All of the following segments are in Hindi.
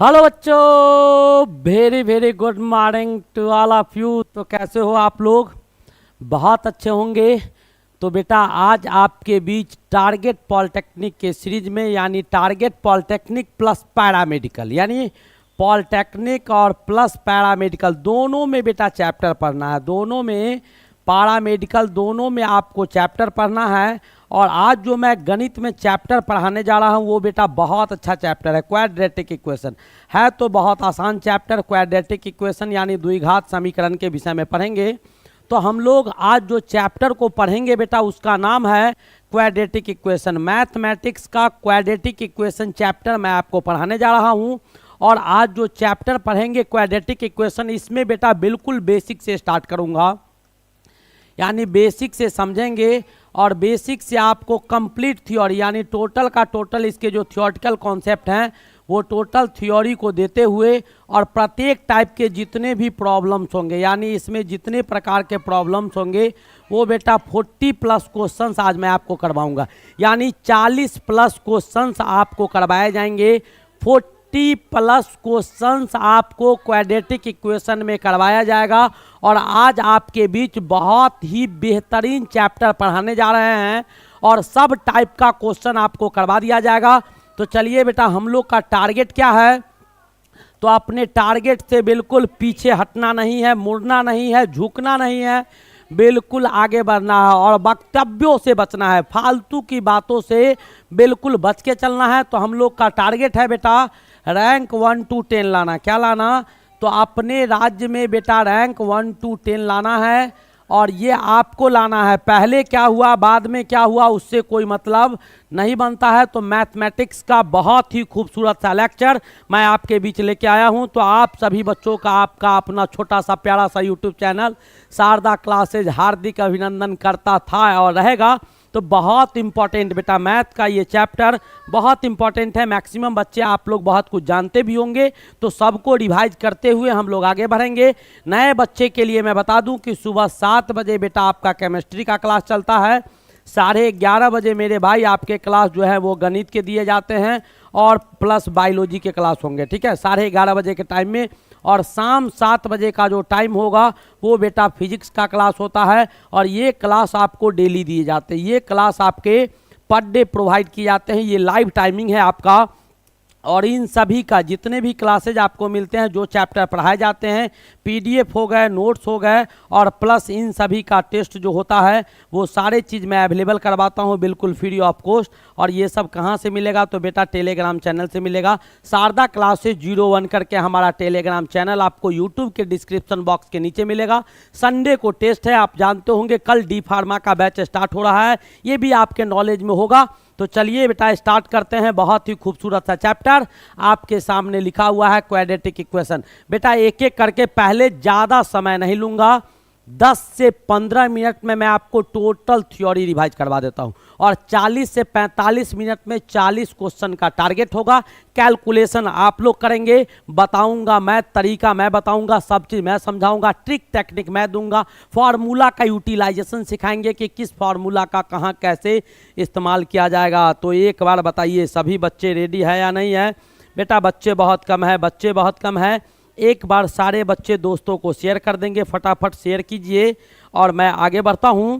हेलो बच्चों, very very good morning to all of you. तो कैसे हो आप लोग? बहुत अच्छे होंगे। तो बेटा आज आपके बीच टारगेट पॉलिटेक्निक के सीरीज में यानी टारगेट पॉलिटेक्निक प्लस पैरामेडिकल यानी पॉलिटेक्निक और प्लस पैरामेडिकल दोनों में बेटा चैप्टर पढ़ना है। दोनों में पैरामेडिकल दोनों में आपको चैप्टर पढ़ना है। और आज जो मैं गणित में चैप्टर पढ़ाने जा रहा हूँ वो बेटा बहुत अच्छा चैप्टर है। क्वाड्रेटिक इक्वेशन है तो बहुत आसान चैप्टर। क्वाड्रेटिक इक्वेशन यानी द्विघात समीकरण के विषय में पढ़ेंगे। तो हम लोग आज जो चैप्टर को पढ़ेंगे बेटा उसका नाम है क्वाड्रेटिक इक्वेशन। मैथमेटिक्स का क्वाड्रेटिक इक्वेशन चैप्टर मैं आपको पढ़ाने जा रहा हूँ। और आज जो चैप्टर पढ़ेंगे क्वाड्रेटिक इक्वेशन, इसमें बेटा बिल्कुल बेसिक से स्टार्ट करूँगा, यानी बेसिक से समझेंगे और बेसिक से आपको कंप्लीट थ्योरी यानी टोटल का टोटल इसके जो थ्योरेटिकल कॉन्सेप्ट हैं वो टोटल थ्योरी को देते हुए और प्रत्येक टाइप के जितने भी प्रॉब्लम्स होंगे यानी इसमें जितने प्रकार के प्रॉब्लम्स होंगे वो बेटा 40 प्लस क्वेश्चंस आज मैं आपको करवाऊंगा। यानी 40 प्लस क्वेश्चंस आपको करवाए जाएंगे। 40 प्लस क्वेश्चंस आपको क्वाड्रेटिक इक्वेशन में करवाया जाएगा। और आज आपके बीच बहुत ही बेहतरीन चैप्टर पढ़ाने जा रहे हैं और सब टाइप का क्वेश्चन आपको करवा दिया जाएगा। तो चलिए बेटा, हम लोग का टारगेट क्या है? तो अपने टारगेट से बिल्कुल पीछे हटना नहीं है, मुड़ना नहीं है, झुकना नहीं है, बिल्कुल आगे बढ़ना है और वक्तव्यों से बचना है, फालतू की बातों से बिल्कुल बच के चलना है। तो हम लोग का टारगेट है बेटा रैंक 1 to 10 लाना। क्या लाना? तो अपने राज्य में बेटा रैंक 1 to 10 लाना है और ये आपको लाना है। पहले क्या हुआ बाद में क्या हुआ उससे कोई मतलब नहीं बनता है। तो मैथमेटिक्स का बहुत ही खूबसूरत सा लेक्चर मैं आपके बीच लेके आया हूँ। तो आप सभी बच्चों का आपका अपना छोटा सा प्यारा सा यूट्यूब चैनल शारदा क्लासेज हार्दिक अभिनंदन करता था और रहेगा। तो बहुत इंपॉर्टेंट बेटा मैथ का ये चैप्टर बहुत इंपॉर्टेंट है। मैक्सिमम बच्चे आप लोग बहुत कुछ जानते भी होंगे, तो सबको रिवाइज करते हुए हम लोग आगे बढ़ेंगे। नए बच्चे के लिए मैं बता दूं कि सुबह 7 बजे बेटा आपका केमिस्ट्री का क्लास चलता है। 11:30 बजे मेरे भाई आपके क्लास जो है वो गणित के दिए जाते हैं और प्लस बायोलॉजी के क्लास होंगे, ठीक है, 11:30 बजे के टाइम में। और शाम 7 बजे का जो टाइम होगा वो बेटा फिजिक्स का क्लास होता है। और ये क्लास आपको डेली दिए जाते हैं, ये क्लास आपके पर डे प्रोवाइड किए जाते हैं। ये लाइव टाइमिंग है आपका। और इन सभी का जितने भी क्लासेज आपको मिलते हैं, जो चैप्टर पढ़ाए जाते हैं, पीडीएफ हो गए, नोट्स हो गए और प्लस इन सभी का टेस्ट जो होता है वो सारे चीज़ मैं अवेलेबल करवाता हूँ बिल्कुल फ्री ऑफ कॉस्ट। और ये सब कहाँ से मिलेगा? तो बेटा टेलीग्राम चैनल से मिलेगा। शारदा क्लासेज 01 करके हमारा टेलीग्राम चैनल आपको यूट्यूब के डिस्क्रिप्शन बॉक्स के नीचे मिलेगा। संडे को टेस्ट है, आप जानते होंगे। कल डी फार्मा का बैच स्टार्ट हो रहा है, ये भी आपके नॉलेज में होगा। तो चलिए बेटा स्टार्ट करते हैं। बहुत ही खूबसूरत सा चैप्टर आपके सामने लिखा हुआ है क्वाड्रेटिक इक्वेशन। बेटा एक एक करके, पहले ज़्यादा समय नहीं लूँगा, 10 से 15 मिनट में मैं आपको टोटल थ्योरी रिवाइज करवा देता हूं। और 40 से 45 मिनट में 40 क्वेश्चन का टारगेट होगा। कैलकुलेशन आप लोग करेंगे, बताऊंगा मैं, तरीका मैं बताऊंगा, सब चीज़ मैं समझाऊंगा, ट्रिक टेक्निक मैं दूंगा, फार्मूला का यूटिलाइजेशन सिखाएंगे कि किस फार्मूला का कहां कैसे इस्तेमाल किया जाएगा। तो एक बार बताइए सभी बच्चे रेडी है या नहीं है? बेटा बच्चे बहुत कम है, बच्चे बहुत कम है। एक बार सारे बच्चे दोस्तों को शेयर कर देंगे, फटाफट शेयर कीजिए और मैं आगे बढ़ता हूं।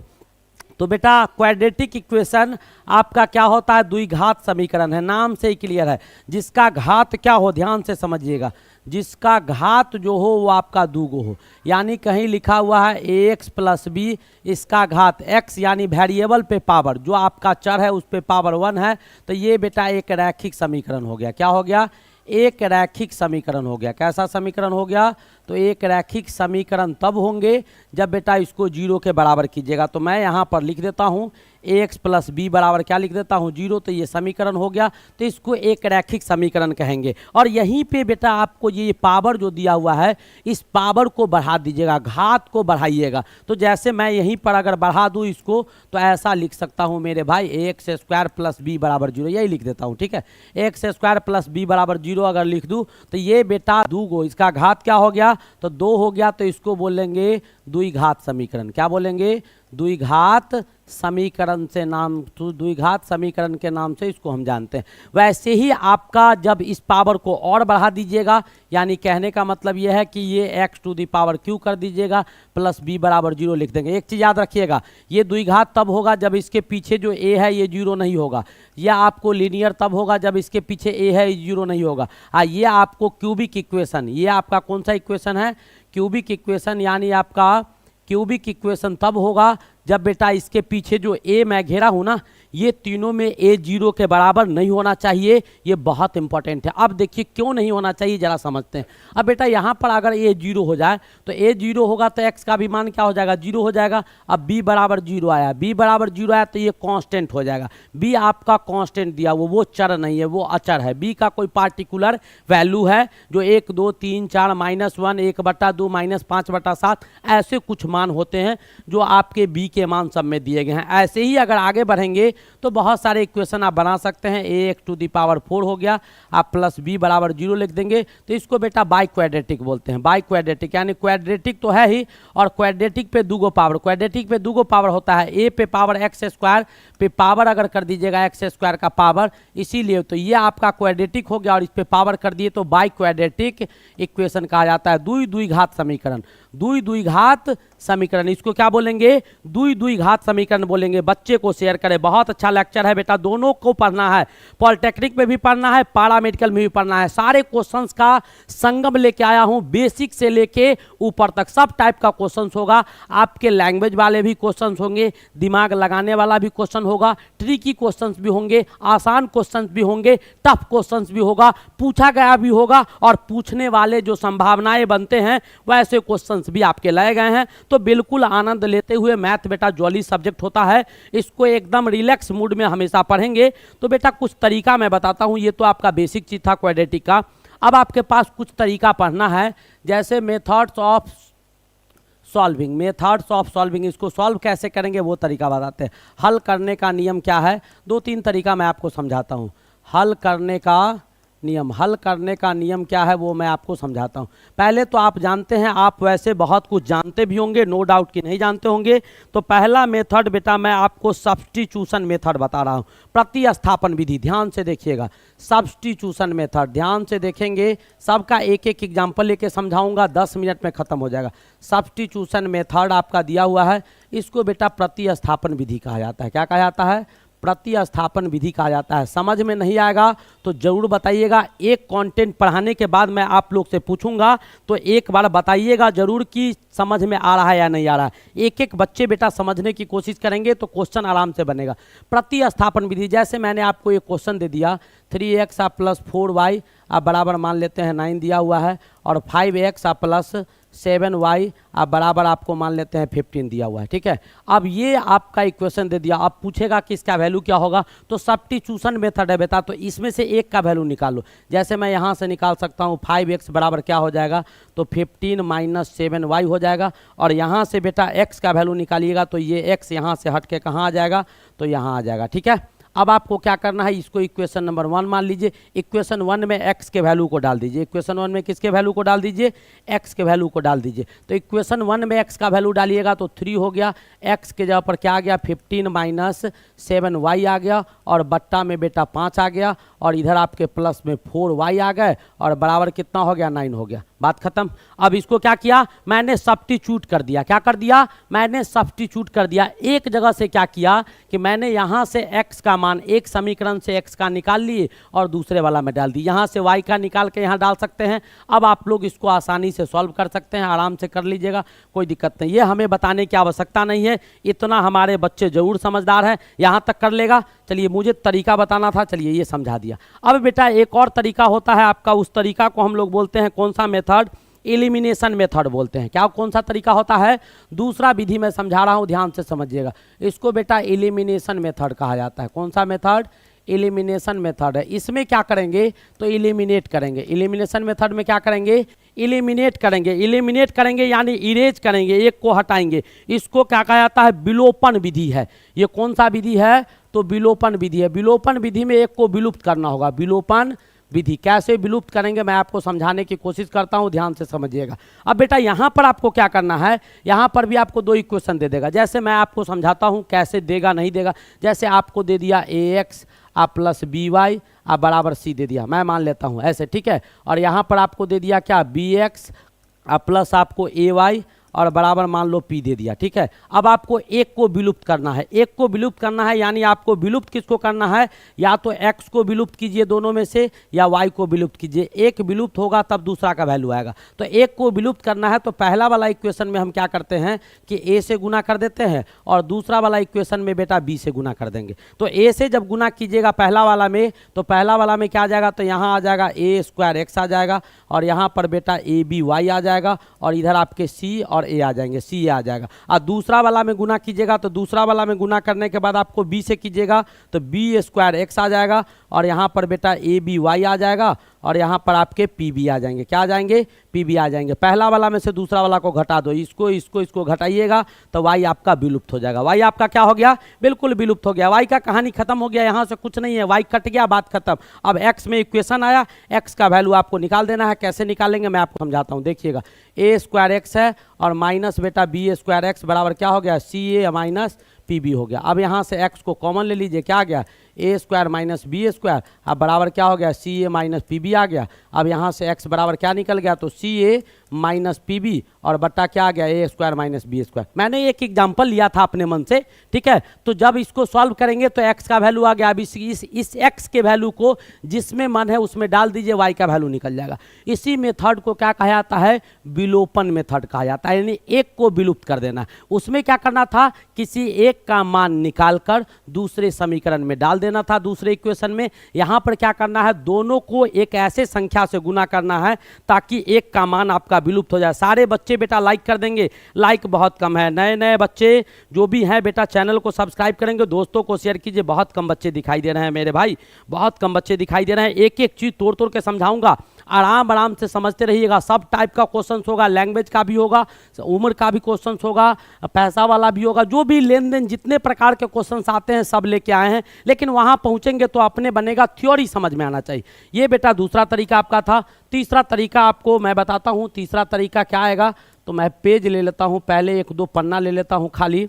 तो बेटा क्वाड्रेटिक इक्वेशन आपका क्या होता है? द्विघात समीकरण है, नाम से ही क्लियर है। जिसका घात क्या हो, ध्यान से समझिएगा, जिसका घात जो हो वो आपका दूगो हो। यानी कहीं लिखा हुआ है ax प्लस बी, इसका घात x यानी वेरिएबल पे पावर, जो आपका चर है उस पे पावर 1 है। तो ये बेटा एक रैखिक समीकरण हो गया। क्या हो गया? एक रैखिक समीकरण हो गया। कैसा समीकरण हो गया? तो एक रैखिक समीकरण तब होंगे जब बेटा इसको 0 के बराबर कीजिएगा। तो मैं यहाँ पर लिख देता हूँ ax प्लस बी बराबर क्या लिख देता हूँ? 0। तो ये समीकरण हो गया। तो इसको एक रैखिक समीकरण कहेंगे। और यहीं पे बेटा आपको ये पावर जो दिया हुआ है, इस पावर को बढ़ा दीजिएगा, घात को बढ़ाइएगा। तो जैसे मैं यहीं पर अगर बढ़ा दूँ इसको तो ऐसा लिख सकता हूँ मेरे भाई ax स्क्वायर प्लस बी बराबर 0, यही लिख देता हूँ, ठीक है। ax स्क्वायर प्लस बी बराबर 0 अगर लिख दूँ तो ये बेटा दूगो, इसका घात क्या हो गया? तो 2 हो गया। तो इसको बोलेंगे द्विघात समीकरण। क्या बोलेंगे? द्विघात समीकरण से नाम, तो द्विघात समीकरण के नाम से इसको हम जानते हैं। वैसे ही आपका जब इस पावर को और बढ़ा दीजिएगा, यानी कहने का मतलब यह है कि ये x to the power q कर दीजिएगा प्लस b बराबर 0 लिख देंगे। एक चीज़ याद रखिएगा, ये द्विघात तब होगा जब इसके पीछे जो a है ये 0 नहीं होगा। यह आपको लीनियर तब होगा जब इसके पीछे a है 0 नहीं होगा। ये आपको क्यूबिक इक्वेशन, ये आपका कौन सा इक्वेशन है? क्यूबिक इक्वेशन, यानी आपका क्यूबिक इक्वेशन तब होगा जब बेटा इसके पीछे जो a मैं घेरा हूं ना, ये तीनों में a 0 के बराबर नहीं होना चाहिए। ये बहुत इंपॉर्टेंट है। अब देखिए क्यों नहीं होना चाहिए, जरा समझते हैं। अब बेटा यहाँ पर अगर a 0 हो जाए तो a 0 होगा तो x का भी मान क्या हो जाएगा? 0 हो जाएगा। अब b बराबर 0 आया, b बराबर 0 आया तो ये कांस्टेंट हो जाएगा। b आपका कांस्टेंट दिया वो चर नहीं है, वो अचर है। b का कोई पार्टिकुलर वैल्यू है जो 1 2 3 4 -1 1/2 -5/7 ऐसे कुछ मान होते हैं जो आपके b के मान सब में दिए गए हैं। ऐसे ही अगर आगे बढ़ेंगे तो बहुत सारे इक्वेशन आप बना सकते हैं। a टू दी पावर 4 हो गया, आप प्लस b बराबर 0 लिख देंगे तो इसको बेटा बाई क्वाड्रेटिक बोलते हैं। बाई क्वाड्रेटिक यानी क्वाड्रेटिक तो है ही, और क्वाड्रेटिक पे दूगो पावर, क्वाड्रेटिक पे दूगो पावर होता है। a पे पावर x स्क्वायर पे पावर अगर कर दीजिएगा x स्क्वायर का पावर, इसीलिए तो ये आपका क्वाड्रेटिक हो गया और इस पे पावर कर दिए तो बाई क्वाड्रेटिक इक्वेशन कहा जाता है। द्विघात समीकरण, द्विघात समीकरण, इसको क्या बोलेंगे? द्विघात समीकरण बोलेंगे। बच्चे को शेयर करें, बहुत अच्छा लेक्चर है बेटा, दोनों को पढ़ना है। पॉलिटेक्निक में भी पढ़ना है, पारा मेडिकल में भी पढ़ना है। सारे क्वेश्चंस का संगम लेके आया हूं, बेसिक से लेके ऊपर तक सब टाइप का क्वेश्चंस होगा। आपके लैंग्वेज वाले भी क्वेश्चंस होंगे, दिमाग लगाने वाला भी क्वेश्चन होगा, ट्रिकी क्वेश्चंस भी होंगे, आसान क्वेश्चंस भी होंगे, टफ क्वेश्चंस भी होगा, पूछा गया भी होगा, और पूछने वाले जो संभावनाएं बनते हैं वैसे क्वेश्चंस भी आपके लाए गए हैं। तो बिल्कुल आनंद लेते हुए, मैथ बेटा जॉली सब्जेक्ट होता है, इसको एकदम रिलैक्स मूड में हमेशा पढ़ेंगे। तो बेटा कुछ तरीका मैं बताता हूं, ये तो आपका बेसिक चीज था क्वाड्रेटिक का। अब आपके पास कुछ तरीका पढ़ना है, जैसे methods of solving, methods of solving, इसको सॉल्व कैसे करेंगे वो तरीका बताते हैं। हल करने का नियम क्या है, 2-3 तरीका मैं आपको समझाता हूँ। हल करने का नियम, हल करने का नियम क्या है वो मैं आपको समझाता हूँ। पहले तो आप जानते हैं, आप वैसे बहुत कुछ जानते भी होंगे, नो डाउट कि नहीं जानते होंगे। तो पहला मेथड बेटा मैं आपको सब्स्टिट्यूशन मेथड बता रहा हूँ, प्रतिस्थापन विधि। ध्यान से देखिएगा, सब्स्टिट्यूशन मेथड ध्यान से देखेंगे, सबका एक एक एग्जाम्पल लेके समझाऊंगा, 10 मिनट में खत्म हो जाएगा। सब्स्टिट्यूशन मेथड आपका दिया हुआ है, इसको बेटा प्रतिस्थापन विधि कहा जाता है। क्या कहा जाता है? प्रतिस्थापन विधि कहा जाता है। समझ में नहीं आएगा तो जरूर बताइएगा। एक कंटेंट पढ़ाने के बाद मैं आप लोग से पूछूंगा तो एक बार बताइएगा जरूर कि समझ में आ रहा है या नहीं आ रहा है। एक एक बच्चे बेटा समझने की कोशिश करेंगे तो क्वेश्चन आराम से बनेगा। प्रतिस्थापन विधि, जैसे मैंने आपको एक क्वेश्चन दे दिया, 3x प्लस 4y आप बराबर मान लेते हैं 9 दिया हुआ है, और 5x प्लस 7y आप बराबर आपको मान लेते हैं 15 दिया हुआ है। ठीक है, अब ये आपका इक्वेशन दे दिया। अब पूछेगा कि इसका वैल्यू क्या होगा, तो सब्स्टिट्यूशन मेथड है बेटा, तो इसमें से एक का वैल्यू निकालो। जैसे मैं यहाँ से निकाल सकता हूँ 5x बराबर क्या हो जाएगा, तो 15 माइनस 7y हो जाएगा, और यहाँ से बेटा x का वैल्यू निकालिएगा तो ये x यहाँ से हट के कहाँ आ जाएगा, तो यहाँ आ जाएगा। ठीक है, अब आपको क्या करना है, इसको इक्वेशन नंबर 1 मान लीजिए। इक्वेशन 1 में x के वैल्यू को डाल दीजिए। इक्वेशन 1 में किसके वैल्यू को डाल दीजिए, x के वैल्यू को डाल दीजिए। तो इक्वेशन 1 में x का वैल्यू डालिएगा तो 3 हो गया, x के जगह पर क्या आ गया, 15 माइनस 7y आ गया, और बट्टा में बेटा 5 आ गया, और इधर आपके प्लस में 4y आ गए, और बराबर कितना हो गया, 9 हो गया। बात खत्म। अब इसको क्या किया, मैंने सब्स्टिट्यूट कर दिया। क्या कर दिया, मैंने सब्स्टिट्यूट कर दिया। एक जगह से क्या किया कि मैंने यहाँ से x का मान, एक समीकरण से x का निकाल लिए और दूसरे वाला में डाल दी। यहाँ से y का निकाल के यहाँ डाल सकते हैं। अब आप लोग इसको आसानी से सॉल्व कर सकते हैं, आराम से कर लीजिएगा, कोई दिक्कत नहीं। ये हमें बताने की आवश्यकता नहीं है, इतना हमारे बच्चे जरूर समझदार हैं, यहाँ तक कर लेगा। चलिए, मुझे तरीका बताना था, चलिए ये समझा दिया। अब बेटा एक और तरीका होता है आपका, उस तरीका को हम लोग बोलते हैं कौन सा मेथड, एलिमिनेशन मेथड बोलते हैं। क्या कौन सा तरीका होता है, दूसरा विधि मैं समझा रहा हूं, ध्यान से समझिएगा। इसको बेटा एलिमिनेशन मेथड कहा जाता है। कौन सा मेथड, एलिमिनेशन मेथड है। इसमें क्या करेंगे, तो एलिमिनेट करेंगे। एलिमिनेशन मेथड में क्या करेंगे, एलिमिनेट करेंगे। एलिमिनेट करेंगे यानी इरेज करेंगे, एक को हटाएंगे। इसको क्या कहा जाता है, विलोपन विधि है। ये कौन सा विधि है, तो विलोपन विधि है। विलोपन विधि में एक को विलुप्त करना होगा, विलोपन विधि। कैसे विलुप्त करेंगे मैं आपको समझाने की कोशिश करता हूं, ध्यान से समझिएगा। अब बेटा यहाँ पर आपको क्या करना है, यहाँ पर भी आपको दो इक्वेशन दे देगा। जैसे मैं आपको समझाता हूँ कैसे देगा नहीं देगा। जैसे आपको दे दिया ax प्लस बी वाई बराबर सी दे दिया, मैं मान लेता हूँ ऐसे, ठीक है। और यहाँ पर आपको दे दिया क्या, bx प्लस आपको ay और बराबर मान लो p दे दिया, ठीक है। अब आपको एक को विलुप्त करना है, एक को विलुप्त करना है, यानी आपको विलुप्त किसको करना है, या तो x को विलुप्त कीजिए दोनों में से, या y को विलुप्त कीजिए। एक विलुप्त होगा तब दूसरा का वैल्यू आएगा। तो एक को विलुप्त करना है तो पहला वाला इक्वेशन में हम क्या करते हैं कि a से गुना कर देते हैं, और दूसरा वाला इक्वेशन में बेटा b से गुना कर देंगे। तो a से जब गुना कीजिएगा पहला वाला में, तो पहला वाला में क्या आ जाएगा, तो यहाँ आ जाएगा a स्क्वायर x आ जाएगा, और यहाँ पर बेटा ए बी वाई आ जाएगा, और इधर आपके c और a आ जाएंगे, c आ जाएगा। और दूसरा वाला में गुना कीजिएगा तो दूसरा वाला में गुना करने के बाद आपको b से कीजिएगा तो b स्क्वायर x आ जाएगा, और यहाँ पर बेटा ए बी वाई आ जाएगा, और यहाँ पर आपके पी बी आ जाएंगे। क्या आ जाएंगे, पी बी आ जाएंगे। पहला वाला में से दूसरा वाला को घटा दो, इसको घटाइएगा तो वाई आपका विलुप्त हो जाएगा। वाई आपका क्या हो गया, बिल्कुल विलुप्त हो गया। वाई का कहानी खत्म हो गया, यहाँ से कुछ नहीं है, वाई कट गया, बात खत्म। अब एक्स में इक्वेशन आया, एक्स का वैल्यू आपको निकाल देना है। कैसे निकालेंगे मैं आपको समझाता हूँ, देखिएगा। ए स्क्वायर एक्स है और माइनस बेटा बी स्क्वायर एक्स बराबर क्या हो गया, सी ए माइनस पी बी हो गया। अब यहाँ से x को कॉमन ले लीजिए, क्या आ गया, ए स्क्वायर माइनस बी स्क्वायर, अब बराबर क्या हो गया, सी ए माइनस पी बी आ गया। अब यहाँ से x बराबर क्या निकल गया, तो सी ए माइनस पी बी और बट्टा क्या आ गया, ए स्क्वायर माइनस बी स्क्वायर। मैंने एक एग्जाम्पल लिया था अपने मन से, ठीक है। तो जब इसको सॉल्व करेंगे तो x का वैल्यू आ गया। अब इस x के वैल्यू को जिसमें मन है उसमें डाल दीजिए, y का वैल्यू निकल जाएगा। इसी मेथड को क्या कहा जाता है, विलोपन मेथड कहा जाता है, यानी एक को विलुप्त कर देना। उसमें क्या करना था, किसी एक का मान निकालकर दूसरे समीकरण में डाल देना था, दूसरे इक्वेशन में। यहां पर क्या करना है, दोनों को एक ऐसे संख्या से गुना करना है ताकि एक का मान आपका विलुप्त हो जाए। सारे बच्चे बेटा लाइक कर देंगे, लाइक बहुत कम है। नए नए बच्चे जो भी हैं बेटा चैनल को सब्सक्राइब करेंगे, दोस्तों को शेयर कीजिए। बहुत कम बच्चे दिखाई दे रहे हैं मेरे भाई, बहुत कम बच्चे दिखाई दे रहे हैं। एक एक चीज तोड़ तोड़ के समझाऊंगा, आराम आराम से समझते रहिएगा। सब टाइप का क्वेश्चन होगा, लैंग्वेज का भी होगा, उम्र का भी क्वेश्चन होगा, पैसा वाला भी होगा, जो भी लेन देन जितने प्रकार के क्वेश्चंस आते हैं सब लेके आए हैं। लेकिन वहां पहुंचेंगे तो अपने बनेगा, थ्योरी समझ में आना चाहिए। ये बेटा दूसरा तरीका आपका था। तीसरा तरीका आपको मैं बताता हूं, तीसरा तरीका क्या आएगा। तो मैं पेज ले लेता हूं, पहले एक दो पन्ना ले लेता हूं खाली,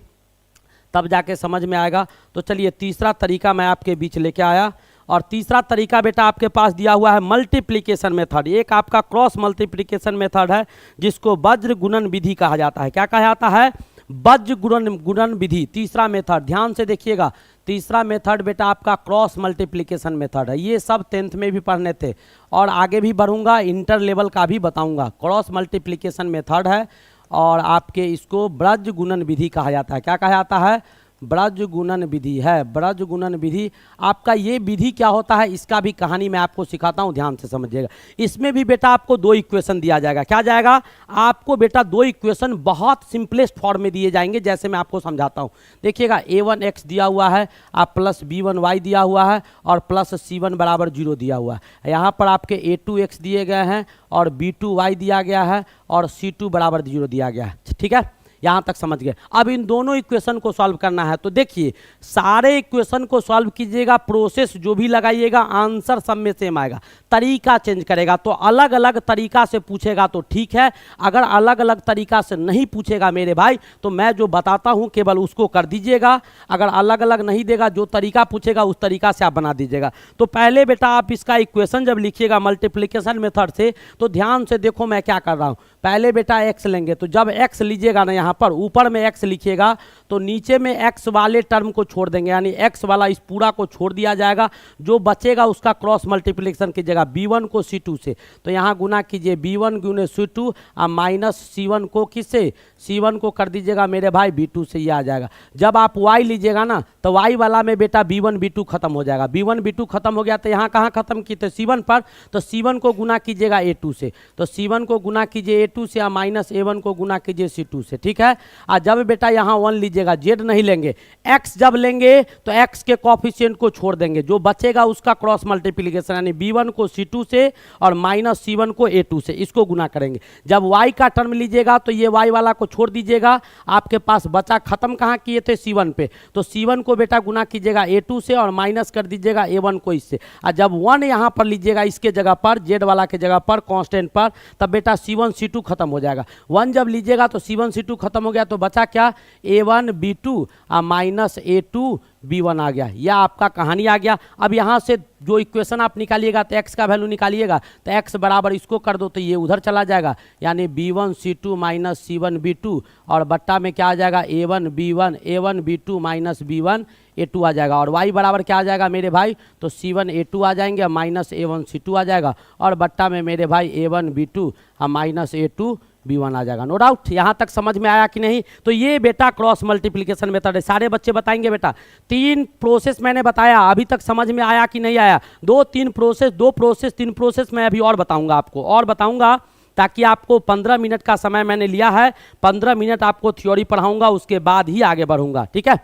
तब जाके समझ में आएगा। तो चलिए तीसरा तरीका मैं आपके बीच लेके आया, और तीसरा तरीका बेटा आपके पास दिया हुआ है मल्टीप्लिकेशन मेथड। एक आपका क्रॉस मल्टीप्लिकेशन मेथड है जिसको वज्र गुणन विधि कहा जाता है। क्या कहा जाता है, वज्र गुणन विधि। तीसरा मेथड ध्यान से देखिएगा, तीसरा मेथड बेटा आपका क्रॉस मल्टीप्लिकेशन मेथड है। ये सब 10th में भी पढ़ने थे और आगे भी बढ़ूंगा, इंटर लेवल का भी बताऊंगा। क्रॉस मल्टीप्लिकेशन मेथड है और आपके इसको वज्र गुणन विधि कहा जाता है। क्या कहा जाता है, वज्र गुणन विधि है। वज्र गुणन विधि आपका ये विधि क्या होता है, इसका भी कहानी मैं आपको सिखाता हूं, ध्यान से समझिएगा। इसमें भी बेटा आपको दो इक्वेशन दिया जाएगा। क्या जाएगा, आपको बेटा दो इक्वेशन बहुत सिंपलेस्ट फॉर्म में दिए जाएंगे, जैसे मैं आपको समझाता हूं। देखिएगा, a1x दिया हुआ है, आप प्लस b1y दिया हुआ है, और प्लस c1 बराबर 0 दिया हुआ है। यहाँ पर आपके a2x दिए गए हैं और b2y दिया गया है और c2 बराबर 0 दिया गया है। ठीक है, यहाँ तक समझ गए। अब इन दोनों इक्वेशन को सॉल्व करना है। तो देखिए, सारे इक्वेशन को सॉल्व कीजिएगा, प्रोसेस जो भी लगाइएगा आंसर सब में सेम आएगा। तरीका चेंज करेगा तो अलग अलग तरीका से पूछेगा तो ठीक है, अगर अलग अलग तरीका से नहीं पूछेगा मेरे भाई तो मैं जो बताता हूँ केवल उसको कर दीजिएगा। अगर अलग अलग नहीं देगा, जो तरीका पूछेगा उस तरीका से आप बना दीजिएगा। तो पहले बेटा आप इसका इक्वेशन जब लिखिएगा मल्टीप्लिकेशन मेथड से, तो ध्यान से देखो मैं क्या कर रहा हूँ। पहले बेटा x लेंगे, तो जब x लीजिएगा ना, यहाँ पर ऊपर में x लिखिएगा तो नीचे में x वाले टर्म को छोड़ देंगे, यानी x वाला इस पूरा को छोड़ दिया जाएगा। जो बचेगा उसका क्रॉस मल्टीप्लिकेशन कीजिएगा, b1 को c2 से। तो यहाँ गुना कीजिए b1 गुने c2 और माइनस c1 को किससे, c1 को कर दीजिएगा मेरे भाई b2 से, ये आ जाएगा। जब आप y लीजिएगा ना तो y वाला में बेटा b1 b2 खत्म हो जाएगा। b1 b2 खत्म हो गया तो यहाँ कहाँ खत्म किए थे, c1 पर। तो c1 को गुना कीजिएगा a2 से, तो c1 को गुना कीजिए A2 से या माइनस A1 को गुना कीजिए C2 से, ठीक है। और जब बेटा यहाँ 1 लीजिएगा, Z नहीं लेंगे, X जब लेंगे तो X के कोफिशिएंट को छोड़ देंगे, जो बचेगा उसका क्रॉस मल्टीप्लीकेशन, यानी B1 को C2 से और माइनस C1 को A2 से, इसको गुना करेंगे। जब Y का टर्म लीजिएगा तो ये Y वाला को छोड़ दीजिएगा, आपके पास बचा, खत्म कहाँ किए थे C1 पे, तो C1 को बेटा गुना कीजिएगा A2 से और माइनस कर दीजिएगा A1 को इससे। और जब 1 यहाँ पर लीजिएगा इसके जगह पर, Z वाला के जगह पर, कांस्टेंट पर, तब बेटा C1 C2 खत्म हो जाएगा। 1 जब लीजिएगा तो C1 C2 खत्म हो गया, तो बचा क्या, A1 B2 और माइनस A2 B1 आ गया। यह आपका कहानी आ गया। अब यहाँ से जो इक्वेशन आप निकालिएगा तो x का वैल्यू निकालिएगा, तो x बराबर इसको कर दो तो ये उधर चला जाएगा, यानी B1 C2 minus C1 B2 और बट्टा में क्या आ जाएगा, A1 B1 A1 B2 minus B1 A2 आ जाएगा। और y बराबर क्या आ जाएगा मेरे भाई, तो C1 A2 आ जाएंगे, माइनस A1 C2 आ जाएगा, और बट्टा में मेरे भाई A1 B2 minus A2 B1 आ जाएगा। नो डाउट, यहाँ तक समझ में आया कि नहीं। तो ये बेटा क्रॉस मल्टीप्लिकेशन मेथड है। सारे बच्चे बताएंगे बेटा, 3 प्रोसेस मैंने बताया, अभी तक समझ में आया कि नहीं आया। 2-3 प्रोसेस, 2 प्रोसेस 3 प्रोसेस मैं अभी और बताऊंगा आपको, और बताऊंगा, ताकि आपको 15 मिनट का समय मैंने लिया है, 15 मिनट आपको थ्योरी पढ़ाऊंगा, उसके बाद ही आगे बढ़ूंगा, ठीक है।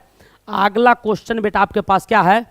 अगला क्वेश्चन बेटा आपके पास क्या है,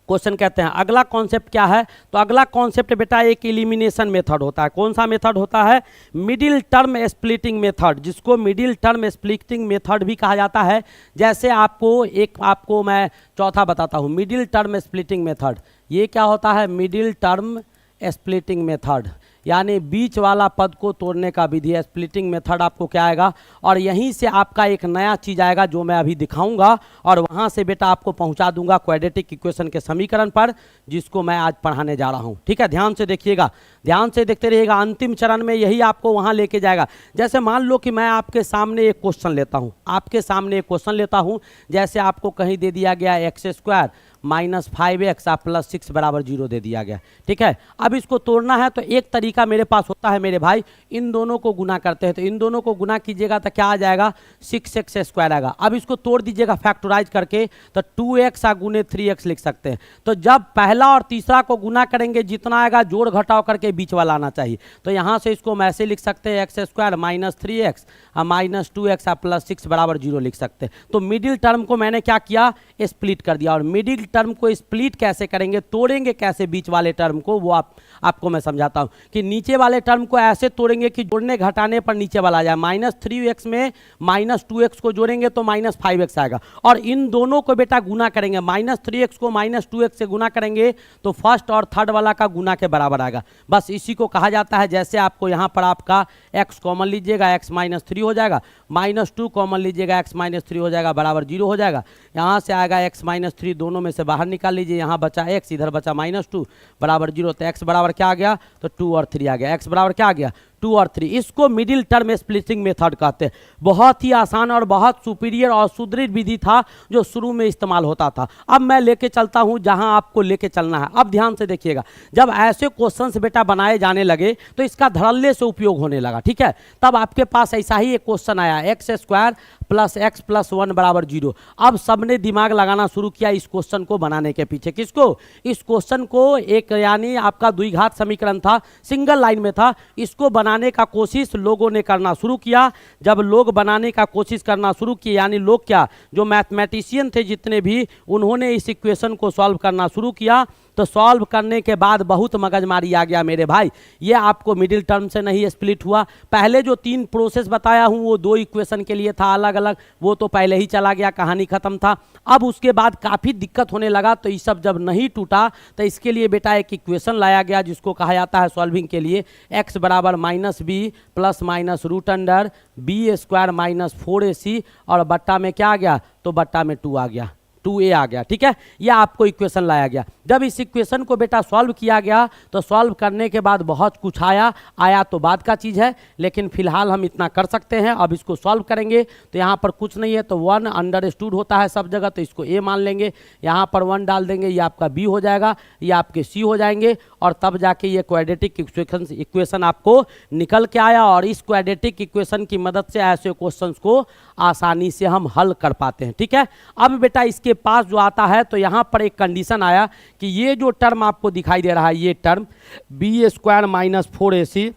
क्वेश्चन कहते हैं अगला कॉन्सेप्ट क्या है, तो अगला कॉन्सेप्ट बेटा एक एलिमिनेशन मेथड होता है। कौन सा मेथड होता है, मिडिल टर्म स्प्लिटिंग मेथड, जिसको मिडिल टर्म स्प्लिटिंग मेथड भी कहा जाता है। जैसे आपको मैं चौथा बताता हूँ, मिडिल टर्म स्प्लिटिंग मेथड। ये क्या होता है, मिडिल टर्म स्प्लिटिंग मेथड, यानी बीच वाला पद को तोड़ने का विधि है। स्प्लिटिंग मेथड आपको क्या आएगा, और यहीं से आपका एक नया चीज़ आएगा जो मैं अभी दिखाऊंगा, और वहां से बेटा आपको पहुंचा दूंगा क्वाड्रेटिक इक्वेशन के समीकरण पर, जिसको मैं आज पढ़ाने जा रहा हूं, ठीक है। ध्यान से देखिएगा, ध्यान से देखते रहिएगा, अंतिम चरण में यही आपको वहां लेके जाएगा। जैसे मान लो कि मैं आपके सामने एक क्वेश्चन लेता हूँ, आपके सामने एक क्वेश्चन लेता हूँ, जैसे आपको कहीं दे दिया गया x² माइनस 5x प्लस 6 बराबर 0 दे दिया गया, ठीक है। अब इसको तोड़ना है तो एक तरीका मेरे पास होता है मेरे भाई, इन दोनों को गुना करते हैं, तो इन दोनों को गुना कीजिएगा तो क्या आ जाएगा, 6x² आएगा। अब इसको तोड़ दीजिएगा फैक्टराइज करके, तो 2x गुने 3x लिख सकते हैं। तो जब पहला और तीसरा को गुना करेंगे, जितना आएगा जोड़ घटाव करके बीच वाला आना चाहिए। तो यहाँ से इसको हम ऐसे लिख सकते हैं, x² minus 3x minus 2x plus 6 बराबर 0 लिख सकते हैं। तो मिडिल टर्म को मैंने क्या किया, स्प्लिट कर दिया। और मिडिल टर्म को स्प्लिट कैसे करेंगे, तोड़ेंगे कैसे बीच वाले टर्म को, वो आपको मैं समझाता हूं। कि नीचे वाले टर्म को ऐसे तोड़ेंगे कि जोड़ने घटाने पर नीचे वाला आ जाए। माइनस 3x में माइनस 2x को जोड़ेंगे तो माइनस 5x आएगा, और इन दोनों को बेटा गुना करेंगे। माइनस 3x को माइनस 2x से गुना करेंगे तो फर्स्ट और थर्ड वाला का गुना के बराबर आएगा। बस इसी को कहा जाता है, जैसे आपको यहाँ पर आपका x कॉमन लीजिएगा, x माइनस 3 हो जाएगा, माइनस 2 कॉमन लीजिएगा, x माइनस 3 हो जाएगा, बराबर 0 हो जाएगा। यहाँ से आएगा x माइनस 3, दोनों में से बाहर निकाल लीजिए, यहाँ बचा x, इधर बचा माइनस 2 बराबर 0। तो x बराबर क्या आ गया, तो 2 और 3 आ गया। x बराबर क्या आ गया, 2 और 3। इसको मिडिल टर्म स्प्लिटिंग मेथड कहते हैं। बहुत ही आसान और बहुत सुपीरियर और सुदृढ़ विधि था जो शुरू में इस्तेमाल होता था। अब मैं लेके चलता हूं जहां आपको लेके चलना है। अब ध्यान से देखिएगा, जब ऐसे क्वेश्चंस बेटा बनाए जाने लगे तो इसका धड़ल्ले से उपयोग होने लगा, ठीक है। तब आपके पास ऐसा ही एक क्वेश्चन आया, x² प्लस x प्लस 1 बराबर 0। अब सबने दिमाग लगाना शुरू किया इस क्वेश्चन को बनाने के पीछे। किसको, इस क्वेश्चन को, एक यानी आपका द्विघात समीकरण था, सिंगल लाइन में था, इसको बनाने का कोशिश लोगों ने करना शुरू किया। जब लोग बनाने का कोशिश करना शुरू किए, यानी लोग क्या, जो मैथमेटिशियन थे जितने भी, उन्होंने इस इक्वेशन को सॉल्व करना शुरू किया। तो सॉल्व करने के बाद बहुत मगजमारी आ गया मेरे भाई। ये आपको मिडिल टर्म से नहीं स्प्लिट हुआ। पहले जो 3 प्रोसेस बताया हूँ वो 2 इक्वेशन के लिए था अलग अलग, वो तो पहले ही चला गया, कहानी खत्म था। अब उसके बाद काफ़ी दिक्कत होने लगा, तो ये सब जब नहीं टूटा तो इसके लिए बेटा एक इक्वेशन लाया गया जिसको कहा जाता है सॉल्विंग के लिए, x बराबर minus b plus minus root under b² minus 4ac, और बट्टा में क्या आ गया, तो बट्टा में 2 आ गया, 2a आ गया, ठीक है। यह आपको इक्वेशन लाया गया। जब इस इक्वेशन को बेटा सॉल्व किया गया तो सॉल्व करने के बाद बहुत कुछ आया तो बाद का चीज़ है, लेकिन फिलहाल हम इतना कर सकते हैं। अब इसको सॉल्व करेंगे तो यहाँ पर कुछ नहीं है, तो 1 अंडरस्टूड होता है सब जगह, तो इसको a मान लेंगे, यहाँ पर 1 डाल देंगे, ये आपका b हो जाएगा, ये आपके c हो जाएंगे, और तब जाके ये क्वाड्रेटिक इक्वेशन आपको निकल के आया। और इस क्वाड्रेटिक इक्वेशन की मदद से ऐसे क्वेश्चंस को आसानी से हम हल कर पाते हैं, ठीक है। अब बेटा इसके पास जो आता है, तो यहाँ पर एक कंडीशन आया कि ये जो टर्म आपको दिखाई दे रहा है, ये टर्म b² माइनस 4ac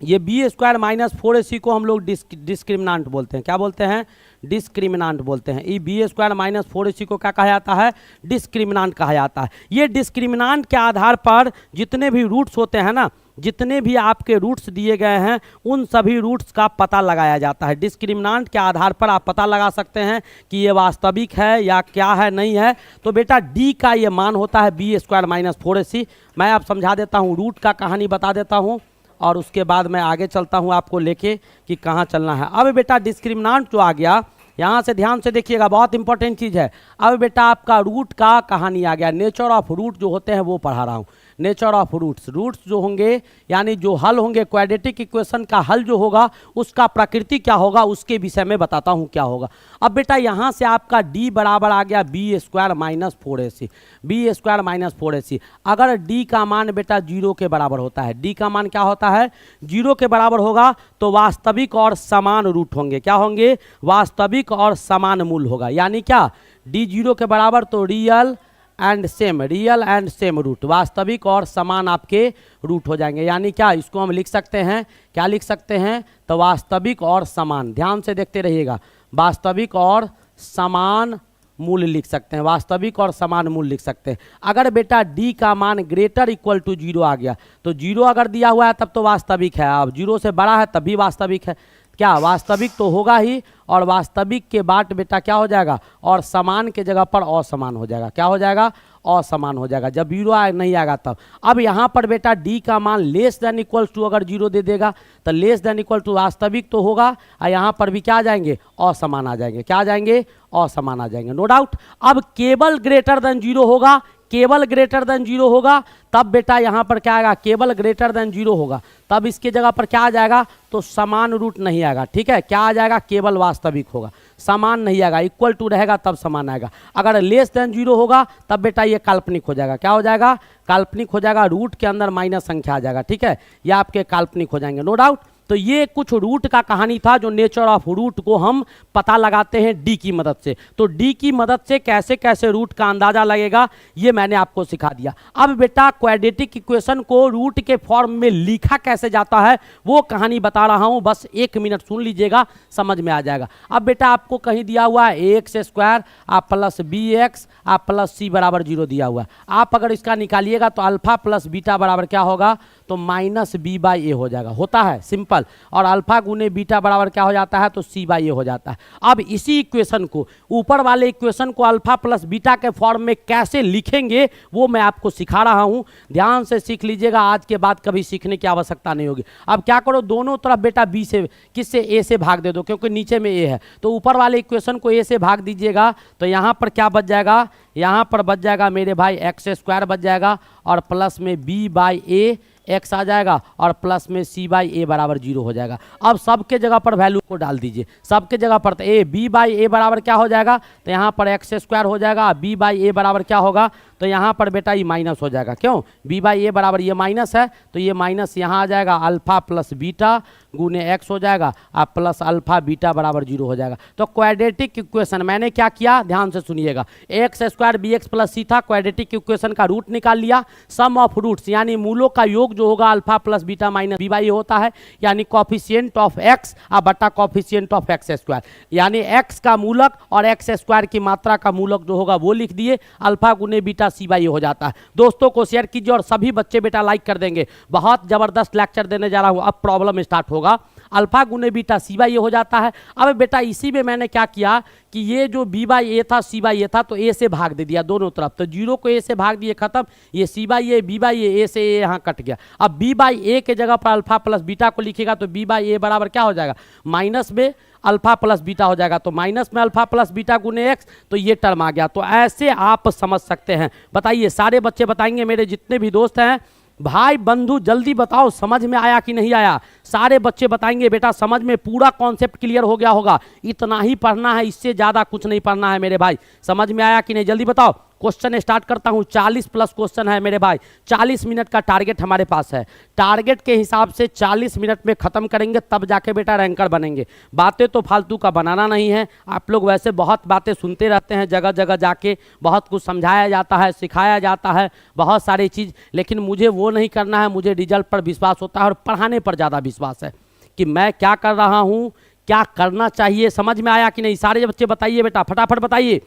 ये बी स्क्वायर माइनस 4ac को हम लोग डिस्क्रिमिनांट बोलते हैं। क्या बोलते हैं? डिस्क्रिमिनांट बोलते हैं। ये बी स्क्वायर माइनस 4ac को क्या कहा जाता है? डिस्क्रिमिनांट कहा जाता है। ये डिस्क्रिमिनांट के आधार पर जितने भी रूट्स होते हैं ना, जितने भी आपके रूट्स दिए गए हैं उन सभी रूट्स का पता लगाया जाता है। डिस्क्रिमिनांट के आधार पर आप पता लगा सकते हैं कि ये वास्तविक है या क्या है, नहीं है। तो बेटा डी का ये मान होता है बी स्क्वायर माइनस 4ac। मैं आप समझा देता हूँ, रूट का कहानी बता देता हूँ और उसके बाद मैं आगे चलता हूँ आपको लेके कि कहाँ चलना है। अब बेटा डिस्क्रिमिनांट जो आ गया, यहाँ से ध्यान से देखिएगा, बहुत इंपॉर्टेंट चीज़ है। अब बेटा आपका रूट का कहानी आ गया। नेचर ऑफ रूट जो होते हैं वो पढ़ा रहा हूँ। नेचर ऑफ रूट्स, रूट्स जो होंगे यानी जो हल होंगे, क्वाड्रेटिक इक्वेशन का हल जो होगा उसका प्रकृति क्या होगा उसके विषय में बताता हूँ क्या होगा। अब बेटा यहाँ से आपका d बराबर आ गया b square minus 4ac। B square minus 4ac अगर d का मान बेटा 0 के बराबर होता है, d का मान क्या होता है? 0 के बराबर होगा तो वास्तविक और समान रूट होंगे। क्या होंगे? वास्तविक और समान मूल होगा। यानी क्या? d 0 के बराबर तो रियल एंड सेम रूट, वास्तविक और समान आपके रूट हो जाएंगे। यानी क्या? इसको हम लिख सकते हैं, क्या लिख सकते हैं? तो वास्तविक और समान, ध्यान से देखते रहिएगा, वास्तविक और समान मूल्य लिख सकते हैं। वास्तविक और समान मूल्य लिख सकते हैं। अगर बेटा d का मान ग्रेटर इक्वल टू 0 आ गया तो 0 अगर दिया हुआ है तब तो वास्तविक है, अब 0 से बड़ा है तब भी वास्तविक है। क्या? वास्तविक तो होगा ही, और वास्तविक के बाद बेटा क्या हो जाएगा? और समान के जगह पर असमान हो जाएगा। क्या हो जाएगा? असमान हो जाएगा। जब 0 नहीं आएगा तब। अब यहाँ पर बेटा d का मान लेस देन इक्वल टू अगर 0 दे देगा तो लेस देन इक्वल टू वास्तविक तो होगा, और यहाँ पर भी क्या आ जाएंगे? असमान आ जाएंगे। क्या आ जाएंगे? असमान आ जाएंगे, नो डाउट। अब केवल ग्रेटर देन 0 होगा, केवल ग्रेटर देन 0 होगा तब बेटा यहाँ पर क्या आएगा? केवल ग्रेटर देन 0 होगा तब इसके जगह पर क्या आ जाएगा? तो समान रूट नहीं आएगा। ठीक है, क्या आ जाएगा? केवल वास्तविक होगा, समान नहीं आएगा। इक्वल टू रहेगा तब समान आएगा। अगर लेस देन 0 होगा तब बेटा ये काल्पनिक हो जाएगा। क्या हो जाएगा? काल्पनिक हो जाएगा। रूट के अंदर माइनस संख्या आ जाएगा। ठीक है, ये आपके काल्पनिक हो जाएंगे, नो डाउट। तो ये कुछ रूट का कहानी था, जो नेचर ऑफ रूट को हम पता लगाते हैं डी की मदद से। तो डी की मदद से कैसे कैसे रूट का अंदाजा लगेगा ये मैंने आपको सिखा दिया। अब बेटा क्वाड्रेटिक इक्वेशन को रूट के फॉर्म में लिखा कैसे जाता है वो कहानी बता रहा हूं, बस 1 मिनट सुन लीजिएगा, समझ में आ जाएगा। अब बेटा आपको कहीं दिया हुआ है एक्स स्क्वायर आप प्लस बी एक्स आप प्लस सी बराबर 0 दिया हुआ है। आप अगर इसका निकालिएगा तो अल्फा प्लस बीटा बराबर क्या होगा? तो माइनस बी बाई ए हो जाएगा। होता है सिंपल। और अल्फा गुने बीटा बराबर क्या हो जाता है? तो सी बाई ए हो जाता है। अब इसी इक्वेशन को, ऊपर वाले इक्वेशन को अल्फा प्लस बीटा के फॉर्म में कैसे लिखेंगे वो मैं आपको सिखा रहा हूं। ध्यान से सीख लीजिएगा, आज के बाद कभी सीखने की आवश्यकता नहीं होगी। अब क्या करो, दोनों तरफ बेटा बी से, किससे? ए से भाग दे दो, क्योंकि नीचे में ए है। तो ऊपर वाले इक्वेशन को ए से भाग दीजिएगा तो यहाँ पर क्या बच जाएगा? यहाँ पर बच जाएगा मेरे भाई एक्स स्क्वायर बच जाएगा, और प्लस में बी बाई ए एक्स आ जाएगा, और प्लस में सी बाई ए बराबर 0 हो जाएगा। अब सबके जगह पर वैल्यू को डाल दीजिए, सबके जगह पर। तो ए बी बाई ए बराबर क्या हो जाएगा? तो यहाँ पर एक्स स्क्वायर हो जाएगा, बी बाई ए बराबर क्या होगा? तो यहाँ पर बेटा ये माइनस हो जाएगा। क्यों? बी बाई ए बराबर ये माइनस है तो ये माइनस यहाँ आ जाएगा, अल्फा प्लस बीटा गुने एक्स हो जाएगा, और प्लस अल्फा बीटा बराबर 0 हो जाएगा। तो क्वाड्रेटिक इक्वेशन मैंने क्या किया, ध्यान से सुनिएगा। X square b x plus c था, क्वाड्रेटिक इक्वेशन का रूट निकाल लिया। सम ऑफ रूट्स यानी मूलों का योग जो होगा alpha plus beta minus b by a होता है, यानी कॉफिशिएंट ऑफ एक्स बटा कॉफिशिएंट ऑफ एक्स स्क्वायर, यानी एक्स का मूलक और एक्स स्क्वायर की मात्रा का मूलक जो होगा वो लिख दिए। अल्फा गुने बीटा सी बाई ए हो जाता है। दोस्तों को शेयर कीजिए और सभी बच्चे बेटा लाइक कर देंगे। बहुत जबरदस्त लेक्चर देने जा रहा हूं, अब प्रॉब्लम स्टार्ट होगा। अल्फा गुने बीटा सी बाई ए हो जाता है। अब बेटा इसी में मैंने क्या किया कि ये जो बी बाई ए था सी बाई ए था तो ए से भाग दे दिया दोनों तरफ, तो 0 को ए से भाग दिए, खत्म। ये सी बाई ए बी बाई ए से ए यहाँ कट गया। अब बी बाई ए के जगह पर अल्फा प्लस बीटा को लिखेगा तो बी बाई ए बराबर क्या हो जाएगा? माइनस में अल्फा प्लस बीटा हो जाएगा, तो माइनस में अल्फा प्लस बीटा गुने एक्स, तो ये टर्म आ गया। तो ऐसे आप समझ सकते हैं। बताइए, सारे बच्चे बताएंगे, मेरे जितने भी दोस्त हैं, भाई बंधु जल्दी बताओ समझ में आया कि नहीं आया। सारे बच्चे बताएंगे बेटा समझ में, पूरा कॉन्सेप्ट क्लियर हो गया होगा। इतना ही पढ़ना है, इससे ज़्यादा कुछ नहीं पढ़ना है मेरे भाई। समझ में आया कि नहीं? जल्दी बताओ। क्वेश्चन स्टार्ट करता हूं। 40 प्लस क्वेश्चन है मेरे भाई, 40 मिनट का टारगेट हमारे पास है। टारगेट के हिसाब से 40 मिनट में खत्म करेंगे, तब जाके बेटा रैंकर बनेंगे। बातें तो फालतू का बनाना नहीं है। आप लोग वैसे बहुत बातें सुनते रहते हैं, जगह जगह जाके बहुत कुछ समझाया जाता है, सिखाया जाता है, बहुत सारी चीज़, लेकिन मुझे वो नहीं करना है। मुझे रिजल्ट पर विश्वास होता है और पढ़ाने पर ज़्यादा विश्वास है कि मैं क्या कर रहा हूँ, क्या करना चाहिए। समझ में आया कि नहीं? सारे बच्चे बताइए बेटा, फटाफट बताइए,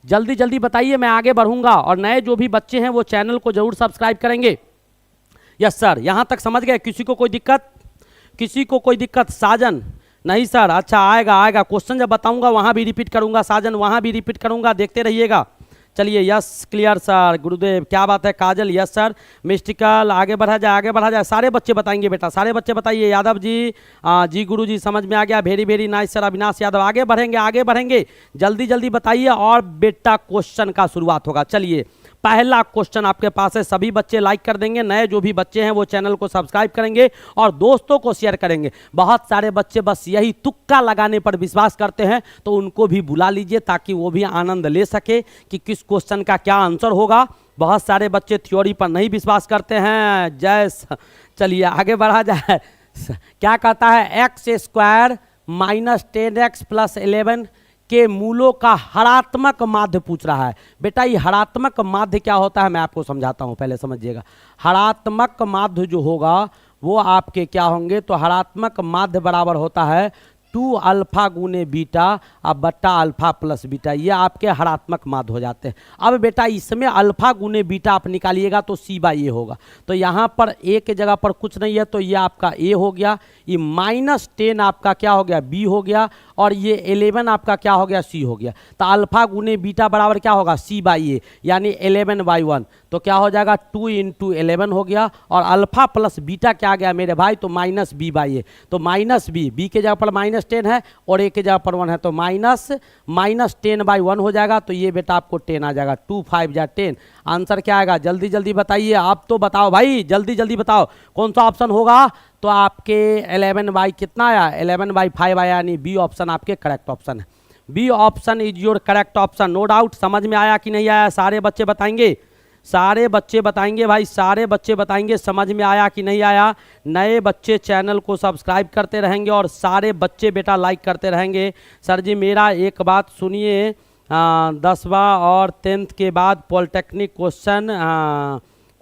जल्दी जल्दी बताइए, मैं आगे बढ़ूंगा। और नए जो भी बच्चे हैं वो चैनल को जरूर सब्सक्राइब करेंगे। यस सर, यहाँ तक समझ गए? किसी को कोई दिक्कत? किसी को कोई दिक्कत? साजन नहीं सर, अच्छा आएगा आएगा, क्वेश्चन जब बताऊंगा वहाँ भी रिपीट करूंगा। साजन वहाँ भी रिपीट करूंगा, देखते रहिएगा। चलिए यस क्लियर सर, गुरुदेव क्या बात है। काजल यस सर, मिस्टिकल आगे बढ़ा जाए, आगे बढ़ा जाए। सारे बच्चे बताएंगे बेटा, सारे बच्चे बताइए। यादव जी जी गुरु जी समझ में आ गया, very very nice sir. Avinash Yadav आगे बढ़ेंगे, आगे बढ़ेंगे, जल्दी जल्दी बताइए। और बेटा क्वेश्चन का शुरुआत होगा। चलिए पहला क्वेश्चन आपके पास है, सभी बच्चे लाइक कर देंगे, नए जो भी बच्चे हैं वो चैनल को सब्सक्राइब करेंगे और दोस्तों को शेयर करेंगे। बहुत सारे बच्चे बस यही तुक्का लगाने पर विश्वास करते हैं, तो उनको भी बुला लीजिए ताकि वो भी आनंद ले सके कि किस क्वेश्चन का क्या आंसर होगा। बहुत सारे बच्चे थ्योरी पर नहीं विश्वास करते हैं। चलिए आगे बढ़ा जाए। क्या कहता है? X square minus 10x plus 11 के मूलों का हरात्मक माध्य पूछ रहा है। बेटा ये हरात्मक माध्य क्या होता है मैं आपको समझाता हूं, पहले समझिएगा। हरात्मक माध्य जो होगा वो आपके क्या होंगे, तो हरात्मक माध्य बराबर होता है 2 अल्फा गुने बीटा अब बट्टा अल्फा प्लस बीटा, ये आपके हरात्मक माध्य हो जाते हैं। अब बेटा इसमें अल्फा गुने बीटा आप निकालिएगा तो सी बाई ए होगा। तो यहाँ पर ए के जगह पर कुछ नहीं है, तो ये आपका ए हो गया। ये -10 आपका क्या हो गया, बी हो गया। और ये 11 आपका क्या हो गया, सी हो गया। तो अल्फा गुने बीटा बराबर क्या होगा, सी बाई ए, यानी 11/1। तो क्या हो जाएगा, 2 × 11 हो गया। और अल्फा प्लस बीटा क्या आ गया मेरे भाई, तो -b/a। तो -b के जगह पर -10 है और ए के जगह पर 1 है, तो -10/1 हो जाएगा। तो ये बेटा आपको 10 आ जाएगा। 2 5 जा 10। आंसर क्या आएगा, जल्दी जल्दी बताइए। आप तो बताओ भाई, जल्दी जल्दी बताओ कौन सा ऑप्शन होगा। तो आपके 11 कितना आया, 11/5 आया, यानी बी ऑप्शन आपके करेक्ट ऑप्शन है। B option is your correct option, no doubt. समझ में आया कि नहीं आया? सारे बच्चे बताएंगे, सारे बच्चे बताएंगे भाई, सारे बच्चे बताएंगे समझ में आया कि नहीं आया। नए बच्चे चैनल को सब्सक्राइब करते रहेंगे और सारे बच्चे बेटा लाइक करते रहेंगे। सर जी मेरा एक बात सुनिए, 10वां और 10th के बाद पॉलिटेक्निक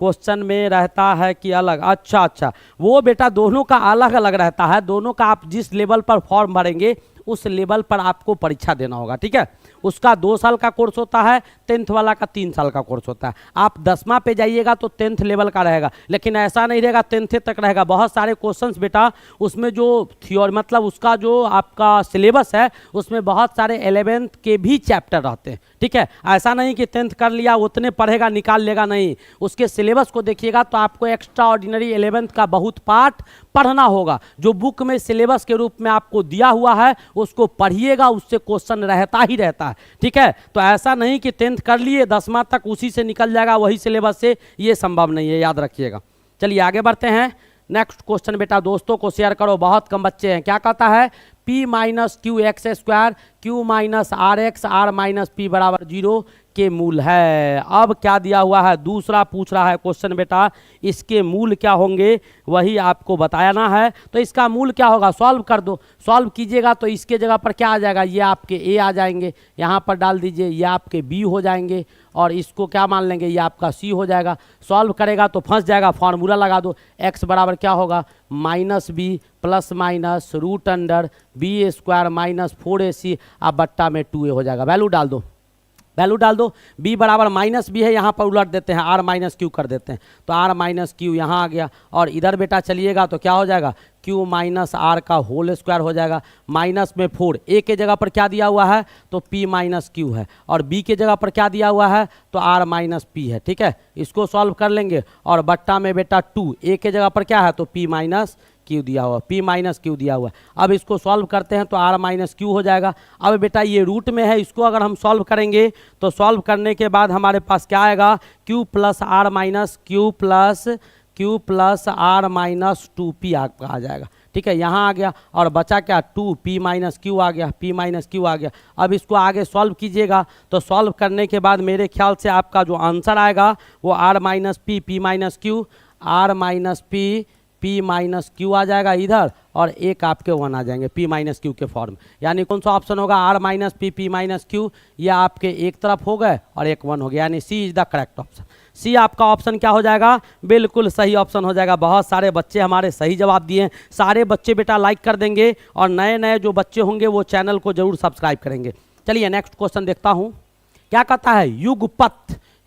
क्वेश्चन में रहता है कि अलग? अच्छा, वो बेटा दोनों का अलग अलग रहता है। दोनों का आप जिस लेवल पर फॉर्म भरेंगे उस लेवल पर आपको परीक्षा देना होगा, ठीक है। उसका 2 साल का कोर्स होता है, 10th वाला का 3 साल का कोर्स होता है। आप 10वां पे जाइएगा तो 10th लेवल का रहेगा, लेकिन ऐसा नहीं रहेगा 10th तक रहेगा। बहुत सारे क्वेश्चंस बेटा उसमें जो थ्योरी मतलब उसका जो आपका सिलेबस है उसमें बहुत सारे 11th के भी चैप्टर रहते हैं, ठीक है। ऐसा नहीं कि 10th कर लिया उतने पढ़ेगा निकाल लेगा, नहीं। उसके सिलेबस को देखिएगा तो आपको एक्स्ट्रा ऑर्डिनरी 11th का बहुत पार्ट पढ़ना होगा। जो बुक में सिलेबस के रूप में आपको दिया हुआ है उसको पढ़िएगा, उससे क्वेश्चन रहता ही रहता है, ठीक है। तो ऐसा नहीं कि 10th कर लिए 10वां तक उसी से निकल जाएगा वही सिलेबस से, ये संभव नहीं है, याद रखिएगा। चलिए आगे बढ़ते हैं। नेक्स्ट क्वेश्चन बेटा दोस्तों को शेयर करो, बहुत कम बच्चे हैं। क्या कहता है, p - qx² q - rx r - p बराबर 0 के मूल है। अब क्या दिया हुआ है, दूसरा पूछ रहा है क्वेश्चन बेटा, इसके मूल क्या होंगे वही आपको बताना है। तो इसका मूल क्या होगा, सॉल्व कर दो। सॉल्व कीजिएगा तो इसके जगह पर क्या आ जाएगा, ये आपके ए आ जाएंगे, यहाँ पर डाल दीजिए, ये आपके बी हो जाएंगे और इसको क्या मान लेंगे, ये आपका सी हो जाएगा। सॉल्व करेगा तो फंस जाएगा, फार्मूला लगा दो। एक्स बराबर क्या होगा, -b plus minus √b² - 4ac अब बट्टा में 2a हो जाएगा। वैल्यू डाल दो, वैल्यू डाल दो। b बराबर -b है, यहाँ पर उलट देते हैं, r - q कर देते हैं, तो r - q यहाँ आ गया। और इधर बेटा चलिएगा तो क्या हो जाएगा, q - r का होल स्क्वायर हो जाएगा। माइनस में 4, a के जगह पर क्या दिया हुआ है, तो p - q है, और b के जगह पर क्या दिया हुआ है, तो r - p है, ठीक है। इसको सॉल्व कर लेंगे और बट्टा में बेटा 2, a के जगह पर क्या है, तो p - q दिया हुआ, p - q दिया हुआ है। अब इसको सॉल्व करते हैं तो r - q हो जाएगा। अब बेटा ये रूट में है, इसको अगर हम सॉल्व करेंगे तो सॉल्व करने के बाद हमारे पास क्या आएगा, q + r - q + r - 2p आपका आ जाएगा, ठीक है, यहाँ आ गया और बचा क्या 2 p माइनस क्यू आ गया, p माइनस क्यू आ गया। अब इसको आगे सॉल्व कीजिएगा तो सॉल्व करने के बाद मेरे ख्याल से आपका जो आंसर आएगा वो r minus p p minus q, r minus p p minus q आ जाएगा इधर और एक आपके 1 आ जाएंगे p माइनस क्यू के फॉर्म। यानी कौन सा ऑप्शन होगा, r minus p minus q, ये आपके एक तरफ हो गए और एक 1 हो गया, यानी c is the correct option. सी आपका ऑप्शन क्या हो जाएगा, बिल्कुल सही ऑप्शन हो जाएगा। बहुत सारे बच्चे हमारे सही जवाब दिए हैं। सारे बच्चे बेटा लाइक कर देंगे और नए नए जो बच्चे होंगे वो चैनल को जरूर सब्सक्राइब करेंगे। चलिए नेक्स्ट क्वेश्चन देखता हूँ, क्या कहता है,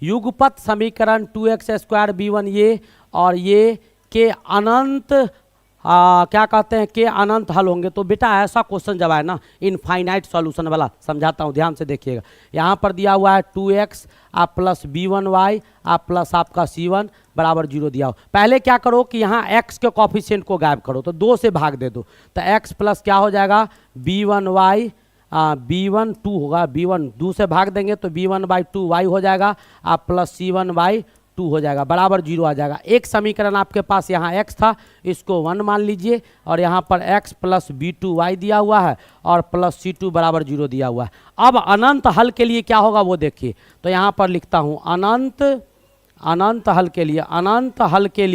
युगपत समीकरण 2x² b1 ये और ये के अनंत क्या कहते हैं के अनंत हल होंगे। तो बेटा ऐसा क्वेश्चन जब है ना इनफाइनाइट सॉल्यूशन वाला, समझाता हूँ ध्यान से देखिएगा। यहाँ पर दिया हुआ है 2x आप प्लस b1y आप प्लस आपका c1 बराबर 0 दिया हो। पहले क्या करो कि यहाँ x के कॉफिशिएंट को गायब करो, तो 2 से भाग दे दो, तो x प्लस क्या हो जाएगा b1y b1 2 होगा, b1 2 से भाग देंगे तो b1/2y हो जाएगा आप प्लस c1/2 हो जाएगा बराबर 0 आ जाएगा। एक समीकरण आपके पास यहाँ x था, इसको 1 मान लीजिए और यहाँ पर x प्लस b2y दिया हुआ है और प्लस c2 बराबर 0 दिया हुआ है। अब अनंत हल के लिए क्या होगा वो देखिए, तो यहाँ पर लिखता हूँ अनंत हल के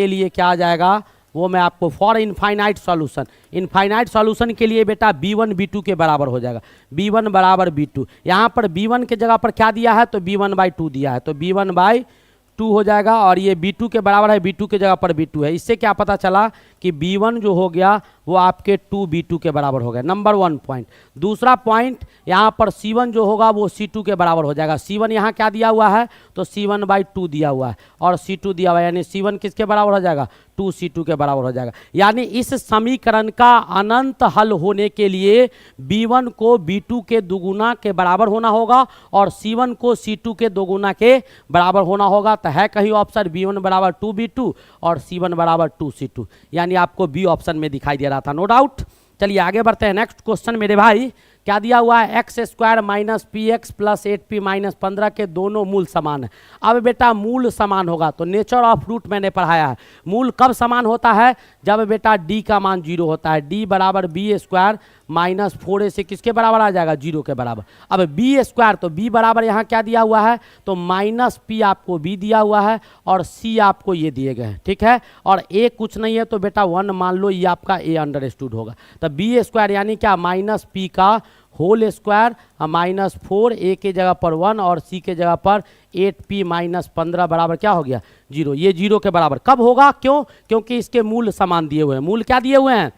लिए क्या आ जाएगा वो मैं आपको फॉर इनफाइनाइट सॉल्यूशन के लिए बेटा b1 b2 के बराबर हो जाएगा, b1 बराबर b2। यहाँ पर b1 के जगह पर क्या दिया है तो b1/2 दिया है, तो b1/2 हो जाएगा और ये b2 के बराबर है, b2 के जगह पर b2 है। इससे क्या पता चला कि b1 जो हो गया वो आपके 2b2 के बराबर हो गया, नंबर 1 पॉइंट। दूसरा पॉइंट यहाँ पर c1 जो होगा वो c2 के बराबर हो जाएगा। c1 यहाँ क्या दिया हुआ है तो c1/2 दिया हुआ है और c2 दिया हुआ है, यानी c1 किसके बराबर हो जाएगा 2c2 के बराबर हो जाएगा। यानी इस समीकरण का अनंत हल होने के लिए b1 को b2 के दुगुना के बराबर होना होगा और c1 को c2 के दोगुना के बराबर होना होगा। तो है कहीं ऑप्शन b1 बराबर 2b2 और c1 बराबर 2c2, यानी आपको बी ऑप्शन में दिखाई दे रहा था, नो डाउट। चलिए आगे बढ़ते हैं। नेक्स्ट क्वेश्चन मेरे भाई क्या दिया हुआ है, x² minus px plus 8p minus 15 के दोनों मूल समान है। अब बेटा मूल समान होगा तो नेचर ऑफ रूट मैंने पढ़ाया है, मूल कब समान होता है जब बेटा d का मान 0 होता है। d बराबर b² माइनस 4a से किसके बराबर आ जाएगा 0 के बराबर। अब b² तो b बराबर यहाँ क्या दिया हुआ है तो माइनस p आपको b दिया हुआ है और c आपको ये दिए गए हैं, ठीक है। और a कुछ नहीं है तो बेटा 1 मान लो, ये आपका a अंडरस्टूड होगा। तो b² यानी क्या माइनस p का होल स्क्वायर माइनस 4, a के जगह पर 1 और c के जगह पर 8p माइनस 15 बराबर क्या हो गया 0। ये 0 के बराबर कब होगा, क्यों, क्योंकि इसके मूल समान दिए हुए हैं। मूल क्या दिए हुए हैं,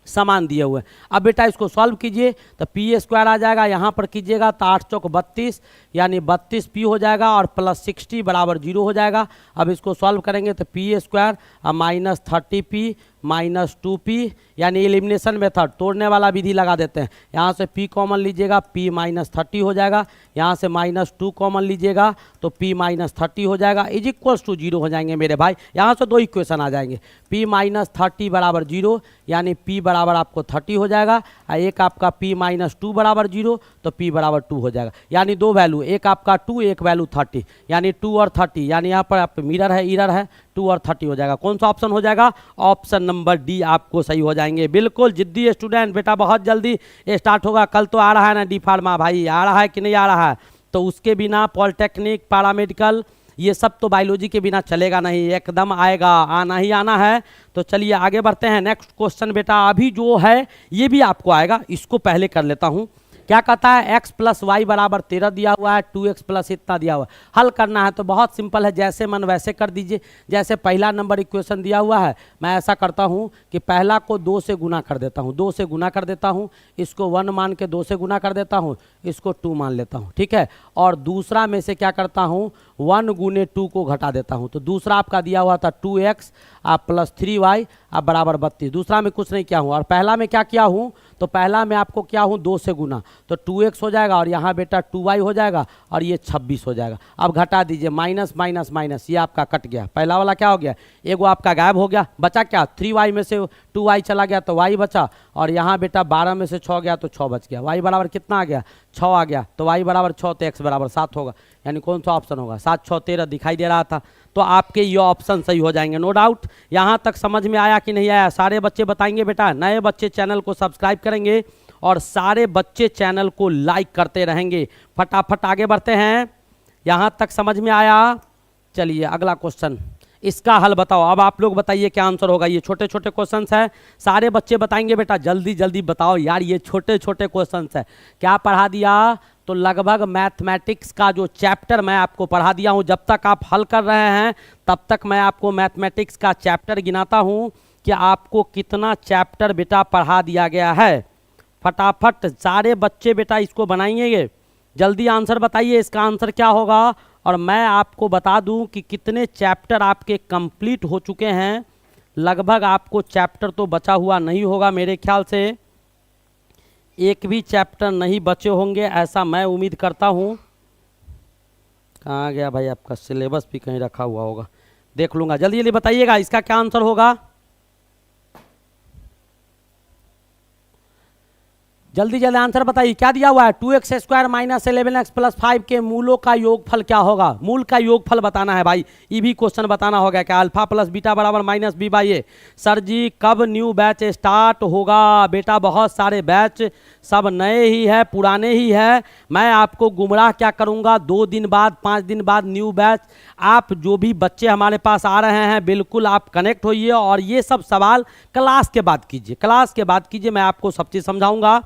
समान दिए हुए हैं। अब बेटा इसको सॉल्व कीजिए तो p² आ जाएगा, यहाँ पर कीजिएगा तो 8 चौक 32 यानी 32p हो जाएगा और प्लस 60 बराबर 0 हो जाएगा। अब इसको सॉल्व करेंगे तो p² minus 30p minus 2p, यानी एलिमिनेशन मेथड तोड़ने वाला विधि लगा देते हैं। यहाँ से p कॉमन लीजिएगा p माइनस 30 हो जाएगा, यहाँ से माइनस 2 कॉमन लीजिएगा तो p माइनस 30 हो जाएगा इज इक्वल्स टू 0 हो जाएंगे मेरे भाई। यहाँ से 2 इक्वेशन आ जाएंगे, p माइनस 30 बराबर 0 यानी p बराबर आपको 30 हो जाएगा और एक आपका p माइनस 2 बराबर 0 तो p बराबर 2 हो जाएगा। यानी 2 वैल्यू, एक आपका 2 एक वैल्यू 30, यानी 2 और 30, यानी यहाँ पर आप मिरर है इरर है 2 और 30 हो जाएगा। कौन सा ऑप्शन हो जाएगा, ऑप्शन नंबर डी आपको सही हो जाएंगे। बिल्कुल जिद्दी स्टूडेंट बेटा, बहुत जल्दी स्टार्ट होगा। कल तो आ रहा है ना डी फार्मा भाई, आ रहा है कि नहीं आ रहा है, तो उसके बिना पॉलिटेक्निक पैरामेडिकल ये सब तो बायोलॉजी के बिना चलेगा नहीं, एकदम आएगा, आना ही आना है। तो चलिए आगे बढ़ते हैं। नेक्स्ट क्वेश्चन बेटा अभी जो है ये भी आपको आएगा, इसको पहले कर लेता हूँ। क्या कहता है x प्लस वाई बराबर 13 दिया हुआ है, 2x प्लस इतना दिया हुआ है। हल करना है तो बहुत सिंपल है, जैसे मन वैसे कर दीजिए। जैसे पहला नंबर इक्वेशन दिया हुआ है, मैं ऐसा करता हूँ कि पहला को 2 से गुना कर देता हूँ, 2 से गुना कर देता हूँ, इसको 1 मान के 2 से गुना कर देता हूँ, इसको 2 मान लेता हूँ, ठीक है। और दूसरा में से क्या करता हूँ 1 गुने 2 को घटा देता हूँ। तो दूसरा आपका दिया हुआ था 2x प्लस 3y बराबर 32। दूसरा में कुछ नहीं किया हूँ और पहला में क्या किया हूँ तो पहला में आपको क्या हूँ 2 से गुना, तो 2x हो जाएगा और यहाँ बेटा 2y हो जाएगा और ये 26 हो जाएगा। अब घटा दीजिए, माइनस माइनस माइनस, ये आपका कट गया, पहला वाला क्या हो गया एगो आपका गायब हो गया, बचा क्या 3y में से 2y चला गया तो y बचा और यहाँ बेटा 12 में से 6 गया तो 6 बच गया। y बराबर कितना आ गया 6 आ गया तो y बराबर 6 तो x बराबर 7 होगा। यानी कौन सा ऑप्शन होगा? 7 6 13 दिखाई दे रहा था, तो आपके ये ऑप्शन सही हो जाएंगे नो डाउट। यहाँ तक समझ में आया कि नहीं आया? सारे बच्चे बताएंगे बेटा। नए बच्चे चैनल को सब्सक्राइब करेंगे और सारे बच्चे चैनल को लाइक करते रहेंगे। फटाफट आगे बढ़ते हैं। यहाँ तक समझ में आया? चलिए अगला क्वेश्चन, इसका हल बताओ। अब आप लोग बताइए क्या आंसर होगा। ये छोटे छोटे क्वेश्चंस हैं, सारे बच्चे बताएंगे बेटा। जल्दी जल्दी बताओ यार, ये छोटे छोटे क्वेश्चंस है। क्या पढ़ा दिया? तो लगभग मैथमेटिक्स का जो चैप्टर मैं आपको पढ़ा दिया हूँ, जब तक आप हल कर रहे हैं तब तक मैं आपको मैथमेटिक्स का चैप्टर गिनाता हूँ कि आपको कितना चैप्टर बेटा पढ़ा दिया गया है। फटाफट सारे बच्चे बेटा इसको बनाएंगे, जल्दी आंसर बताइए इसका आंसर क्या होगा। और मैं आपको बता दूं कि कितने चैप्टर आपके कंप्लीट हो चुके हैं। लगभग आपको चैप्टर तो बचा हुआ नहीं होगा, मेरे ख्याल से एक भी चैप्टर नहीं बचे होंगे, ऐसा मैं उम्मीद करता हूं। कहाँ गया भाई आपका सिलेबस? भी कहीं रखा हुआ होगा, देख लूँगा। जल्दी जल्दी बताइएगा इसका क्या आंसर होगा। जल्दी जल्दी आंसर बताइए। क्या दिया हुआ है? 2x square minus 11x plus 5 के मूलों का योगफल क्या होगा? मूल का योगफल बताना है भाई। ये भी क्वेश्चन बताना होगा क्या? अल्फा प्लस बीटा बराबर minus b by a. Sir ji कब न्यू बैच स्टार्ट होगा? बेटा बहुत सारे बैच सब नए ही है, पुराने ही है। मैं आपको गुमराह क्या करूँगा? 2 दिन बाद 5 दिन बाद न्यू बैच। आप जो भी बच्चे हमारे पास आ रहे हैं बिल्कुल आप कनेक्ट होइए और ये सब सवाल क्लास के बाद कीजिए, क्लास के बाद कीजिए। मैं आपको सब चीज़ समझाऊंगा।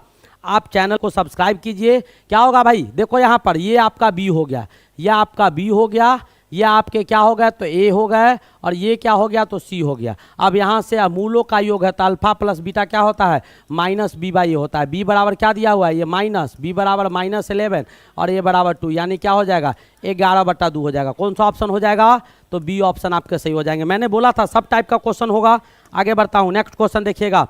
आप चैनल को सब्सक्राइब कीजिए। क्या होगा भाई? देखो यहाँ पर ये आपका बी हो गया, ये आपका बी हो गया, ये आपके क्या हो गया? तो ए हो गए, और ये क्या हो गया? तो सी हो गया। अब यहाँ से मूलों का योग है तो अल्फा प्लस बीटा क्या होता है? माइनस बी बाई ए होता है। बी बराबर क्या दिया हुआ है? ये माइनस, बी बराबर माइनस 11 और ए बराबर 2, यानी क्या हो जाएगा? 11/2 हो जाएगा। कौन सा ऑप्शन हो जाएगा? तो बी ऑप्शन आपके सही हो जाएंगे। मैंने बोला था सब टाइप का क्वेश्चन होगा। आगे बढ़ता हूँ, नेक्स्ट क्वेश्चन देखिएगा।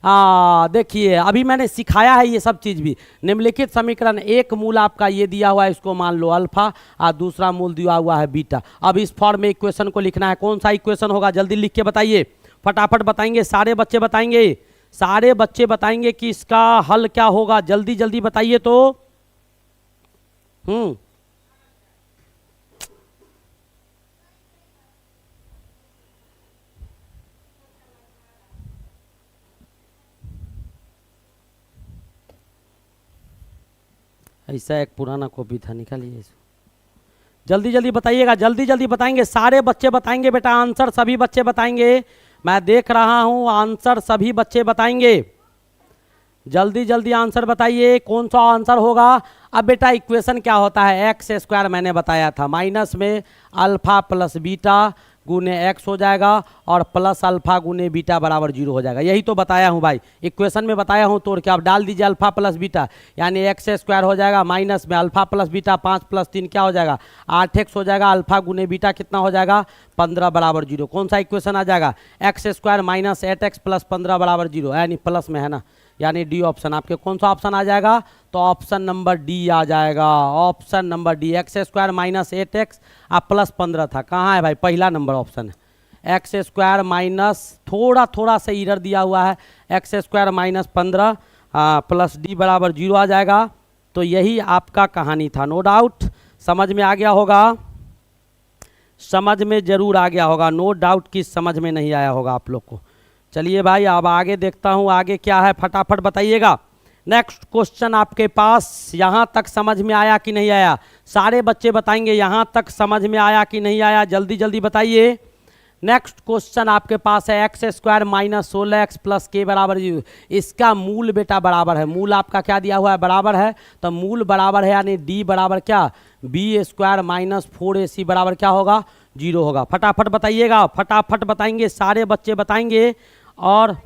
देखिए अभी मैंने सिखाया है ये सब चीज़ भी। निम्नलिखित समीकरण, एक मूल आपका ये दिया हुआ है, इसको मान लो अल्फा, और दूसरा मूल दिया हुआ है बीटा। अब इस फॉर्म में इक्वेशन को लिखना है। कौन सा इक्वेशन होगा? जल्दी लिख के बताइए, फटाफट बताएंगे। सारे बच्चे बताएंगे, सारे बच्चे बताएंगे कि इसका हल क्या होगा। जल्दी जल्दी बताइए तो। ऐसा एक पुराना कॉपी था, निकालिए इसको। जल्दी जल्दी बताइएगा, जल्दी जल्दी बताएंगे। सारे बच्चे बताएंगे बेटा, आंसर सभी बच्चे बताएंगे। मैं देख रहा हूं आंसर सभी बच्चे बताएंगे। जल्दी जल्दी आंसर बताइए, कौन सा आंसर होगा। अब बेटा इक्वेशन क्या होता है? एक्स स्क्वायर मैंने बताया था, माइनस में अल्फा प्लस बीटा गुने एक्स हो जाएगा और प्लस अल्फा गुने बीटा बराबर 0 हो जाएगा। यही तो बताया हूँ भाई, इक्वेशन में बताया हूँ। तोड़ के आप डाल दीजिए अल्फा प्लस बीटा, यानी एक्स स्क्वायर हो जाएगा माइनस में अल्फा प्लस बीटा 5 + 3 क्या हो जाएगा? 8x हो जाएगा। अल्फा गुने बीटा कितना हो जाएगा? 15 बराबर 0। कौन सा इक्वेशन आ जाएगा? X square minus 8x plus 15 बराबर 0, यानी प्लस में है ना, यानी डी ऑप्शन आपके। कौन सा ऑप्शन आ जाएगा? तो ऑप्शन नंबर डी आ जाएगा। Option number D, x square minus 8x plus 15 था। कहाँ है भाई? पहला नंबर ऑप्शन है। एक्स स्क्वायर माइनस, थोड़ा सा इरर दिया हुआ है, x square minus 15 plus D बराबर 0 आ जाएगा। तो यही आपका कहानी था, नो डाउट। समझ में आ गया होगा, समझ में जरूर आ गया होगा, नो डाउट कि समझ में नहीं आया होगा आप लोग को। चलिए भाई अब आगे देखता हूँ, आगे क्या है फटाफट बताइएगा। नेक्स्ट क्वेश्चन आपके पास, यहाँ तक समझ में आया कि नहीं आया? सारे बच्चे बताएंगे यहाँ तक समझ में आया कि नहीं आया, जल्दी जल्दी बताइए। नेक्स्ट क्वेश्चन आपके पास है x square minus 16x plus के बराबर 0। इसका मूल बेटा बराबर है, मूल आपका क्या दिया हुआ है? बराबर है। तो मूल बराबर है यानी डी बराबर क्या? बी स्क्वायर माइनस 4ac बराबर क्या होगा? 0 होगा। फटाफट बताइएगा, फटाफट बताएंगे, सारे बच्चे बताएंगे और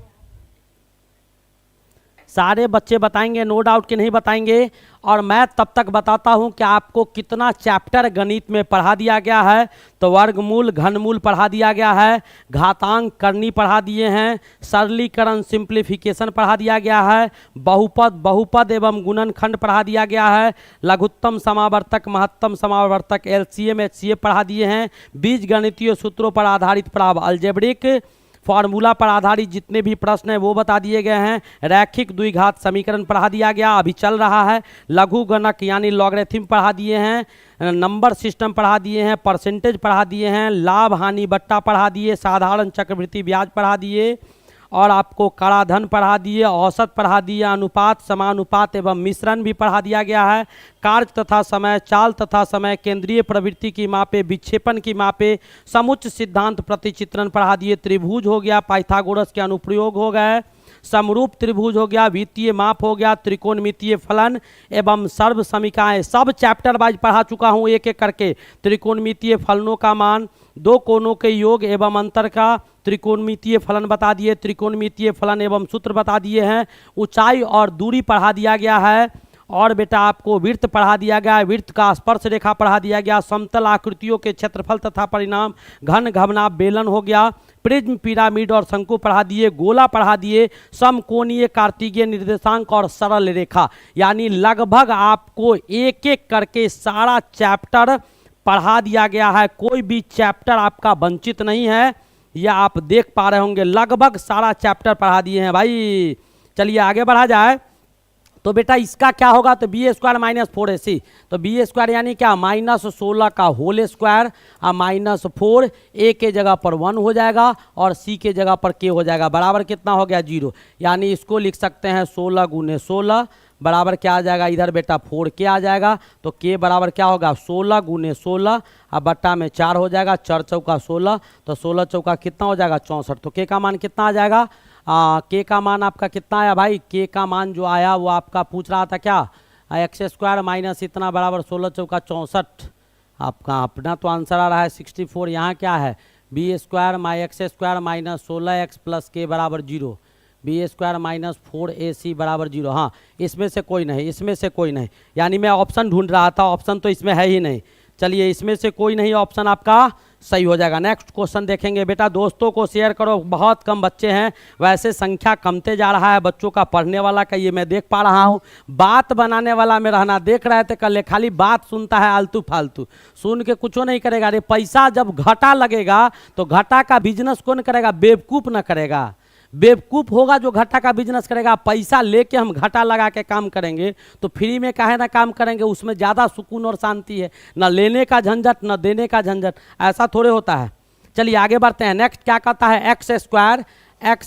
सारे बच्चे बताएंगे, नो डाउट कि नहीं बताएंगे। और मैं तब तक बताता हूं कि आपको कितना चैप्टर गणित में पढ़ा दिया गया है। तो वर्गमूल, घनमूल पढ़ा दिया गया है, घातांक करनी पढ़ा दिए हैं, सरलीकरण सिंप्लीफिकेशन पढ़ा दिया गया है, बहुपद, बहुपद एवं गुणनखंड पढ़ा दिया गया है, लघुत्तम समावर्तक, महत्तम समावर्तक, एलसीएम एचसीएफ पढ़ा दिए हैं, बीज गणितीय सूत्रों पर आधारित प्रभाव, अलजेब्रिक फॉर्मूला पर आधारित जितने भी प्रश्न हैं वो बता दिए गए हैं। रैखिक द्विघात समीकरण पढ़ा दिया गया, अभी चल रहा है। लघु गणक यानी लॉगरिथम पढ़ा दिए हैं, नंबर सिस्टम पढ़ा दिए हैं, परसेंटेज पढ़ा दिए हैं, लाभ हानि बट्टा पढ़ा दिए, साधारण चक्रवृद्धि ब्याज पढ़ा दिए और आपको कराधन पढ़ा दिए, औसत पढ़ा दिए, अनुपात, समानुपात एवं मिश्रण भी पढ़ा दिया गया है। कार्य तथा समय, चाल तथा समय, केंद्रीय प्रवृत्ति की मापे, विक्षेपण की मापे, समुच्च सिद्धांत प्रतिचित्रण पढ़ा दिए। त्रिभुज हो गया, पाइथागोरस के अनुप्रयोग हो गए, समरूप त्रिभुज हो गया, वित्तीय माप हो गया, त्रिकोणमितीय फलन एवं सर्व समीकरण, सब चैप्टर वाइज पढ़ा चुका हूँ एक एक करके। त्रिकोणमितीय फलनों का मान, दो कोणों के योग एवं अंतर का त्रिकोणमितीय फलन बता दिए, त्रिकोणमितीय फलन एवं सूत्र बता दिए हैं। ऊंचाई और दूरी पढ़ा दिया गया है और बेटा आपको वृत्त पढ़ा दिया गया है, वृत्त का स्पर्श रेखा पढ़ा दिया गया, समतल आकृतियों के क्षेत्रफल तथा परिणाम, घन घवनाभ बेलन हो गया, प्रिज्म, पिरामिड और शंकु पढ़ा दिए, गोला पढ़ा दिए, समकोणीय कार्तिकीय निर्देशांक और सरल रेखा। यानी लगभग आपको एक एक करके सारा चैप्टर पढ़ा दिया गया है, कोई भी चैप्टर आपका वंचित नहीं है। यह आप देख पा रहे होंगे, लगभग सारा चैप्टर पढ़ा दिए हैं भाई। चलिए आगे बढ़ा जाए। तो बेटा इसका क्या होगा, तो बी स्क्वायर माइनस 4ac, तो बी स्क्वायर यानी क्या, -16 का होल स्क्वायर और -4, ए के जगह पर 1 हो जाएगा और सी के जगह पर के हो जाएगा, बराबर कितना हो गया 0। यानी इसको लिख सकते हैं 16 × 16 बराबर क्या आ जाएगा, इधर बेटा 4 के आ जाएगा, तो के बराबर क्या होगा 16 × 16 अब बट्टा में 4 हो जाएगा, 4 चौका 16, तो 16 चौका कितना हो जाएगा 64। तो के का मान कितना आ जाएगा, के का मान आपका कितना आया भाई, के का मान जो आया वो आपका पूछ रहा था क्या, एक्स स्क्वायर माइनस इतना बराबर 16 चौका 64। आपका अपना तो आंसर आ रहा है 64। यहाँ क्या है, बी स्क्वायर माई x square minus 16x plus के बराबर 0, बी स्क्वायर माइनस 4ac बराबर 0। हाँ इसमें से कोई नहीं, इसमें से कोई नहीं, यानी मैं ऑप्शन ढूंढ रहा था, ऑप्शन तो इसमें है ही नहीं। चलिए इसमें से कोई नहीं, ऑप्शन आपका सही हो जाएगा। नेक्स्ट क्वेश्चन देखेंगे। बेटा दोस्तों को शेयर करो, बहुत कम बच्चे हैं, वैसे संख्या कमते जा रहा है बच्चों का पढ़ने वाला का, ये मैं देख पा रहा हूँ। बात बनाने वाला में रहना, देख रहे थे कल, खाली बात सुनता है आलतू फालतू, सुन के कुछ नहीं करेगा। अरे पैसा जब घाटा लगेगा तो घाटा का बिजनेस कौन करेगा, बेवकूफ़ न करेगा, बेवकूफ़ होगा जो घाटा का बिजनेस करेगा। पैसा लेके हम घाटा लगा के काम करेंगे तो फ्री में काहे ना काम करेंगे, उसमें ज़्यादा सुकून और शांति है, ना लेने का झंझट ना देने का झंझट, ऐसा थोड़े होता है। चलिए आगे बढ़ते हैं। नेक्स्ट क्या कहता है, एक्स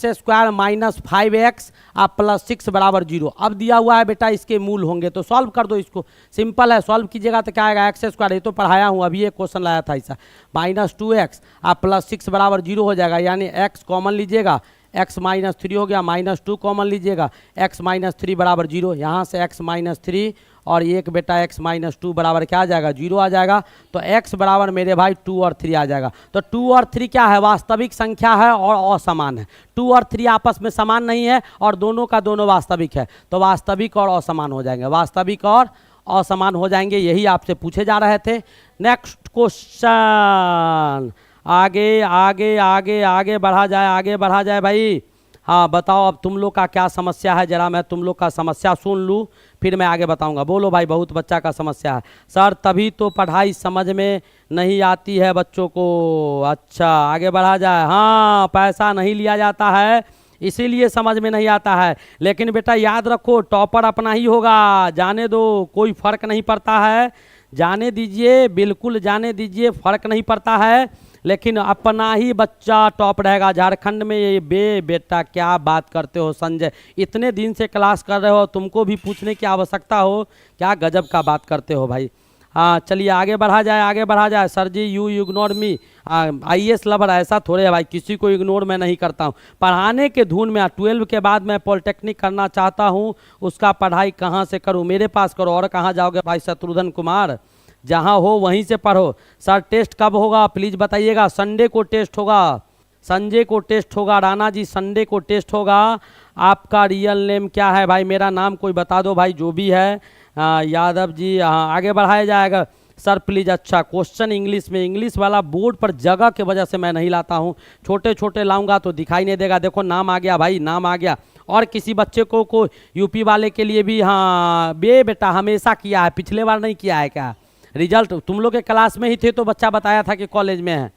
स्क्वायर माइनस 5x आप प्लस 6 बराबर 0। अब दिया हुआ है बेटा इसके मूल होंगे, तो सॉल्व कर दो इसको, सिंपल है, सॉल्व कीजिएगा तो क्या आएगा, एक्स स्क्वायर, ये तो पढ़ाया हूँ अभी, एक क्वेश्चन लाया था ऐसा, -2x आप प्लस 6 बराबर 0 हो जाएगा। यानी x कॉमन लीजिएगा, x -3 हो गया, -2 कॉमन लीजिएगा, x -3 बराबर 0। यहाँ से x -3 और एक बेटा x -2 बराबर क्या आ जाएगा, 0 आ जाएगा। तो x बराबर मेरे भाई 2 और 3 आ जाएगा। तो 2 और 3 क्या है, वास्तविक संख्या है और असमान है। 2 और 3 आपस में समान नहीं है और दोनों का दोनों वास्तविक है, तो वास्तविक और असमान हो जाएंगे, वास्तविक और असमान हो जाएंगे। यही आपसे पूछे जा रहे थे। नेक्स्ट क्वेश्चन, आगे आगे आगे आगे बढ़ा जाए, आगे बढ़ा जाए भाई। हाँ बताओ अब तुम लोग का क्या समस्या है, जरा मैं तुम लोग का समस्या सुन लूँ फिर मैं आगे बताऊंगा। बोलो भाई, बहुत बच्चा का समस्या है। सर तभी तो पढ़ाई समझ में नहीं आती है बच्चों को। अच्छा आगे बढ़ा जाए। हाँ पैसा नहीं लिया जाता है इसीलिए समझ में नहीं आता है, लेकिन बेटा याद रखो टॉपर अपना ही होगा, जाने दो, कोई फर्क नहीं पड़ता है, जाने दीजिए, बिल्कुल जाने दीजिए, फर्क नहीं पड़ता है, लेकिन अपना ही बच्चा टॉप रहेगा झारखंड में। ये बेटा क्या बात करते हो संजय, इतने दिन से क्लास कर रहे हो, तुमको भी पूछने की आवश्यकता हो, क्या गजब का बात करते हो भाई। हाँ चलिए आगे बढ़ा जाए, आगे बढ़ा जाए। सर जी you ignore me, IAS lover ऐसा थोड़े है भाई, किसी को इग्नोर मैं नहीं करता हूँ। पढ़ाने के धुन में 12 के बाद मैं पॉलिटेक्निक करना चाहता हूँ, उसका पढ़ाई कहाँ से करूँ, मेरे पास करो, और कहाँ जाओगे भाई शत्रुघ्न कुमार, जहाँ हो वहीं से पढ़ो। सर टेस्ट कब होगा प्लीज़ बताइएगा। संडे को टेस्ट होगा, संजय को टेस्ट होगा, राणा जी संडे को टेस्ट होगा। आपका रियल नेम क्या है भाई, मेरा नाम कोई बता दो भाई जो भी है। यादव जी, हाँ आगे बढ़ाया जाएगा सर प्लीज़। अच्छा क्वेश्चन इंग्लिश में, इंग्लिश वाला बोर्ड पर जगह के वजह से मैं नहीं लाता हूँ, छोटे छोटे लाऊंगा तो दिखाई नहीं देगा। देखो नाम आ गया भाई, नाम आ गया। और किसी बच्चे को यूपी वाले के लिए भी, हाँ बेटा हमेशा किया है, पिछले बार नहीं किया है क्या। रिजल्ट तुम लोग के क्लास में ही थे तो बच्चा बताया था कि कॉलेज में है,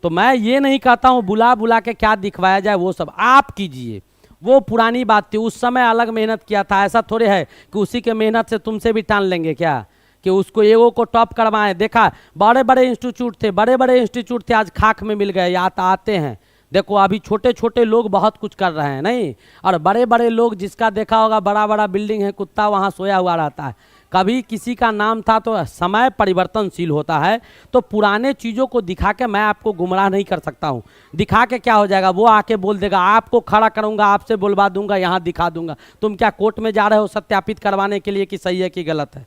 तो मैं ये नहीं कहता हूँ बुला बुला के क्या दिखवाया जाए, वो सब आप कीजिए, वो पुरानी बात थी, उस समय अलग मेहनत किया था। ऐसा थोड़े है कि उसी के मेहनत से तुमसे भी टान लेंगे क्या, कि उसको एगो को टॉप करवाएं। देखा बड़े बड़े इंस्टीट्यूट थे, बड़े बड़े इंस्टीट्यूट थे, आज खाक में मिल गए, आते हैं। देखो अभी छोटे छोटे लोग बहुत कुछ कर रहे हैं नहीं, और बड़े बड़े लोग जिसका देखा होगा बड़ा बड़ा बिल्डिंग है, कुत्ता वहाँ सोया हुआ रहता है। कभी किसी का नाम था, तो समय परिवर्तनशील होता है, तो पुराने चीज़ों को दिखा के मैं आपको गुमराह नहीं कर सकता हूँ। दिखा के क्या हो जाएगा, वो आके बोल देगा आपको खड़ा करूँगा, आपसे बुलवा दूंगा, यहाँ दिखा दूंगा। तुम क्या कोर्ट में जा रहे हो सत्यापित करवाने के लिए कि सही है कि गलत है?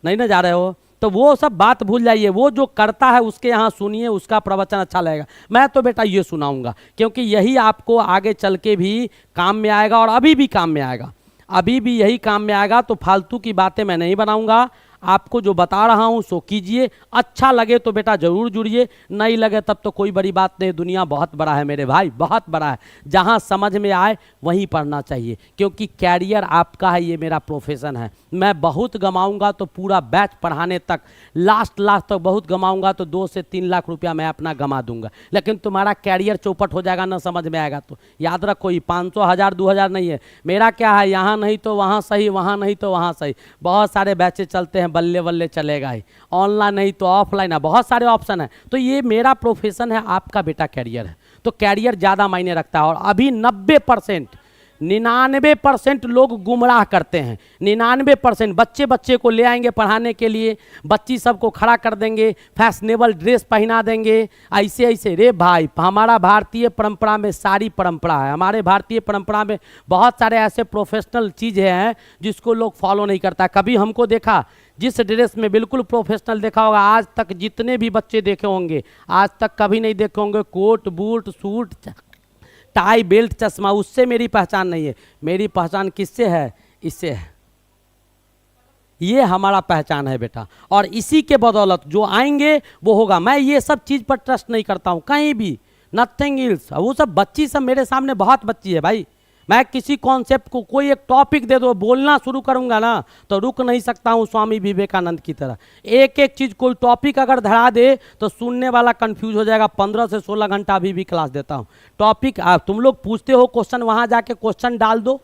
नहीं ना जा रहे हो, तो वो सब बात भूल जाइए। वो जो करता है उसके यहाँ सुनिए, उसका प्रवचन अच्छा लगेगा। मैं तो बेटा ये सुनाऊंगा, क्योंकि यही आपको आगे चल के भी काम में आएगा, और अभी भी काम में आएगा, अभी भी यही काम में आएगा। तो फालतू की बातें मैं नहीं बनाऊंगा, आपको जो बता रहा हूँ सो कीजिए। अच्छा लगे तो बेटा ज़रूर जुड़िए, नहीं लगे तब तो कोई बड़ी बात नहीं। दुनिया बहुत बड़ा है मेरे भाई, बहुत बड़ा है। जहाँ समझ में आए वहीं पढ़ना चाहिए, क्योंकि कैरियर आपका है, ये मेरा प्रोफेशन है। मैं बहुत गमाऊंगा तो पूरा बैच पढ़ाने तक, लास्ट तक बहुत गमाऊंगा तो 2 से 3 लाख रुपया मैं अपना गमा दूंगा। लेकिन तुम्हारा कैरियर चौपट हो जाएगा, ना समझ में आएगा तो याद रखो, ये 500, 1000, 2000 नहीं है। मेरा क्या है, यहाँ नहीं तो वहाँ सही, वहाँ नहीं तो वहाँ सही। बहुत सारे बैचेज चलते हैं, बल्ले बल्ले चलेगा ही, ऑनलाइन नहीं तो ऑफलाइन है, बहुत सारे ऑप्शन है। तो ये मेरा प्रोफेशन है, आपका बेटा कैरियर है, तो कैरियर ज़्यादा मायने रखता है। और अभी 90%, 99% लोग गुमराह करते हैं। 99% बच्चे को ले आएंगे पढ़ाने के लिए, बच्ची सबको खड़ा कर देंगे, फैशनेबल ड्रेस पहना देंगे, ऐसे ऐसे। रे भाई, हमारा भारतीय परंपरा में सारी परंपरा है, हमारे भारतीय परंपरा में बहुत सारे ऐसे प्रोफेशनल चीज़ें हैं जिसको लोग फॉलो नहीं करता। कभी हमको देखा जिस ड्रेस में बिल्कुल प्रोफेशनल देखा होगा, आज तक जितने भी बच्चे देखे होंगे, आज तक कभी नहीं देखे होंगे coat boot suit tie belt चश्मा। उससे मेरी पहचान नहीं है, मेरी पहचान किससे है, इससे है। ये हमारा पहचान है बेटा, और इसी के बदौलत जो आएंगे वो होगा। मैं ये सब चीज़ पर ट्रस्ट नहीं करता हूँ कहीं भी, नथिंग एल्स। वो सब बच्ची सब मेरे सामने बहुत बच्ची है भाई। मैं किसी कॉन्सेप्ट को, कोई एक टॉपिक दे दो, बोलना शुरू करूंगा ना तो रुक नहीं सकता हूं, स्वामी विवेकानंद की तरह। एक एक चीज़, कोई टॉपिक अगर धरा दे तो सुनने वाला कंफ्यूज हो जाएगा। 15 से 16 घंटा अभी भी क्लास देता हूं। टॉपिक तुम लोग पूछते हो क्वेश्चन, वहां जाके क्वेश्चन डाल दो,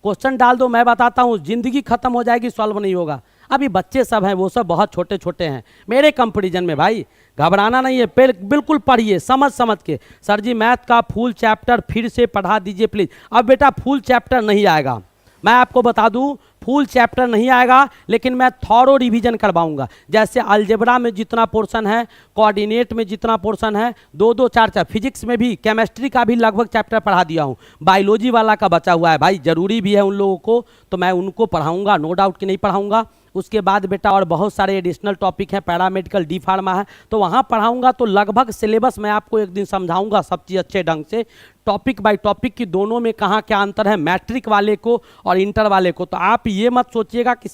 क्वेश्चन डाल दो, मैं बताता हूँ, जिंदगी खत्म हो जाएगी, सॉल्व नहीं होगा। अभी बच्चे सब हैं, वो सब बहुत छोटे छोटे हैं मेरे कंपैरिजन में भाई। घबराना नहीं है, बिल्कुल पढ़िए समझ समझ के। सर जी मैथ का फुल चैप्टर फिर से पढ़ा दीजिए प्लीज़। अब बेटा फुल चैप्टर नहीं आएगा, मैं आपको बता दूं, फुल चैप्टर नहीं आएगा, लेकिन मैं थॉरो रिवीजन करवाऊंगा। जैसे अलजेब्रा में जितना पोर्शन है, कोऑर्डिनेट में जितना पोर्शन है, 2-2, 4-4, फिजिक्स में भी, केमिस्ट्री का भी लगभग चैप्टर पढ़ा दिया हूं। बायोलॉजी वाला का बचा हुआ है भाई, जरूरी भी है उन लोगों को, तो मैं उनको पढ़ाऊंगा, नो डाउट कि नहीं पढ़ाऊंगा। उसके बाद बेटा और बहुत सारे एडिशनल टॉपिक हैं, पैरामेडिकल, डी फार्मा है, तो वहाँ पढ़ाऊंगा। तो लगभग सिलेबस मैं आपको एक दिन समझाऊंगा सब चीज़ अच्छे ढंग से, टॉपिक बाय टॉपिक की, दोनों में कहाँ क्या अंतर है, मैट्रिक वाले को और इंटर वाले को। तो आप ये मत सोचिएगा कि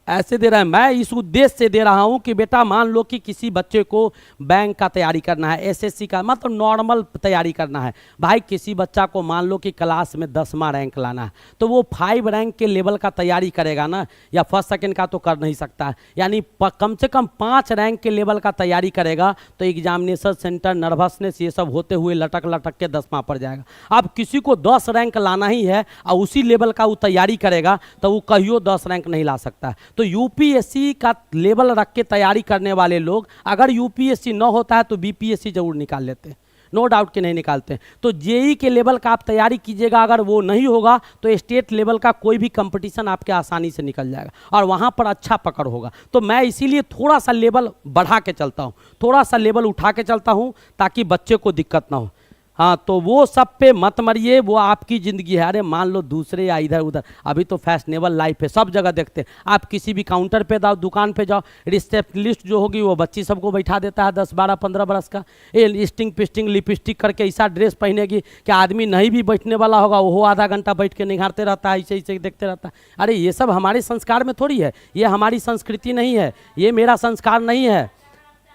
ऐसे दे रहे हैं, मैं इस उद्देश्य से दे रहा हूं कि बेटा मान लो कि किसी बच्चे को बैंक का तैयारी करना है, एसएससी का, मतलब नॉर्मल तैयारी करना है भाई। किसी बच्चा को मान लो कि क्लास में 10वां रैंक लाना है, तो वो 5 रैंक के लेवल का तैयारी करेगा ना, या फर्स्ट सेकंड का तो कर नहीं सकता है, यानी कम से कम 5 रैंक के लेवल का तैयारी करेगा, तो एग्जामिनेशन सेंटर, नर्वसनेस, ये सब होते हुए लटक लटक के 10वां पर जाएगा। अब किसी को 10 रैंक लाना ही है और उसी लेवल का वो तैयारी करेगा, तो वो कहियो 10 रैंक नहीं ला सकता। तो यूपीएससी का लेवल रख के तैयारी करने वाले लोग, अगर यूपीएससी न होता है तो बीपीएससी जरूर निकाल लेते हैं, नो डाउट कि नहीं निकालते हैं। तो जेई के लेवल का आप तैयारी कीजिएगा, अगर वो नहीं होगा तो स्टेट लेवल का कोई भी कंपटीशन आपके आसानी से निकल जाएगा और वहाँ पर अच्छा पकड़ होगा। तो मैं इसीलिए थोड़ा सा लेवल बढ़ा के चलता हूँ, थोड़ा सा लेवल उठा के चलता हूँ, ताकि बच्चे को दिक्कत ना हो। हाँ, तो वो सब पे मत मरिए, वो आपकी ज़िंदगी है। अरे मान लो दूसरे या इधर उधर, अभी तो फैशनेबल लाइफ है, सब जगह देखते हैं। आप किसी भी काउंटर पे जाओ, दुकान पे जाओ, रिसेप्शनिस्ट जो होगी वो बच्ची सबको बैठा देता है 10, 12, 15 बरस का, ये स्टिंग पिस्टिंग लिपस्टिक करके ऐसा ड्रेस पहनेगी कि आदमी नहीं भी बैठने वाला होगा वो आधा घंटा बैठ के निहारते रहता है, ऐसे ऐसे देखते रहता है। अरे ये सब हमारे संस्कार में थोड़ी है, ये हमारी संस्कृति नहीं है, ये मेरा संस्कार नहीं है।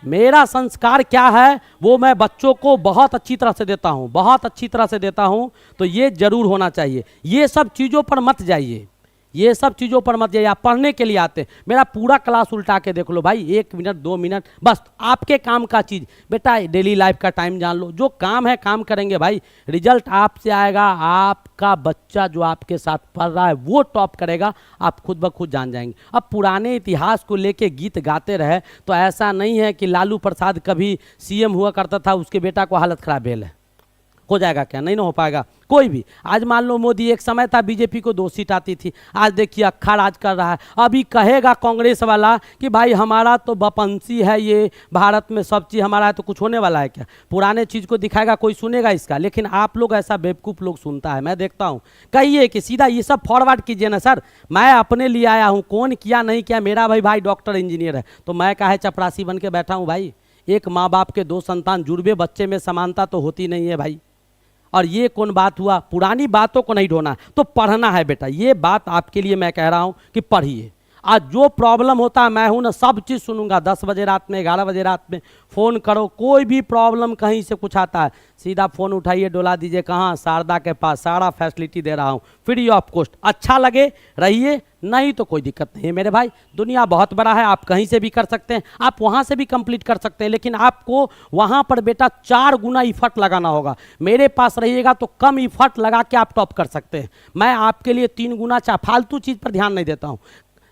मेरा संस्कार क्या है वो मैं बच्चों को बहुत अच्छी तरह से देता हूँ, बहुत अच्छी तरह से देता हूँ। तो ये जरूर होना चाहिए, ये सब चीज़ों पर मत जाइए, ये सब चीज़ों पर मत जाइए। आप पढ़ने के लिए आते हैं, मेरा पूरा क्लास उल्टा के देख लो भाई, 1 मिनट 2 मिनट बस आपके काम का चीज़। बेटा डेली लाइफ का टाइम जान लो, जो काम है काम करेंगे भाई, रिजल्ट आपसे आएगा। आपका बच्चा जो आपके साथ पढ़ रहा है वो टॉप करेगा, आप खुद ब खुद जान जाएंगे। अब पुराने इतिहास को लेके गीत गाते रहे तो ऐसा नहीं है कि लालू प्रसाद कभी सीएम हुआ करता था, उसके बेटा को हालत खराब भेल है, हो जाएगा क्या? नहीं ना हो पाएगा कोई भी। आज मान लो मोदी, एक समय था बीजेपी को 2 सीट आती थी, आज देखिए अक्खा राज कर रहा है। अभी कहेगा कांग्रेस वाला कि भाई हमारा तो बपंसी है, ये भारत में सब चीज़ हमारा है, तो कुछ होने वाला है क्या? पुराने चीज़ को दिखाएगा, कोई सुनेगा इसका? लेकिन आप लोग ऐसा बेवकूफ़ लोग सुनता है, मैं देखता हूँ। कहिए कि सीधा ये सब फॉरवर्ड कीजिए ना सर, मैं अपने लिए आया हूँ, कौन किया नहीं किया, मेरा भाई डॉक्टर इंजीनियर है, तो मैं काहे चपरासी बन के बैठा हूँ भाई? एक माँ बाप के 2 संतान, जुड़वे बच्चे में समानता तो होती नहीं है भाई। और ये कौन बात हुआ? पुरानी बातों को नहीं ढोना, तो पढ़ना है बेटा। ये बात आपके लिए मैं कह रहा हूँ कि पढ़िए। आज जो प्रॉब्लम होता है मैं हूँ ना, सब चीज़ सुनूंगा। 10 बजे रात में, 11 बजे रात में फ़ोन करो, कोई भी प्रॉब्लम कहीं से कुछ आता है, सीधा फ़ोन उठाइए, डोला दीजिए। कहाँ? शारदा के पास, सारा फैसिलिटी दे रहा हूँ फ्री ऑफ कॉस्ट। अच्छा लगे रहिए, नहीं तो कोई दिक्कत नहीं है मेरे भाई। दुनिया बहुत बड़ा है, आप कहीं से भी कर सकते हैं, आप वहाँ से भी कंप्लीट कर सकते हैं, लेकिन आपको वहाँ पर बेटा 4 गुना इफर्ट लगाना होगा। मेरे पास रहिएगा तो कम इफर्ट लगा के आप टॉप कर सकते हैं। मैं आपके लिए 3 गुना फालतू चीज़ पर ध्यान नहीं देता हूँ।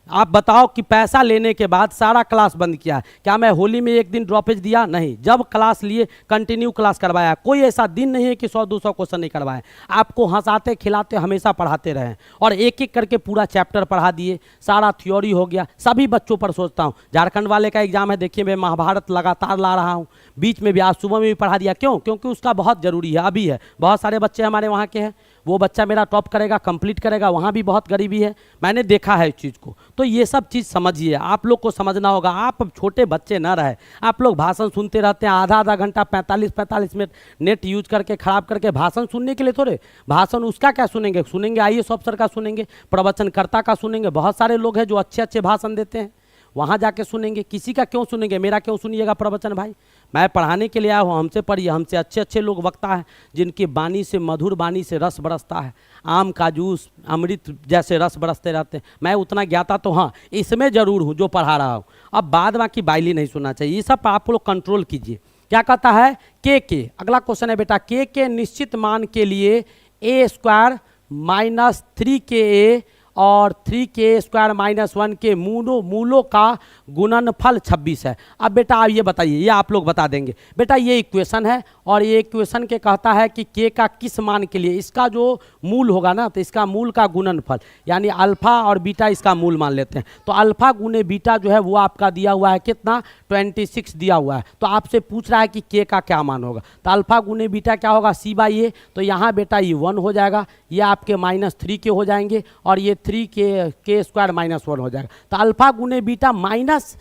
आप बताओ कि पैसा लेने के बाद सारा क्लास बंद किया, क्या मैं होली में एक दिन ड्रॉपेज दिया? नहीं, जब क्लास लिए कंटिन्यू क्लास करवाया। कोई ऐसा दिन नहीं है कि 100-200 क्वेश्चन नहीं करवाए। आपको हंसाते खिलाते हमेशा पढ़ाते रहे, और एक एक करके पूरा चैप्टर पढ़ा दिए, सारा थ्योरी हो गया। सभी बच्चों पर सोचता हूँ। झारखंड वाले का एग्जाम है, देखिए मैं महाभारत लगातार ला रहा हूँ, बीच में भी आज सुबह में भी पढ़ा दिया। क्यों? क्योंकि उसका बहुत ज़रूरी है, अभी है। बहुत सारे बच्चे हमारे वहाँ के हैं, वो बच्चा मेरा टॉप करेगा, कंप्लीट करेगा, वहाँ भी बहुत गरीबी है, मैंने देखा है इस चीज़ को। तो ये सब चीज़ समझिए, आप लोग को समझना होगा। आप अब छोटे बच्चे ना रहे, आप लोग भाषण सुनते रहते हैं आधा घंटा, 45-45 मिनट नेट यूज करके खराब करके भाषण सुनने के लिए थोड़े। भाषण उसका क्या सुनेंगे? सुनेंगे IAS ऑफिसर का सुनेंगे, प्रवचनकर्ता का सुनेंगे। बहुत सारे लोग हैं जो अच्छे अच्छे भाषण देते हैं, वहाँ जाके सुनेंगे। किसी का क्यों सुनेंगे? मेरा क्यों सुनिएगा प्रवचन भाई? मैं पढ़ाने के लिए आया हूँ, हमसे पढ़िए। हमसे अच्छे अच्छे लोग वक्ता हैं, जिनकी बानी से, मधुर बानी से रस बरसता है, आम का जूस अमृत जैसे रस बरसते रहते हैं। मैं उतना ज्ञाता तो हाँ इसमें ज़रूर हूँ जो पढ़ा रहा हूँ। अब बाद बाकी बाइली नहीं सुनना चाहिए, ये सब आप लोग कंट्रोल कीजिए। क्या कहता है? के अगला क्वेश्चन है बेटा, के निश्चित मान के लिए a² माइनस 3ka और 3k² माइनस 1 के मूलों का गुणनफल 26 है। अब बेटा आप ये बताइए, ये आप लोग बता देंगे। बेटा ये इक्वेशन है, और ये इक्वेशन के कहता है कि k का किस मान के लिए इसका जो मूल होगा ना, तो इसका मूल का गुणनफल, यानी अल्फा और बीटा इसका मूल मान लेते हैं। तो अल्फा गुने बीटा जो है वो आपका दिया हुआ है कितना? 26 दिया हुआ है। तो आपसे पूछ रहा है कि k का क्या मान होगा। तो अल्फा गुने बीटा क्या होगा? c/a। तो यहाँ बेटा ये 1 हो जाएगा, ये आपके -3k हो जाएंगे, और ये 3k² माइनस 1 हो जाएगा। तो अल्फा गुने बीटा माइनस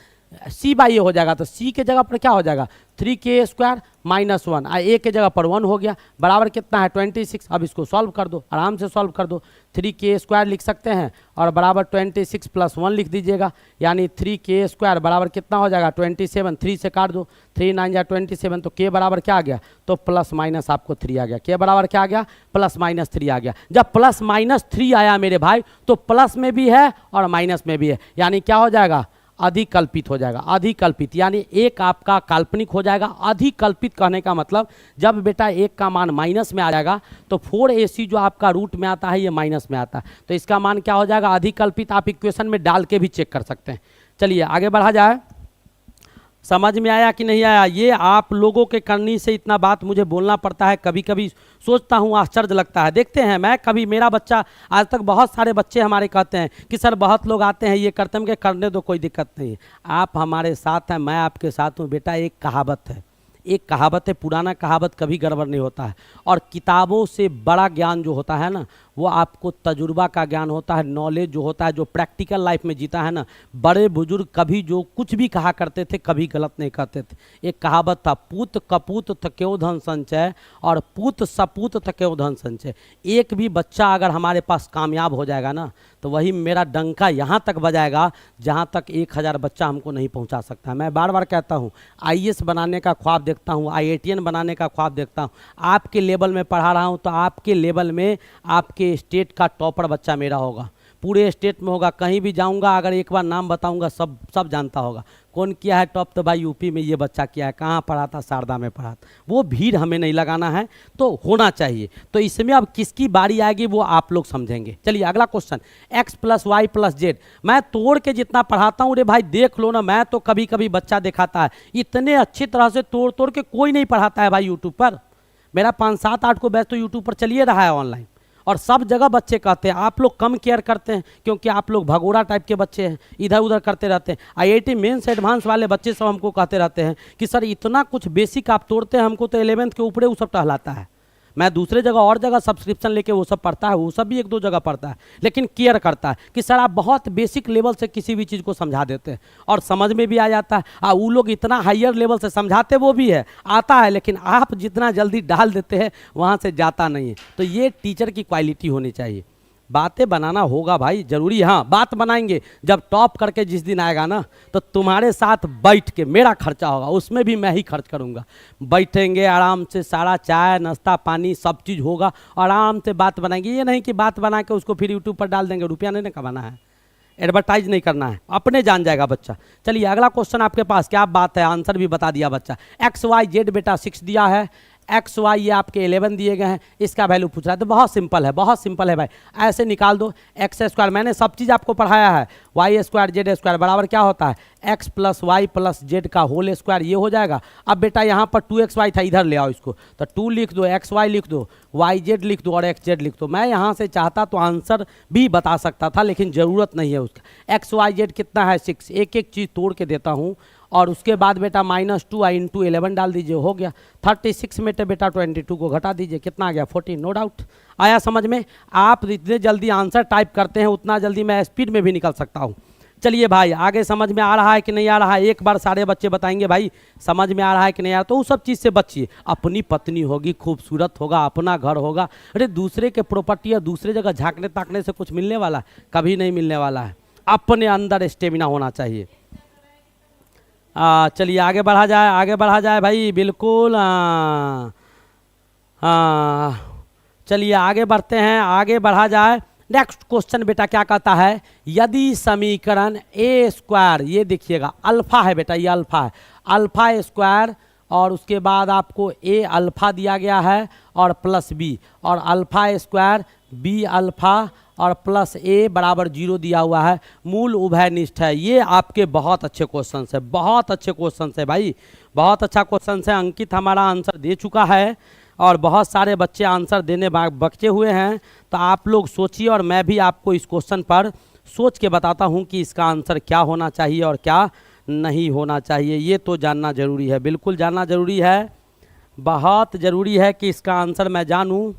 c/a हो जाएगा। तो c के जगह पर क्या हो जाएगा? 3k² माइनस 1, a के जगह पर 1 हो गया, बराबर कितना है? 26। अब इसको सॉल्व कर दो, आराम से सॉल्व कर दो। 3k² लिख सकते हैं, और बराबर 26 + 1 लिख दीजिएगा, यानी 3k² बराबर कितना हो जाएगा? 27। 3 से काट दो, 3 9 जा 27। तो k बराबर क्या आ गया? तो प्लस माइनस आपको 3 आ गया। k बराबर क्या आ गया? +-3 आ गया। जब +-3 आया मेरे भाई, तो प्लस में भी है और माइनस में भी है, यानी क्या हो जाएगा? अधिकल्पित हो जाएगा। अधिकल्पित यानी एक आपका काल्पनिक हो जाएगा। अधिकल्पित कहने का मतलब, जब बेटा एक का मान माइनस में आ जाएगा तो 4ac जो आपका रूट में आता है ये माइनस में आता है, तो इसका मान क्या हो जाएगा? अधिकल्पित। आप इक्वेशन में डाल के भी चेक कर सकते हैं। चलिए आगे बढ़ा जाए। समझ में आया कि नहीं आया? ये आप लोगों के करनी से इतना बात मुझे बोलना पड़ता है, कभी कभी सोचता हूँ, आश्चर्य लगता है। देखते हैं, मैं कभी, मेरा बच्चा, आज तक बहुत सारे बच्चे हमारे कहते हैं कि सर बहुत लोग आते हैं ये करते हैं, कि करने दो, कोई दिक्कत नहीं है। आप हमारे साथ हैं, मैं आपके साथ हूँ। बेटा एक कहावत है, एक कहावत है, पुराना कहावत कभी गड़बड़ नहीं होता है। और किताबों से बड़ा ज्ञान जो होता है ना, वो आपको तजुर्बा का ज्ञान होता है, नॉलेज जो होता है, जो प्रैक्टिकल लाइफ में जीता है ना। बड़े बुजुर्ग कभी जो कुछ भी कहा करते थे, कभी गलत नहीं कहते थे। एक कहावत था, पूत कपूत थक्यो धन संचय, और पूत सपूत थक्यो धन संचय। एक भी बच्चा अगर हमारे पास कामयाब हो जाएगा ना, तो वही मेरा डंका यहाँ तक बजाएगा जहाँ तक 1000 बच्चा हमको नहीं पहुँचा सकता। मैं बार बार कहता हूँ, IAS बनाने का ख्वाब देखता हूँ, IITN बनाने का ख्वाब देखता हूँ। आपके लेवल में पढ़ा रहा हूँ, तो आपके लेवल में आपके स्टेट का टॉपर बच्चा मेरा होगा। पूरे स्टेट में होगा, कहीं भी जाऊंगा अगर एक बार नाम बताऊंगा सब सब जानता होगा। कौन किया है टॉप? तो भाई यूपी में ये बच्चा किया है। कहाँ पढ़ा था? शारदा में पढ़ा था। वो भीड़ हमें नहीं लगाना है, तो होना चाहिए। तो इसमें अब किसकी बारी आएगी वो आप लोग समझेंगे। चलिए अगला question, x plus y plus z. मैं तोड़ के जितना पढ़ाता हूँ रे भाई देख लो ना, मैं तो कभी कभी बच्चा दिखाता है, इतने अच्छी तरह से तोड़ तोड़ के कोई नहीं पढ़ाता है भाई यूट्यूब पर। मेरा 5 7 8 को बैच तो यूट्यूब पर चलिए रहा है ऑनलाइन, और सब जगह बच्चे कहते हैं। आप लोग कम केयर करते हैं क्योंकि आप लोग भगोड़ा टाइप के बच्चे हैं, इधर उधर करते रहते हैं। IIT मेंस एडवांस वाले बच्चे सब हमको कहते रहते हैं कि सर इतना कुछ बेसिक आप तोड़ते हैं, हमको तो 11th के ऊपर वो सब टहलाता है। मैं दूसरे जगह और जगह सब्सक्रिप्शन लेके वो सब पढ़ता है, वो सब भी 1 2 जगह पढ़ता है, लेकिन केयर करता है कि सर आप बहुत बेसिक लेवल से किसी भी चीज़ को समझा देते हैं और समझ में भी आ जाता है। वो लोग इतना हायर लेवल से समझाते वो भी है, आता है, लेकिन आप जितना जल्दी डाल देते हैं वहाँ से जाता नहीं है। तो ये टीचर की क्वालिटी होनी चाहिए। बातें बनाना होगा भाई जरूरी। हाँ बात बनाएंगे, जब टॉप करके जिस दिन आएगा ना तो तुम्हारे साथ बैठ के मेरा खर्चा होगा, उसमें भी मैं ही खर्च करूँगा। बैठेंगे आराम से, सारा चाय नाश्ता पानी सब चीज़ होगा, आराम से बात बनाएंगे। ये नहीं कि बात बना के उसको फिर यूट्यूब पर डाल देंगे, रुपया नहीं ना कमाना है, एडवर्टाइज नहीं करना है, अपने जान जाएगा बच्चा। चलिए अगला क्वेश्चन आपके पास, क्या बात है, आंसर भी बता दिया बच्चा। XY Z बेटा 6 दिया है, XY ये आपके 11 दिए गए हैं, इसका वैल्यू पूछ रहा है। तो बहुत सिंपल है, बहुत सिंपल है भाई, ऐसे निकाल दो। x स्क्वायर, मैंने सब चीज़ आपको पढ़ाया है, y स्क्वायर जेड स्क्वायर बराबर क्या होता है, x plus y plus z का होल स्क्वायर, ये हो जाएगा। अब बेटा यहाँ पर 2xy था, इधर ले आओ इसको, तो 2 लिख दो, xy लिख दो, yz लिख दो और xz लिख दो। मैं यहाँ से चाहता तो आंसर भी बता सकता था, लेकिन ज़रूरत नहीं है उसका। XYZ कितना है 6, एक एक चीज़ तोड़ के देता हूँ, और उसके बाद बेटा -2 इंटू 11 डाल दीजिए, हो गया। 36 में तो बेटा 22 को घटा दीजिए, कितना आ गया 14। नो डाउट आया समझ में। आप जितने जल्दी आंसर टाइप करते हैं उतना जल्दी मैं स्पीड में भी निकल सकता हूँ। चलिए भाई आगे समझ में आ रहा है कि नहीं आ रहा है, एक बार सारे बच्चे बताएंगे भाई समझ में आ रहा है कि नहीं आ रहा। तो उस सब चीज़ से बचिए। अपनी पत्नी होगी, खूबसूरत होगा, अपना घर होगा, अरे दूसरे के प्रॉपर्टी या दूसरे जगह झांकने ताकने से कुछ मिलने वाला है? कभी नहीं मिलने वाला है। अपने अंदर स्टेमिना होना चाहिए। चलिए आगे बढ़ा जाए, आगे बढ़ा जाए भाई, बिल्कुल। चलिए आगे बढ़ते हैं, आगे बढ़ा जाए। नेक्स्ट क्वेश्चन बेटा क्या कहता है, यदि समीकरण ए स्क्वायर, ये देखिएगा अल्फा है बेटा, ये अल्फा है, अल्फा स्क्वायर, और उसके बाद आपको ए अल्फा दिया गया है और प्लस बी, और अल्फा स्क्वायर बी अल्फा और प्लस ए बराबर 0 दिया हुआ है, मूल उभयनिष्ठ है। ये आपके बहुत अच्छे क्वेश्चन है, बहुत अच्छे क्वेश्चन है भाई, बहुत अच्छा क्वेश्चन है। अंकित हमारा आंसर दे चुका है और बहुत सारे बच्चे आंसर देने बचे हुए हैं। तो आप लोग सोचिए और मैं भी आपको इस क्वेश्चन पर सोच के बताता हूँ कि इसका आंसर क्या होना चाहिए और क्या नहीं होना चाहिए। ये तो जानना ज़रूरी है, बिल्कुल जानना ज़रूरी है, बहुत ज़रूरी है कि इसका आंसर मैं जानूँ।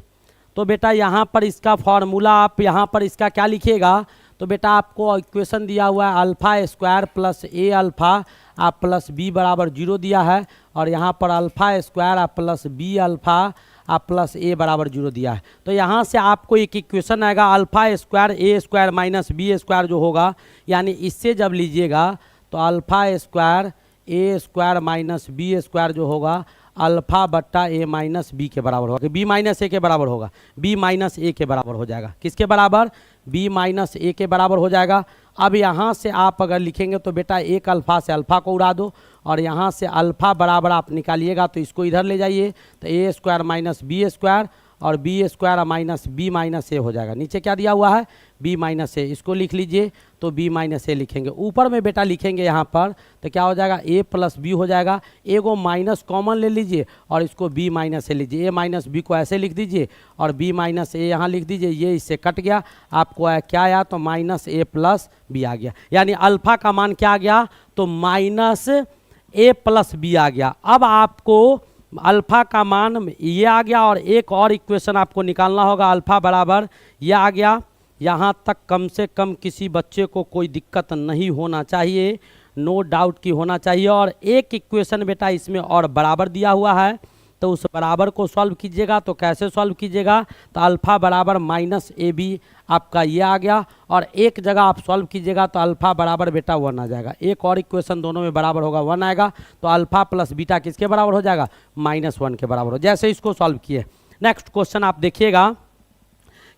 तो बेटा यहाँ पर इसका फॉर्मूला आप यहाँ पर इसका क्या लिखिएगा, तो बेटा आपको इक्वेशन दिया हुआ है अल्फ़ा स्क्वायर प्लस ए अल्फ़ा आप प्लस बी बराबर 0 दिया है, और यहाँ पर अल्फ़ा स्क्वायर आप प्लस बी अल्फ़ा आप प्लस ए बराबर 0 दिया है। तो यहाँ से आपको एक इक्वेशन आएगा अल्फ़ा स्क्वायर ए स्क्वायर माइनस बी स्क्वायर जो होगा, यानी इससे जब लीजिएगा तो अल्फ़ा स्क्वायर ए स्क्वायर माइनस बी स्क्वायर जो होगा अल्फ़ा बट्टा ए माइनस बी के बराबर होगा, बी माइनस ए के बराबर होगा, बी माइनस ए के बराबर हो जाएगा। किसके बराबर? बी माइनस ए के बराबर हो जाएगा। अब यहाँ से आप अगर लिखेंगे तो बेटा एक अल्फ़ा से अल्फ़ा को उड़ा दो, और यहाँ से अल्फ़ा बराबर आप निकालिएगा तो इसको इधर ले जाइए, तो a square minus b square और b square minus b minus a हो जाएगा। नीचे क्या दिया हुआ है, बी माइनस ए, इसको लिख लीजिए तो बी माइनस ए लिखेंगे। ऊपर में बेटा लिखेंगे यहाँ पर तो क्या हो जाएगा, ए प्लस बी हो जाएगा। ए को माइनस कॉमन ले लीजिए और इसको बी माइनस ए लीजिए, ए माइनस बी को ऐसे लिख दीजिए और बी माइनस ए यहाँ लिख दीजिए। ये इससे कट गया, आपको क्या आया, तो माइनस ए प्लस बी आ गया, यानी अल्फ़ा का मान क्या आ गया, तो माइनस ए प्लस बी आ गया। अब आपको अल्फ़ा का मान ये आ गया, और एक और इक्वेशन आपको निकालना होगा, अल्फ़ा बराबर ये आ गया। यहाँ तक कम से कम किसी बच्चे को कोई दिक्कत नहीं होना चाहिए, नो डाउट की होना चाहिए। और एक इक्वेशन बेटा इसमें और बराबर दिया हुआ है, तो उस बराबर को सॉल्व कीजिएगा। तो कैसे सॉल्व कीजिएगा, तो अल्फ़ा बराबर माइनस ए बी आपका ये आ गया, और एक जगह आप सॉल्व कीजिएगा तो अल्फ़ा बराबर बेटा 1 आ जाएगा। एक और इक्वेशन दोनों में बराबर होगा, 1 आएगा, तो अल्फ़ा प्लस बीटा किसके बराबर हो जाएगा, -1 के बराबर हो। जैसे इसको सॉल्व किए। नेक्स्ट क्वेश्चन आप देखिएगा,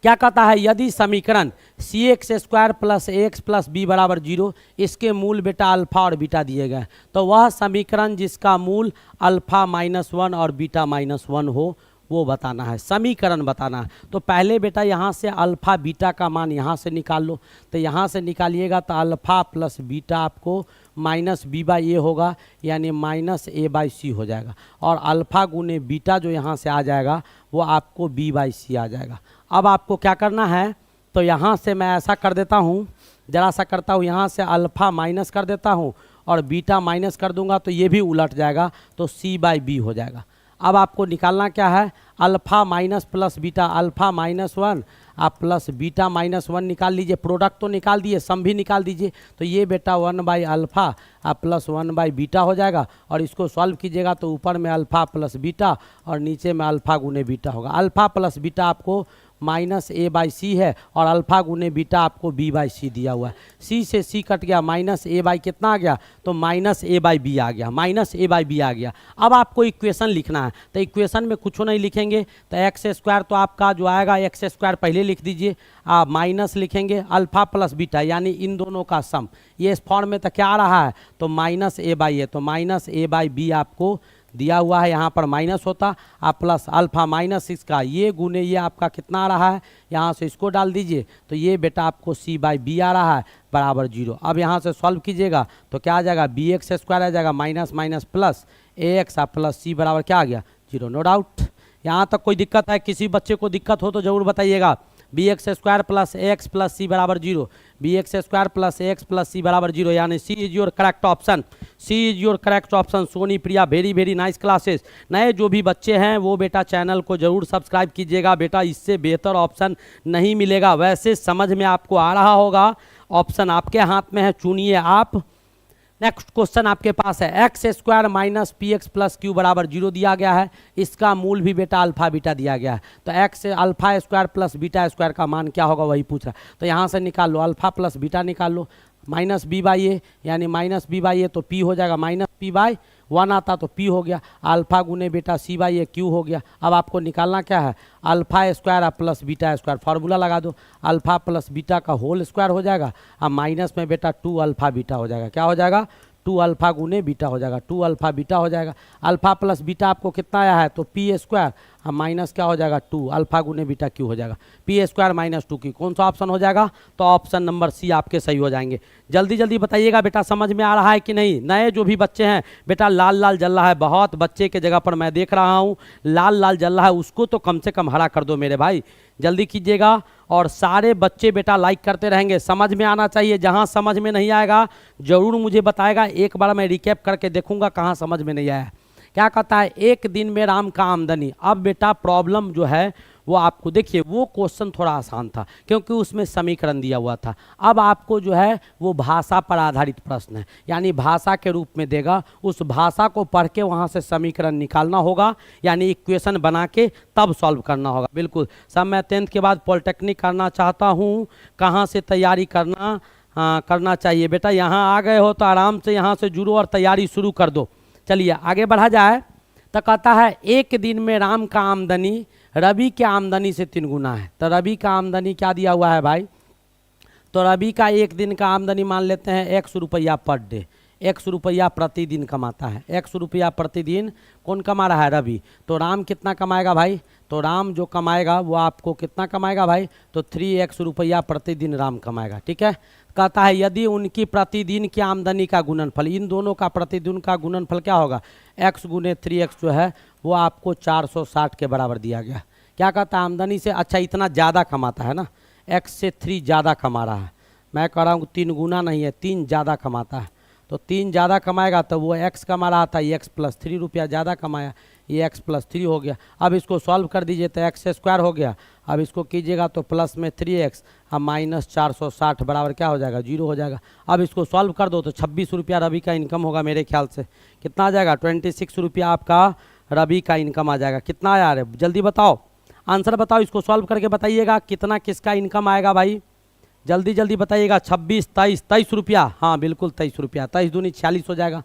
क्या कहता है, यदि समीकरण c x square plus x plus b बराबर 0, इसके मूल बेटा अल्फा और बीटा दिए गए, तो वह समीकरण जिसका मूल अल्फा -1 और बीटा -1 हो वो बताना है, समीकरण बताना है। तो पहले बेटा यहाँ से अल्फा बीटा का मान यहाँ से निकाल लो, तो यहाँ से निकालिएगा तो अल्फा प्लस बीटा आपको माइनस बी बाई ए होगा, यानी माइनस ए बाई सी हो जाएगा, और अल्फा गुने बीटा जो यहाँ से आ जाएगा वो आपको बी बाई सी आ जाएगा। अब आपको क्या करना है, तो यहाँ से मैं ऐसा कर देता हूँ, ज़रा सा करता हूँ, यहाँ से अल्फ़ा माइनस कर देता हूँ और बीटा माइनस कर दूंगा तो ये भी उलट जाएगा, तो सी बाई बी हो जाएगा। अब आपको निकालना क्या है, alpha minus plus beta, alpha -1 आप प्लस बीटा -1 निकाल लीजिए, प्रोडक्ट तो निकाल दिए, सम भी निकाल दीजिए, तो ये बेटा 1 बाई अल्फ़ा आप प्लस 1 बाई बीटा हो जाएगा, और इसको सॉल्व कीजिएगा तो ऊपर में अल्फ़ा प्लस बीटा और नीचे में अल्फ़ा गुने बीटा होगा। अल्फ़ा प्लस बीटा आपको माइनस ए बाई सी है और अल्फ़ा गुने बीटा आपको बी बाई सी दिया हुआ है। सी से सी कट गया, माइनस ए बाई कितना आ गया, तो माइनस ए बाई बी आ गया, माइनस ए बाई बी आ गया। अब आपको इक्वेशन लिखना है, तो इक्वेशन में कुछ नहीं लिखेंगे, तो एक्स स्क्वायर तो आपका जो आएगा एक्स स्क्वायर पहले लिख दीजिए, आप माइनस लिखेंगे अल्फ़ा प्लस बीटा यानी इन दोनों का सम, ये इस फॉर्म में तो क्या आ रहा है, तो माइनस ए बाई ए, तो माइनस ए बाई बी आपको दिया हुआ है, यहाँ पर माइनस होता, आप प्लस अल्फ़ा माइनस इसका ये गुने ये आपका कितना आ रहा है, यहाँ से इसको डाल दीजिए, तो ये बेटा आपको सी बाई बी आ रहा है बराबर 0। अब यहाँ से सॉल्व कीजिएगा तो क्या आ जाएगा, बी एक्स स्क्वायर आ जाएगा minus minus plus a x plus c बराबर क्या आ गया 0। नो डाउट, यहाँ तक कोई दिक्कत है, किसी बच्चे को दिक्कत हो तो ज़रूर बताइएगा। B x square plus a x plus c बराबर 0, b x square plus a x plus c बराबर 0, यानी c is your correct option, c is your correct option. Soni Priya very very nice classes. नए जो भी बच्चे हैं वो बेटा चैनल को जरूर सब्सक्राइब कीजिएगा, बेटा इससे बेहतर ऑप्शन नहीं मिलेगा। वैसे समझ में आपको आ रहा होगा, ऑप्शन आपके हाथ में है, चुनिए आप। नेक्स्ट क्वेश्चन आपके पास है, x square minus P x plus Q बराबर 0 दिया गया है, इसका मूल भी बेटा अल्फा बीटा दिया गया है, तो x alpha square plus beta square का मान क्या होगा वही पूछ रहा है। तो यहाँ से निकाल लो, अल्फा प्लस बीटा निकाल लो, माइनस बी बाई ए, यानी माइनस बी बाई ए तो पी हो जाएगा, माइनस पी बाई 1 आता तो पी हो गया, अल्फा गुने बेटा सी बाई ए क्यू हो गया। अब आपको निकालना क्या है, alpha square plus beta square, formula लगा दो, अल्फा प्लस बीटा का होल स्क्वायर हो जाएगा, अब माइनस में बेटा 2 अल्फा बीटा हो जाएगा, क्या हो जाएगा 2 अल्फा गुने बीटा हो जाएगा, 2 अल्फा बीटा हो जाएगा। अल्फा प्लस बीटा आपको कितना आया है, तो पी स्क्वायर, अब माइनस क्या हो जाएगा 2 अल्फा गुने बीटा क्यू हो जाएगा, पी स्क्वायर माइनस 2 की कौन सा ऑप्शन हो जाएगा, तो ऑप्शन नंबर सी आपके सही हो जाएंगे। जल्दी जल्दी बताइएगा बेटा, समझ में आ रहा है कि नहीं। नए जो भी बच्चे हैं बेटा लाल लाल जल रहा है, बहुत बच्चे के जगह पर मैं देख रहा हूँ लाल लाल जल रहा है, उसको तो कम से कम हरा कर दो मेरे भाई, जल्दी कीजिएगा। और सारे बच्चे बेटा लाइक करते रहेंगे, समझ में आना चाहिए। जहाँ समझ में नहीं आएगा ज़रूर मुझे बताएगा, एक बार मैं रिकैप करके देखूंगा कहाँ समझ में नहीं आया। क्या कहता है, एक दिन में राम का आमदनी। अब बेटा प्रॉब्लम जो है वो आपको देखिए, वो क्वेश्चन थोड़ा आसान था क्योंकि उसमें समीकरण दिया हुआ था। अब आपको जो है वो भाषा पर आधारित प्रश्न है, यानी भाषा के रूप में देगा, उस भाषा को पढ़ के वहाँ से समीकरण निकालना होगा, यानी इक्वेशन बना के तब सॉल्व करना होगा। बिल्कुल सब मैं 10th के बाद पॉलिटेक्निक करना चाहता हूँ, कहाँ से तैयारी करना चाहिए बेटा। यहाँ आ गए हो तो आराम से यहाँ से जुड़ो और तैयारी शुरू कर दो। चलिए आगे बढ़ा जाए, तो कहता है एक दिन में राम का आमदनी रवि की आमदनी से 3 गुना है। तो रवि का आमदनी क्या दिया हुआ है भाई, तो रवि का एक दिन का आमदनी मान लेते हैं 100 रुपया पर डे, 100 रुपया प्रतिदिन कमाता है, 100 रुपया प्रतिदिन कौन कमा रहा है, रवि। तो राम कितना कमाएगा भाई, तो राम जो कमाएगा वो आपको कितना कमाएगा भाई, तो 3x रुपया प्रतिदिन राम कमाएगा, ठीक है। कहता है यदि उनकी प्रतिदिन की आमदनी का गुणनफल, इन दोनों का प्रतिदिन का गुणनफल क्या होगा, x गुने 3x जो है वो आपको 460 के बराबर दिया गया। क्या कहता है आमदनी से, अच्छा इतना ज़्यादा कमाता है ना, x से 3 ज़्यादा कमा रहा है, मैं कह रहा हूँ 3 गुना नहीं है, 3 ज़्यादा कमाता है। तो 3 ज़्यादा कमाएगा तो वो x कमा रहा था, ये x प्लस 3 रुपया ज़्यादा कमाया, ये x प्लस 3 हो गया। अब इसको सॉल्व कर दीजिए तो x स्क्वायर हो गया, अब इसको कीजिएगा तो प्लस में 3x, अब माइनस 460 बराबर क्या हो जाएगा 0 हो जाएगा। अब इसको सॉल्व कर दो तो 26 रुपया रवि का इनकम होगा, मेरे ख्याल से कितना आ जाएगा 26 रुपया आपका रवि का इनकम आ जाएगा। कितना आया रे, जल्दी बताओ, आंसर बताओ, इसको सॉल्व करके बताइएगा कितना किसका इनकम आएगा भाई, जल्दी जल्दी बताइएगा। 26 23 23 रुपया, हाँ बिल्कुल 23 रुपया, 23 दूनी 46 हो जाएगा।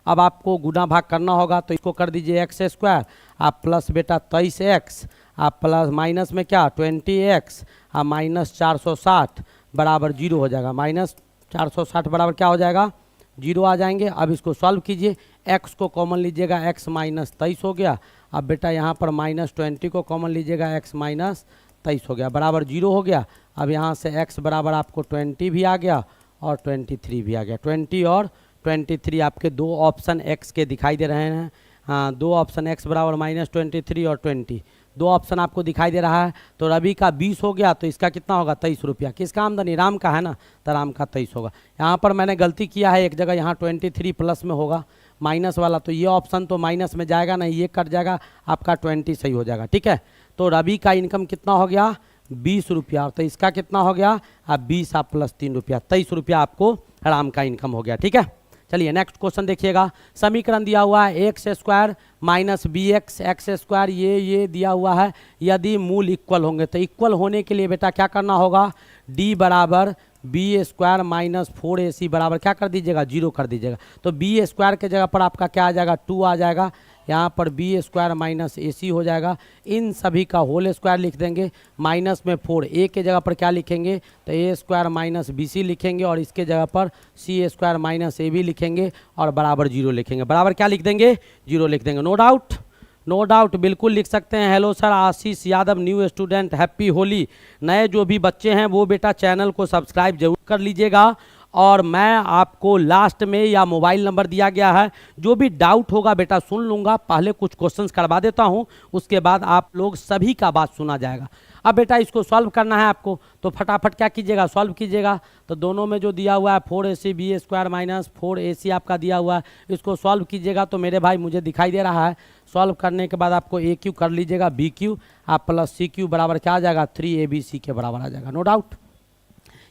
अब आपको गुना भाग करना होगा, तो इसको कर दीजिए एक्स स्क्वायर, आप प्लस बेटा 23x, आप प्लस माइनस में क्या 20x, आप माइनस 460 बराबर 0 हो जाएगा। माइनस 460 बराबर क्या हो जाएगा 0 आ जाएंगे। अब इसको सॉल्व कीजिए, x को कॉमन लीजिएगा, x माइनस 23 हो गया। अब बेटा यहाँ पर माइनस 20 को कॉमन लीजिएगा, x माइनस 23 हो गया बराबर 0 हो गया। अब यहाँ से x बराबर आपको 20 भी आ गया और 23 भी आ गया। 20 और 23 आपके दो ऑप्शन x के दिखाई दे रहे हैं। हाँ, दो ऑप्शन x बराबर माइनस 23 और 20, दो ऑप्शन आपको दिखाई दे रहा है। तो रवि का 20 हो गया, तो इसका कितना होगा 23 रुपया। किसका आमदनी, राम का है ना, तो राम का 23 होगा। यहाँ पर मैंने गलती किया है, एक जगह यहाँ 23 प्लस में होगा माइनस वाला, तो ये ऑप्शन तो माइनस में जाएगा नहीं, ये कट जाएगा, आपका 20 सही हो जाएगा। ठीक है, तो रवि का इनकम कितना हो गया 20 रुपया, तो इसका कितना हो गया अब 20 आप प्लस 3 रुपया, 23 रुपया आपको राम का इनकम हो गया। ठीक है, चलिए नेक्स्ट क्वेश्चन देखिएगा। समीकरण दिया हुआ है x square minus b x square, ये दिया हुआ है। यदि मूल इक्वल होंगे, तो इक्वल होने के लिए बेटा क्या करना होगा, डी बराबर बी स्क्वायर माइनस 4ac बराबर क्या कर दीजिएगा 0 कर दीजिएगा। तो बी स्क्वायर के जगह पर आपका क्या आ जाएगा 2 आ जाएगा, यहाँ पर बी स्क्वायर माइनस ac हो जाएगा। इन सभी का होल स्क्वायर लिख देंगे, माइनस में 4 a के जगह पर क्या लिखेंगे, तो a स्क्वायर माइनस bc लिखेंगे, और इसके जगह पर c स्क्वायर माइनस ab लिखेंगे और बराबर 0 लिखेंगे। बराबर क्या लिख देंगे 0 लिख देंगे। नो डाउट, नो डाउट, बिल्कुल लिख सकते हैं। Hello sir, Ashish Yadav new student, happy Holi. नए जो भी बच्चे हैं वो बेटा चैनल को सब्सक्राइब जरूर कर लीजिएगा, और मैं आपको लास्ट में या मोबाइल नंबर दिया गया है, जो भी डाउट होगा बेटा सुन लूँगा। पहले कुछ क्वेश्चंस करवा देता हूँ, उसके बाद आप लोग सभी का बात सुना जाएगा। अब बेटा इसको सॉल्व करना है आपको, तो फटाफट क्या कीजिएगा सॉल्व कीजिएगा। तो दोनों में जो दिया हुआ है 4ac b square minus 4ac आपका दिया हुआ है, इसको सॉल्व कीजिएगा। तो मेरे भाई मुझे दिखाई दे रहा है, सॉल्व करने के बाद आपको ए क्यू कर लीजिएगा, बी क्यू आप प्लस सी क्यू बराबर क्या आ जाएगा 3abc के बराबर आ जाएगा। नो डाउट,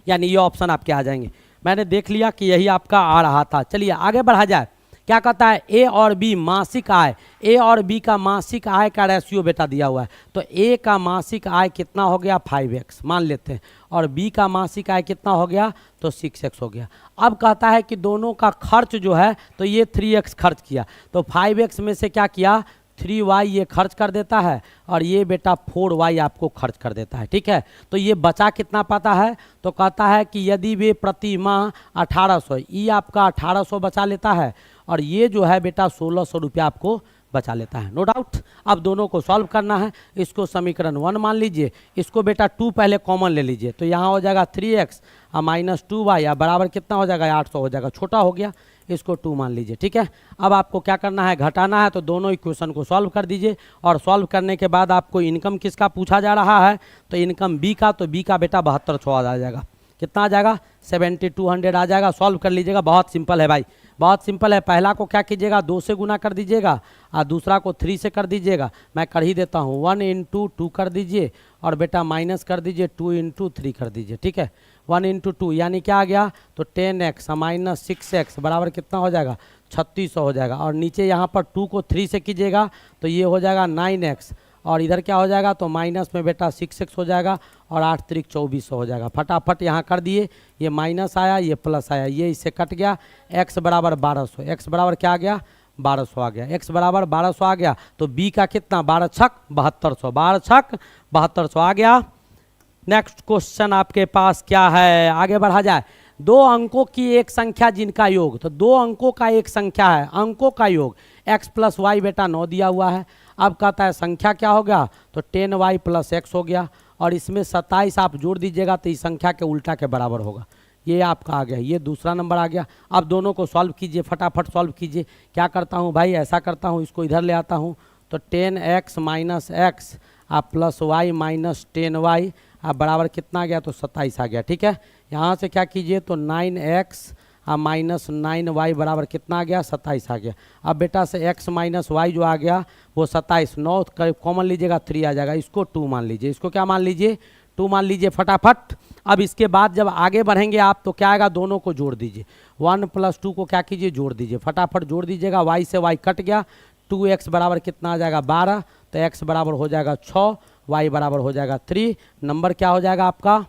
यानी ये ऑप्शन आपके आ जाएंगे। मैंने देख लिया कि यही आपका आ रहा था। चलिए आगे बढ़ा जाए। क्या कहता है ए और बी मासिक आय, ए और बी का मासिक आय का रेशियो बेटा दिया हुआ है। तो ए का मासिक आय कितना हो गया 5x मान लेते हैं, और बी का मासिक आय कितना हो गया तो 6x हो गया। अब कहता है कि दोनों का खर्च जो है, तो ये 3x खर्च किया, तो 5x में से क्या किया 3y ये खर्च कर देता है, और ये बेटा 4y आपको खर्च कर देता है। ठीक है, तो ये बचा कितना पाता है, तो कहता है कि यदि वे प्रति माह 1800, ये आपका 1800 बचा लेता है, और ये जो है बेटा 1600 रुपया आपको बचा लेता है। नो डाउट, अब दोनों को सॉल्व करना है। इसको समीकरण 1 मान लीजिए, इसको बेटा 2 पहले कॉमन ले लीजिए, तो यहाँ हो जाएगा 3x माइनस 2y बराबर कितना हो जाएगा 800 हो जाएगा, छोटा हो गया, इसको 2 मान लीजिए। ठीक है, अब आपको क्या करना है घटाना है, तो दोनों इक्वेशन को सॉल्व कर दीजिए, और सॉल्व करने के बाद आपको इनकम किसका पूछा जा रहा है, तो इनकम बी का, तो बी का बेटा 7200 आ जाएगा। कितना आ जाएगा 7200 आ जाएगा। सॉल्व कर लीजिएगा, बहुत सिंपल है भाई, बहुत सिंपल है। पहला को क्या कीजिएगा 2 से गुना कर दीजिएगा, और दूसरा को 3 से कर दीजिएगा। मैं कर ही देता हूँ, 1 इंटू 2 कर दीजिए, और बेटा माइनस कर दीजिए 2 इंटू 3 कर दीजिए। ठीक है, 1 इंटू 2 यानी क्या आ गया, तो 10x माइनस 6x बराबर कितना हो जाएगा 3600 हो जाएगा। और नीचे यहाँ पर 2 को 3 से कीजिएगा, तो ये हो जाएगा 9x, और इधर क्या हो जाएगा, तो माइनस में बेटा 6x हो जाएगा, और 8 त्रिक 2400 हो जाएगा। फटाफट यहाँ कर दिए, ये माइनस आया, ये प्लस आया, ये इससे कट गया। x बराबर 1200, x बराबर क्या आ गया 1200 आ गया, x बराबर 1200 आ गया। तो b का कितना 12 छक 7200, 12 छक 7200 आ गया। नेक्स्ट क्वेश्चन आपके पास क्या है, आगे बढ़ा जाए। 2 अंकों की एक संख्या जिनका योग, तो 2 अंकों का एक संख्या है, अंकों का योग x प्लस वाई बेटा 9 दिया हुआ है। अब कहता है संख्या क्या हो गया, तो 10y प्लस x हो गया, और इसमें 27 आप जोड़ दीजिएगा, तो इस संख्या के उल्टा के बराबर होगा। ये आपका आ गया, ये दूसरा नंबर आ गया। अब दोनों को सॉल्व कीजिए, फटाफट सॉल्व कीजिए। क्या करता हूँ भाई, ऐसा करता हूँ, इसको इधर ले आता हूँ, तो 10x माइनस एक्स आप प्लस वाई माइनस 10y आप बराबर कितना आ गया, तो 27 आ गया। ठीक है, यहाँ से क्या कीजिए, तो 9x माइनस 9y बराबर कितना आ गया 27 आ गया। अब बेटा से x माइनस वाई जो आ गया वो 27, 9 कॉमन लीजिएगा 3 आ जाएगा, इसको 2 मान लीजिए, इसको क्या मान लीजिए 2 मान लीजिए फटाफट। अब इसके बाद जब आगे बढ़ेंगे आप, तो क्या आएगा, दोनों को जोड़ दीजिए, 1 प्लस 2 को क्या कीजिए जोड़ दीजिए, फटाफट जोड़ दीजिएगा। y से y कट गया, 2x बराबर कितना आ जाएगा 12, तो x बराबर हो जाएगा 6, y बराबर हो जाएगा 3, नंबर क्या हो जाएगा आपका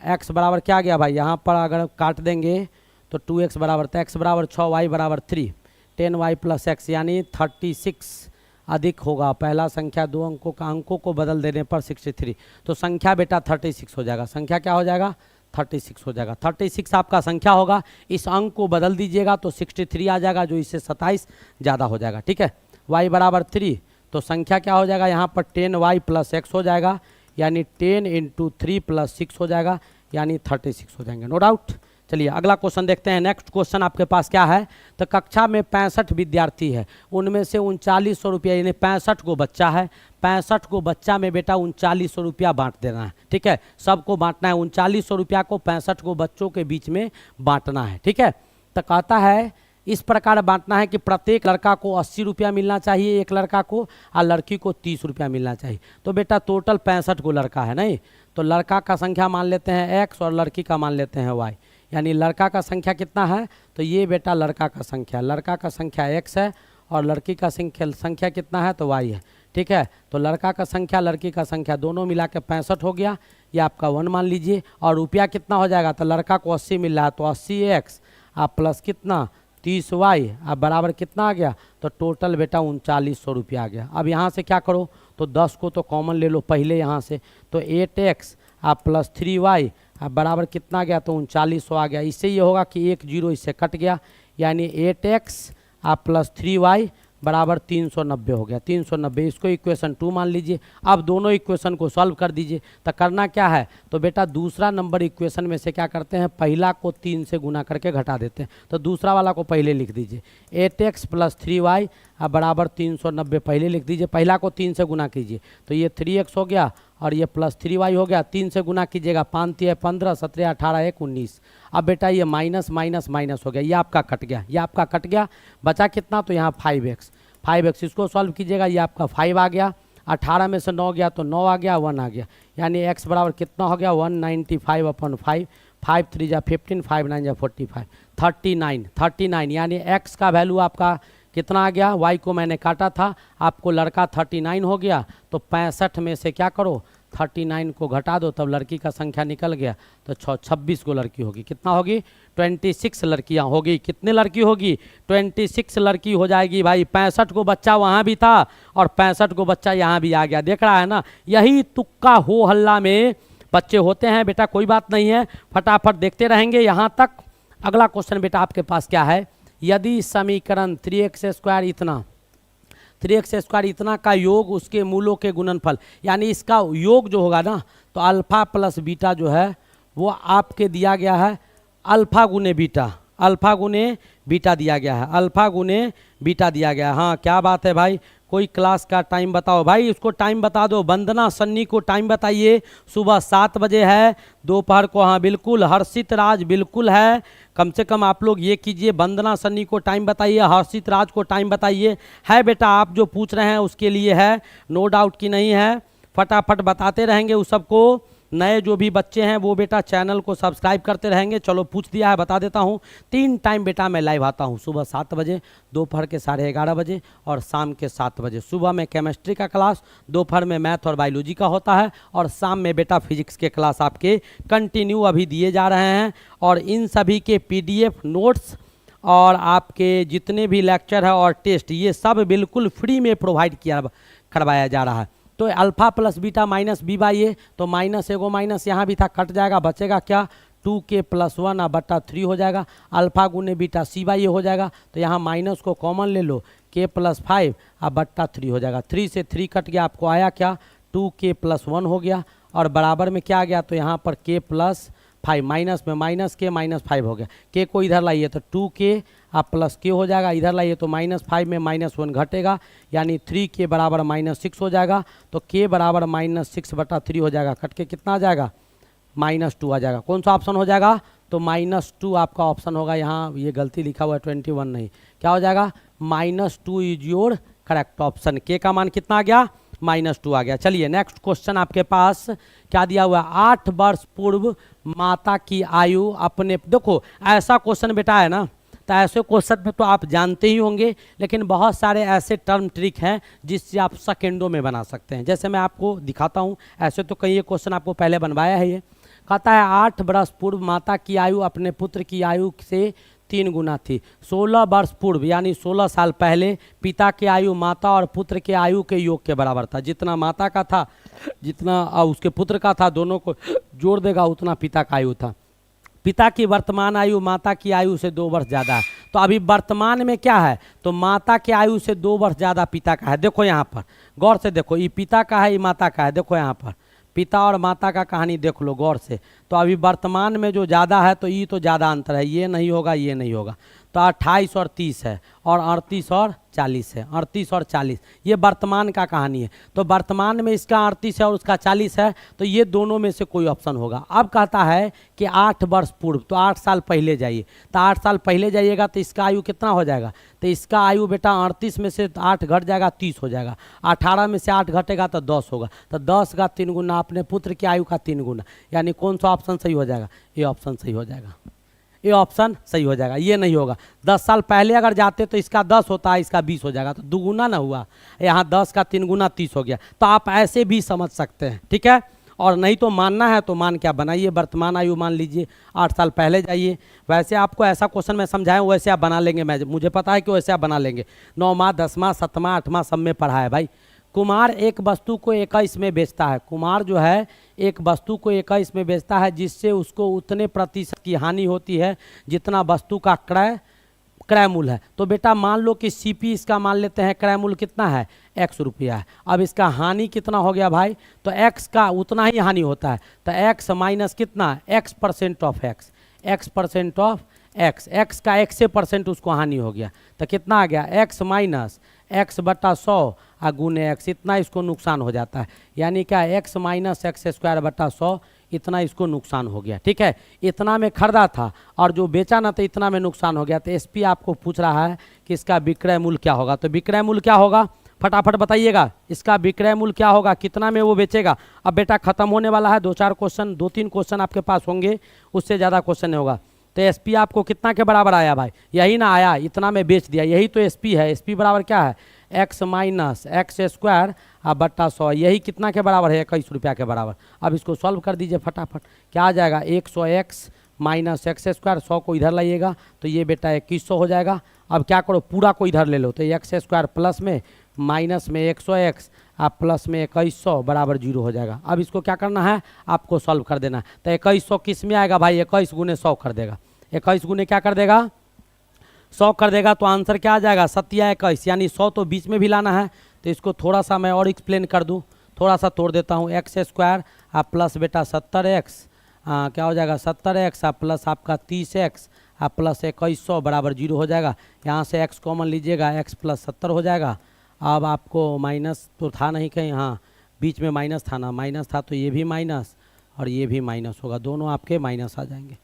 x बराबर क्या आ गया भाई, यहाँ पर अगर काट देंगे तो 2x बराबर, तो x बराबर 6 y बराबर 3, 10y प्लस एक्स यानी 36 अधिक होगा। पहला संख्या दो अंकों को बदल देने पर 63, तो संख्या बेटा 36 हो जाएगा। संख्या क्या हो जाएगा? 36 हो जाएगा। 36 आपका संख्या होगा, इस अंक को बदल दीजिएगा तो 63 आ जाएगा, जो इससे 27 ज़्यादा हो जाएगा। ठीक है, y बराबर 3, तो संख्या क्या हो जाएगा यहाँ पर 10y प्लस एक्स हो जाएगा, यानी 10 इंटू 3 प्लस 6 हो जाएगा, यानी 36 हो जाएंगे। No doubt. चलिए अगला क्वेश्चन देखते हैं। नेक्स्ट क्वेश्चन आपके पास क्या है? तो कक्षा में 65 विद्यार्थी है, उनमें से 3900 रुपया, यानी 65 को बच्चा है, 65 को बच्चा में बेटा 3900 रुपया बांट देना है। ठीक है, सबको बांटना है, 3900 रुपया को 65 को बच्चों के बीच में बांटना है। ठीक है, तो कहता है इस प्रकार बांटना है कि प्रत्येक लड़का को 80 रुपया मिलना चाहिए एक लड़का को, और लड़की को 30 रुपया मिलना चाहिए। तो बेटा टोटल 65 को लड़का है नहीं, तो लड़का का संख्या मान लेते हैं x और लड़की का मान लेते हैं y, यानी लड़का का संख्या कितना है? तो ये बेटा लड़का का संख्या x है और लड़की का संख्या कितना है? तो y है। ठीक है, तो लड़का का संख्या लड़की का संख्या दोनों मिला के 65 हो गया, ये आपका 1 मान लीजिए। और रुपया कितना हो जाएगा? तो लड़का को 80 मिल रहा है, तो 80x आप प्लस कितना 30y अब बराबर कितना आ गया? तो टोटल बेटा 3900 रुपया आ गया। अब यहाँ से क्या करो, तो 10 को तो कॉमन ले लो पहले यहाँ से, तो 8x आप प्लस 3y अब बराबर कितना गया? तो 3900 आ गया। इससे ये होगा कि 1 0 इससे कट गया, यानी 8x आप प्लस 3y बराबर 390 हो गया। 390, इसको इक्वेशन 2 मान लीजिए। अब दोनों इक्वेशन को सॉल्व कर दीजिए। तो करना क्या है? तो बेटा दूसरा नंबर इक्वेशन में से क्या करते हैं? पहला को 3 से गुना करके घटा देते हैं। तो दूसरा वाला को पहले लिख दीजिए, 8x प्लस 3y अब बराबर 390 पहले लिख दीजिए। पहला को 3 से गुना कीजिए, तो ये 3x हो गया और ये प्लस 3y हो गया। 3 से गुना कीजिएगा, 5 3 15 17 18 1 19। अब बेटा ये माइनस माइनस माइनस हो गया, ये आपका कट गया, ये आपका कट गया। बचा कितना? तो यहाँ 5x इसको सॉल्व कीजिएगा, ये आपका 5 आ गया। 18 में से 9 गया तो 9 आ गया, 1 आ गया, यानी x बराबर कितना हो गया? 195/5। 5 3 जा 15, 5 9 जा 45, 39 यानी x का वैल्यू आपका कितना आ गया? y को मैंने काटा था, आपको लड़का 39 हो गया। तो 65 में से क्या करो? 39 को घटा दो, तब लड़की का संख्या निकल गया। तो 26 को लड़की होगी। कितना होगी? 26 लड़कियां होगी। कितने लड़की होगी? 26 लड़की हो जाएगी भाई। 65 को बच्चा वहाँ भी था और 65 को बच्चा यहाँ भी आ गया। देख रहा है ना, यही तुक्का हो हल्ला में बच्चे होते हैं बेटा। कोई बात नहीं है, फटाफट देखते रहेंगे यहाँ तक। अगला क्वेश्चन बेटा आपके पास क्या है? यदि समीकरण 3x² इतना का योग उसके मूलों के गुणनफल, यानी इसका योग जो होगा ना, तो अल्फा प्लस बीटा जो है वो आपके दिया गया है अल्फा गुने बीटा दिया गया है, अल्फा गुने बीटा दिया गया है। हाँ क्या बात है भाई, कोई क्लास का टाइम बताओ भाई, उसको टाइम बता दो। वंदना सन्नी को टाइम बताइए। सुबह 7 बजे है, दोपहर को। हाँ बिल्कुल, हर्षित राज बिल्कुल है। कम से कम आप लोग ये कीजिए, वंदना सन्नी को टाइम बताइए, हर्षित राज को टाइम बताइए। है बेटा, आप जो पूछ रहे हैं उसके लिए है, नो डाउट कि नहीं है। फटाफट बताते रहेंगे उस सबको। नए जो भी बच्चे हैं वो बेटा चैनल को सब्सक्राइब करते रहेंगे। चलो पूछ दिया है, बता देता हूँ। 3 टाइम बेटा मैं लाइव आता हूँ, सुबह 7 बजे, दोपहर के 11:30 बजे और शाम के 7 बजे। सुबह में केमिस्ट्री का क्लास, दोपहर में मैथ और बायोलॉजी का होता है और शाम में बेटा फिजिक्स के क्लास आपके कंटिन्यू अभी दिए जा रहे हैं। और इन सभी के PDF नोट्स और आपके जितने भी लेक्चर है और टेस्ट, ये सब बिल्कुल फ्री में प्रोवाइड करवाया जा रहा है। तो alpha plus beta minus b by a, तो माइनस एगो माइनस यहाँ भी था, कट जाएगा, बचेगा क्या? 2k + 1 बटा 3 हो जाएगा। अल्फा गुने बीटा सी बाई ए हो जाएगा, तो यहाँ माइनस को कॉमन ले लो, k + 5 बटा 3 हो जाएगा। 3 से 3 कट गया, आपको आया क्या? 2k + 1 हो गया। और बराबर में क्या आ गया? तो यहाँ पर k + 5, माइनस में माइनस के -5 हो गया। k को इधर लाइए तो 2k आप प्लस k हो जाएगा, इधर लाइए तो -5 में -1 घटेगा, यानी 3k बराबर -6 हो जाएगा। तो k बराबर -6 बटा 3 हो जाएगा, कट के कितना आ जाएगा? -2 आ जाएगा। कौन सा ऑप्शन हो जाएगा? तो -2 आपका ऑप्शन होगा। यहाँ ये गलती लिखा हुआ है, 21 नहीं, क्या हो जाएगा? -2 is your correct option. k का मान कितना आ गया? -2 आ गया। चलिए नेक्स्ट क्वेश्चन आपके पास क्या दिया हुआ है? 8 वर्ष पूर्व माता की आयु अपने, देखो ऐसा क्वेश्चन बेटा है ना, तो ऐसे क्वेश्चन में तो आप जानते ही होंगे, लेकिन बहुत सारे ऐसे टर्म ट्रिक हैं जिससे आप सेकेंडों में बना सकते हैं। जैसे मैं आपको दिखाता हूँ, ऐसे तो कई क्वेश्चन आपको पहले बनवाया है। ये कहता है 8 वर्ष पूर्व माता की आयु अपने पुत्र की आयु से 3 गुना थी। 16 वर्ष पूर्व यानी 16 साल पहले पिता की आयु माता और पुत्र के आयु के योग के बराबर था। जितना माता का था, जितना उसके पुत्र का था, दोनों को जोड़ देगा उतना पिता का आयु था। पिता की वर्तमान आयु माता की आयु से 2 वर्ष ज़्यादा है। तो अभी वर्तमान में क्या है, तो माता की आयु से 2 वर्ष ज़्यादा पिता का है। देखो यहाँ पर गौर से देखो, ये पिता का है, ये माता का है। देखो यहाँ पर पिता और माता का कहानी देख लो गौर से। तो अभी वर्तमान में जो ज़्यादा है तो ये तो ज़्यादा अंतर है, ये नहीं होगा, ये नहीं होगा। तो 28 और 30 है और 38 और 40 है। 38 और 40 ये वर्तमान का कहानी है। तो वर्तमान में इसका 38 है और उसका 40 है, तो ये दोनों में से कोई ऑप्शन होगा। अब कहता है कि 8 वर्ष पूर्व, तो 8 साल पहले जाइए। तो 8 साल पहले जाइएगा तो इसका आयु कितना हो जाएगा, तो इसका आयु बेटा 38 में से 8 घट जाएगा 30 हो जाएगा। 18 में से 8 घटेगा तो 10 होगा। तो 10 का 3 गुना, अपने पुत्र की आयु का 3 गुना, यानी कौन सा ऑप्शन सही हो जाएगा, ये ऑप्शन सही हो जाएगा, ये ऑप्शन सही हो जाएगा। ये नहीं होगा, 10 साल पहले अगर जाते तो इसका 10 होता है, इसका 20 हो जाएगा, तो दुगुना ना हुआ, यहाँ 10 का 3 गुना 30 हो गया। तो आप ऐसे भी समझ सकते हैं, ठीक है। और नहीं तो मानना है तो मान क्या बनाइए, वर्तमान आयु मान लीजिए, 8 साल पहले जाइए। वैसे आपको ऐसा क्वेश्चन मैं समझाएं वैसे आप बना लेंगे, मुझे पता है कि वैसे आप बना लेंगे। 9वां 10वां 7वां 8वां सब में पढ़ा है भाई। कुमार एक वस्तु को 21 में बेचता है। कुमार जो है एक वस्तु को 21 में बेचता है, जिससे उसको उतने प्रतिशत की हानि होती है जितना वस्तु का क्रय मूल्य है। तो बेटा मान लो कि सीपी इसका मान लेते हैं, क्रय मूल्य कितना है, x रुपया है। अब इसका हानि कितना हो गया भाई, तो x का उतना ही हानि होता है। तो x माइनस कितना, x% of x, x% of x, x का x% उसको हानि हो गया। तो कितना आ गया, x माइनस x बटा 100 और गुने x, इतना इसको नुकसान हो जाता है। यानी क्या, x माइनस x² बटा 100 इतना इसको नुकसान हो गया, ठीक है। इतना में खरीदा था और जो बेचा ना तो इतना में नुकसान हो गया। तो एसपी आपको पूछ रहा है कि इसका विक्रय मूल्य क्या होगा। तो विक्रय मूल्य क्या होगा, फटाफट बताइएगा, इसका विक्रय मूल्य क्या होगा, कितना में वो बेचेगा। अब बेटा खत्म होने वाला है, 2-4 क्वेश्चन, 2-3 क्वेश्चन आपके पास होंगे, उससे ज़्यादा क्वेश्चन नहीं होगा। तो एसपी आपको कितना के बराबर आया भाई, यही ना आया, इतना में बेच दिया, यही तो एसपी है। एसपी बराबर क्या है, x माइनस x² बट्टा 100, यही कितना के बराबर है, 21 रुपया के बराबर। अब इसको सॉल्व कर दीजिए फटाफट, क्या आ जाएगा, 100x माइनस x², 100 को इधर लाइएगा तो ये बेटा 2100 हो जाएगा। अब क्या करो, पूरा को इधर ले लो, तो x² प्लस में माइनस में 100x प्लस में 2100 बराबर 0 हो जाएगा। अब इसको क्या करना है, आपको सॉल्व कर देना है। तो 2100 किस में आएगा भाई, 21 गुने 100 कर देगा, 21 गुने क्या कर देगा, 100 कर देगा। तो आंसर क्या आ जाएगा, 7×21, यानी 100 तो बीच में भी लाना है। तो इसको थोड़ा सा मैं और एक्सप्लेन कर दूं, थोड़ा सा तोड़ देता हूँ। x² प्लस बेटा 70x, क्या हो जाएगा, 70x प्लस आपका 30x प्लस 2100 बराबर 0 हो जाएगा। यहाँ से x कॉमन लीजिएगा, x प्लस 70 हो जाएगा। अब आपको माइनस तो था नहीं कहीं, हाँ बीच में माइनस था ना, माइनस था तो ये भी माइनस और ये भी माइनस होगा, दोनों आपके माइनस आ जाएंगे।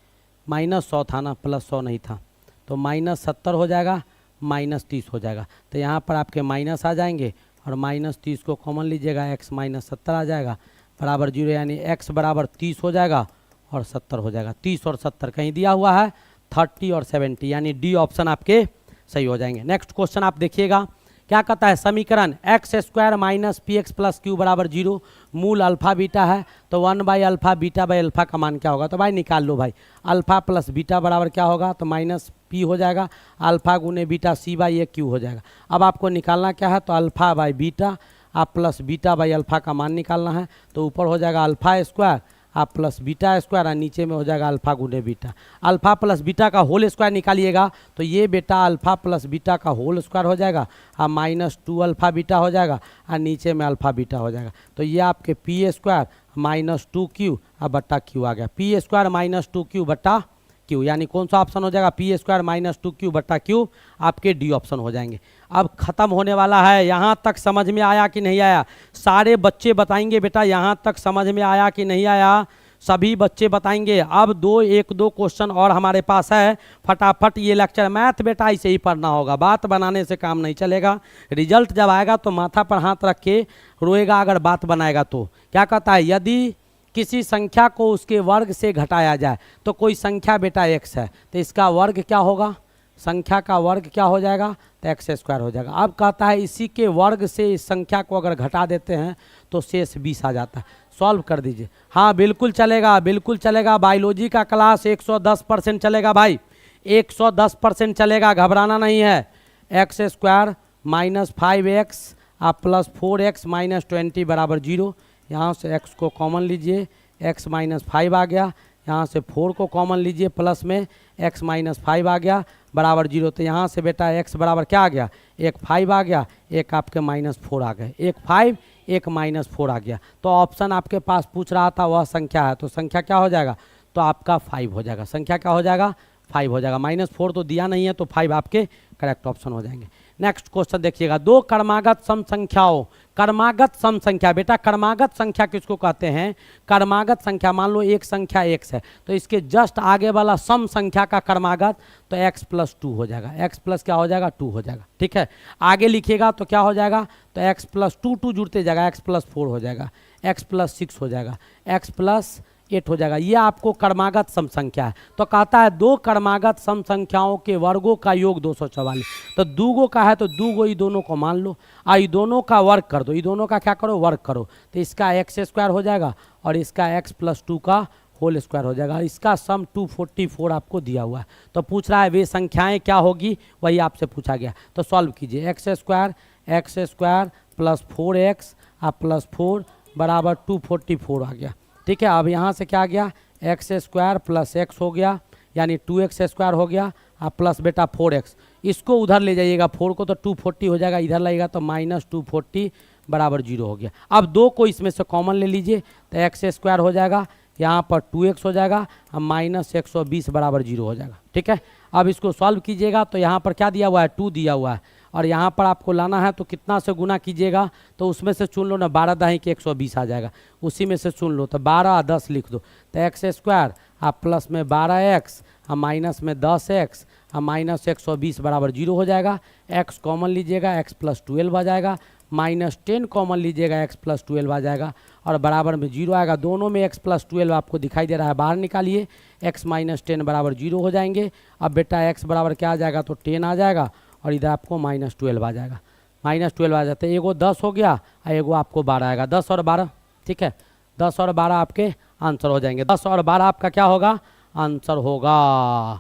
माइनस 100 था ना, प्लस 100 नहीं था, तो माइनस 70 हो जाएगा, माइनस 30 हो जाएगा। तो यहाँ पर आपके माइनस आ जाएंगे और माइनस 30 को कॉमन लीजिएगा, x माइनस 70 आ जाएगा बराबर 0, यानी x बराबर 30 हो जाएगा और 70 हो जाएगा। 30 और 70 कहीं दिया हुआ है 30 और 70, यानी डी ऑप्शन आपके सही हो जाएंगे। नेक्स्ट क्वेश्चन आप देखिएगा, क्या कहता है, समीकरण x² minus px plus Q बराबर 0, मूल अल्फा बीटा है, तो 1/α बीटा/अल्फा का मान क्या होगा। तो भाई निकाल लो भाई, अल्फा प्लस बीटा बराबर क्या होगा, तो माइनस पी हो जाएगा, अल्फा गुने बीटा c/a/q हो जाएगा। अब आपको निकालना क्या है, तो अल्फा बाई बीटा प्लस बीटा/अल्फा का मान निकालना है। तो ऊपर हो जाएगा α² प्लस बीटा² और नीचे में हो जाएगा अल्फा गुने बीटा। अल्फा प्लस बीटा का होल स्क्वायर निकालिएगा तो ये बेटा अल्फा प्लस बीटा का होल स्क्वायर हो जाएगा और माइनस 2α बीटा हो जाएगा और नीचे में अल्फा बीटा हो जाएगा। तो ये आपके p² माइनस 2q बट्टा q आ गया, p² माइनस 2q बट्टा q, यानी कौन सा ऑप्शन हो जाएगा, p² माइनस 2q बट्टा q, आपके डी ऑप्शन हो जाएंगे। अब खत्म होने वाला है, यहाँ तक समझ में आया कि नहीं आया, सारे बच्चे बताएंगे बेटा यहाँ तक समझ में आया कि नहीं आया, सभी बच्चे बताएंगे। अब 1-2 क्वेश्चन और हमारे पास है, फटाफट ये लेक्चर। मैथ बेटा ऐसे ही पढ़ना होगा, बात बनाने से काम नहीं चलेगा। रिजल्ट जब आएगा तो माथा पर हाथ रख के रोएगा अगर बात बनाएगा तो। क्या कहता है, यदि किसी संख्या को उसके वर्ग से घटाया जाए, तो कोई संख्या बेटा x है तो इसका वर्ग क्या होगा, संख्या का वर्ग क्या हो जाएगा, तो x² हो जाएगा। अब कहता है इसी के वर्ग से इस संख्या को अगर घटा देते हैं तो शेष 20 आ जाता है। सॉल्व कर दीजिए, हाँ बिल्कुल चलेगा, बिल्कुल चलेगा। बायोलॉजी का क्लास 110% चलेगा भाई, 110% चलेगा, घबराना नहीं है। एक्स स्क्वायर माइनस 5x आप प्लस 4x माइनस 20 बराबर 0। यहाँ से x को कॉमन लीजिए, x माइनस 5 आ गया। यहाँ से 4 को कॉमन लीजिए, प्लस में x माइनस 5 आ गया बराबर 0। तो यहाँ से बेटा x बराबर क्या आ गया, एक 5 आ गया, एक आपके माइनस 4 आ गए, एक 5 एक माइनस 4 आ गया। तो ऑप्शन आपके पास पूछ रहा था वह संख्या है, तो संख्या क्या हो जाएगा, तो आपका 5 हो जाएगा। संख्या क्या हो जाएगा, 5 हो जाएगा। -4 तो दिया नहीं है, तो 5 आपके करेक्ट ऑप्शन हो जाएंगे। नेक्स्ट क्वेश्चन देखिएगा, दो क्रमागत सम संख्याओं, क्रमागत सम संख्या, बेटा क्रमागत संख्या किसको कहते हैं, क्रमागत संख्या, मान लो एक संख्या x है तो इसके जस्ट आगे वाला सम संख्या का क्रमागत तो x प्लस 2 हो जाएगा, x प्लस क्या हो जाएगा 2 हो जाएगा, ठीक है। आगे लिखिएगा तो क्या हो जाएगा, तो x प्लस 2 जुड़ते जाएगा, x प्लस 4 हो जाएगा, x प्लस 6 हो जाएगा, x प्लस 8 हो जाएगा। ये आपको क्रमागत सम संख्या है। तो कहता है दो क्रमागत सम संख्याओं के वर्गों का योग 244। तो दूगो का है तो दूगो ये दोनों को मान लो, ये दोनों का वर्ग कर दो, ये दोनों का क्या करो, वर्ग करो। तो इसका एक्स स्क्वायर हो जाएगा और इसका x प्लस 2 का होल स्क्वायर हो जाएगा। इसका सम 244 आपको दिया हुआ है। तो पूछ रहा है वे संख्याएं क्या होगी, वही आपसे पूछा गया। तो सॉल्व कीजिए, x square plus 4x plus 4 बराबर 244 आ गया, ठीक है। अब यहाँ से क्या आ गया, एक्स स्क्वायर प्लस x हो गया यानी 2x स्क्वायर हो गया, प्लस बेटा 4x, इसको उधर ले जाइएगा 4 को तो 240 हो जाएगा, इधर लगेगा तो माइनस 240 बराबर 0 हो गया। अब 2 को इसमें से कॉमन ले लीजिए तो एक्स स्क्वायर हो जाएगा, यहाँ पर 2x हो जाएगा, अब माइनस 120 बराबर 0 हो जाएगा, ठीक है। अब इसको सॉल्व कीजिएगा तो यहाँ पर क्या दिया हुआ है, 2 दिया हुआ है, और यहाँ पर आपको लाना है तो कितना से गुना कीजिएगा, तो उसमें से चुन लो ना, 12 दाही के 120 आ जाएगा, उसी में से चुन लो। तो 12 10 लिख दो, तो एक्स स्क्वायर प्लस में 12x माइनस में 10x माइनस 120 बराबर 0 हो जाएगा। x कॉमन लीजिएगा, x प्लस 12 आ जाएगा, माइनस 10 कॉमन लीजिएगा, x प्लस 12 आ जाएगा, और बराबर में 0 आएगा। दोनों में x प्लस 12 आपको दिखाई दे रहा है, बाहर निकालिए, x माइनस 10 बराबर 0 हो जाएंगे। अब बेटा x बराबर क्या आ जाएगा, तो 10 आ जाएगा, और इधर आपको माइनस 12 आ जाएगा, माइनस 12 आ जाता है। एगो 10 हो गया और एगो आपको 12 आएगा, 10 और 12, ठीक है, 10 और 12 आपके आंसर हो जाएंगे। 10 और 12 आपका क्या होगा, आंसर होगा,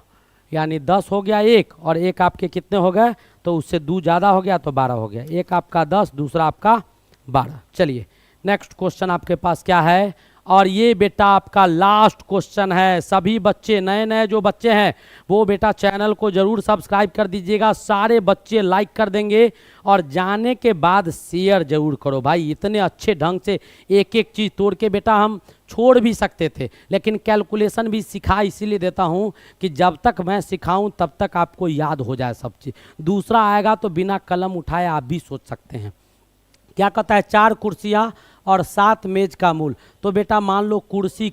यानी 10 हो गया एक, और एक आपके कितने हो गए, तो उससे 2 ज़्यादा हो गया तो 12 हो गया। एक आपका 10, दूसरा आपका 12। चलिए नेक्स्ट क्वेश्चन आपके पास क्या है, और ये बेटा आपका लास्ट क्वेश्चन है। सभी बच्चे, नए नए जो बच्चे हैं वो बेटा चैनल को ज़रूर सब्सक्राइब कर दीजिएगा, सारे बच्चे लाइक कर देंगे, और जाने के बाद शेयर ज़रूर करो भाई। इतने अच्छे ढंग से एक एक चीज़ तोड़ के बेटा हम छोड़ भी सकते थे, लेकिन कैलकुलेशन भी सिखा इसीलिए देता हूँ कि जब तक मैं सिखाऊं तब तक आपको याद हो जाए सब चीज़। दूसरा आएगा तो बिना कलम उठाए आप भी सोच सकते हैं। क्या कहता है, 4 कुर्सियाँ और 7 मेज का मूल। तो बेटा मान लो कुर्सी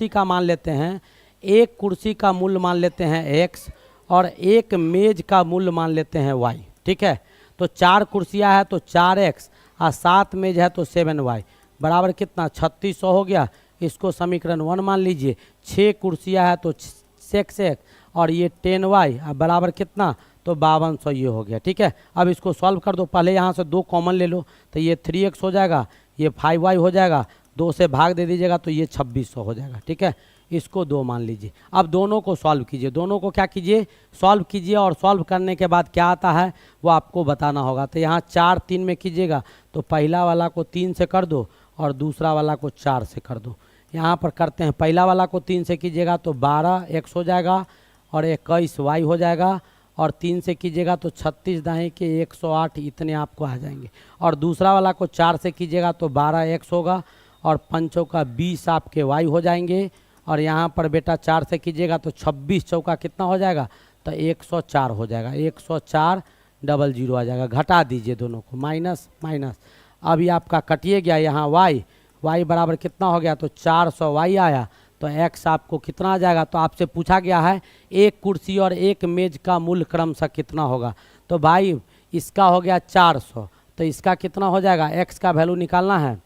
का मान लेते हैं, एक कुर्सी का मूल्य मान लेते हैं x, और एक मेज का मूल्य मान लेते हैं y, ठीक है। तो 4 कुर्सियाँ है तो 4x और 7 मेज है तो 7y बराबर कितना, 3600 हो गया। इसको समीकरण 1 मान लीजिए। 6 कुर्सियाँ है तो 6x और ये 10y बराबर कितना, तो 5200 ये हो गया, ठीक है। अब इसको सॉल्व कर दो, पहले यहाँ से 2 कॉमन ले लो, तो ये 3x हो जाएगा, ये 5y हो जाएगा, 2 से भाग दे दीजिएगा तो ये 2600 हो जाएगा, ठीक है। इसको 2 मान लीजिए। अब दोनों को सॉल्व कीजिए, दोनों को क्या कीजिए, सॉल्व कीजिए, और सॉल्व करने के बाद क्या आता है वो आपको बताना होगा। तो यहाँ 4 3 में कीजिएगा तो पहला वाला को 3 से कर दो और दूसरा वाला को 4 से कर दो। यहाँ पर करते हैं, पहला वाला को 3 से कीजिएगा तो 12x हो जाएगा और 21y हो जाएगा, और 3 से कीजिएगा तो 36 दाएँ के 108 इतने आपको आ जाएंगे, और दूसरा वाला को 4 से कीजिएगा तो 12x होगा, और 5 चौका 20 आपके y हो जाएंगे, और यहाँ पर बेटा 4 से कीजिएगा तो 26 चौका कितना हो जाएगा, तो 104 हो जाएगा, 104 00 आ जाएगा। घटा दीजिए दोनों को, माइनस माइनस, अभी आपका कटिए गया यहाँ y बराबर कितना हो गया, तो 400y आया, तो x आपको कितना आ जाएगा। तो आपसे पूछा गया है एक कुर्सी और एक मेज का मूल्य क्रमशः कितना होगा। तो भाई इसका हो गया 400, तो इसका कितना हो जाएगा, x का वैल्यू निकालना है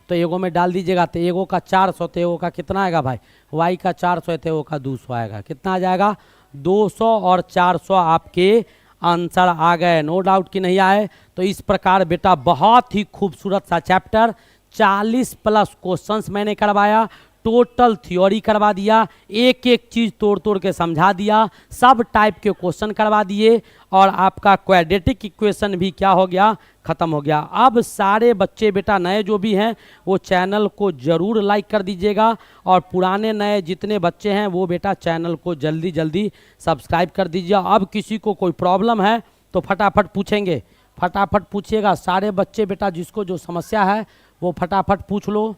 तो एगो में डाल दीजिएगा, तो एगो का 400 तो एगो का कितना आएगा भाई, y का 400 है तो एगो का 200 आएगा। कितना आ जाएगा, 200 और 400 आपके आंसर आ गए, नो डाउट कि नहीं आए। तो इस प्रकार बेटा बहुत ही खूबसूरत सा चैप्टर 40+ क्वेश्चंस मैंने करवाया, टोटल थ्योरी करवा दिया, एक एक चीज़ तोड़ तोड़ के समझा दिया, सब टाइप के क्वेश्चन करवा दिए और आपका क्वाड्रेटिक इक्वेशन भी क्या हो गया, ख़त्म हो गया। अब सारे बच्चे बेटा नए जो भी हैं वो चैनल को ज़रूर लाइक कर दीजिएगा और पुराने नए जितने बच्चे हैं वो बेटा चैनल को जल्दी जल्दी सब्सक्राइब कर दीजिए। अब किसी को कोई प्रॉब्लम है तो फटाफट पूछेंगे, फटाफट पूछिएगा सारे बच्चे बेटा, जिसको जो समस्या है वो फटाफट पूछ लो।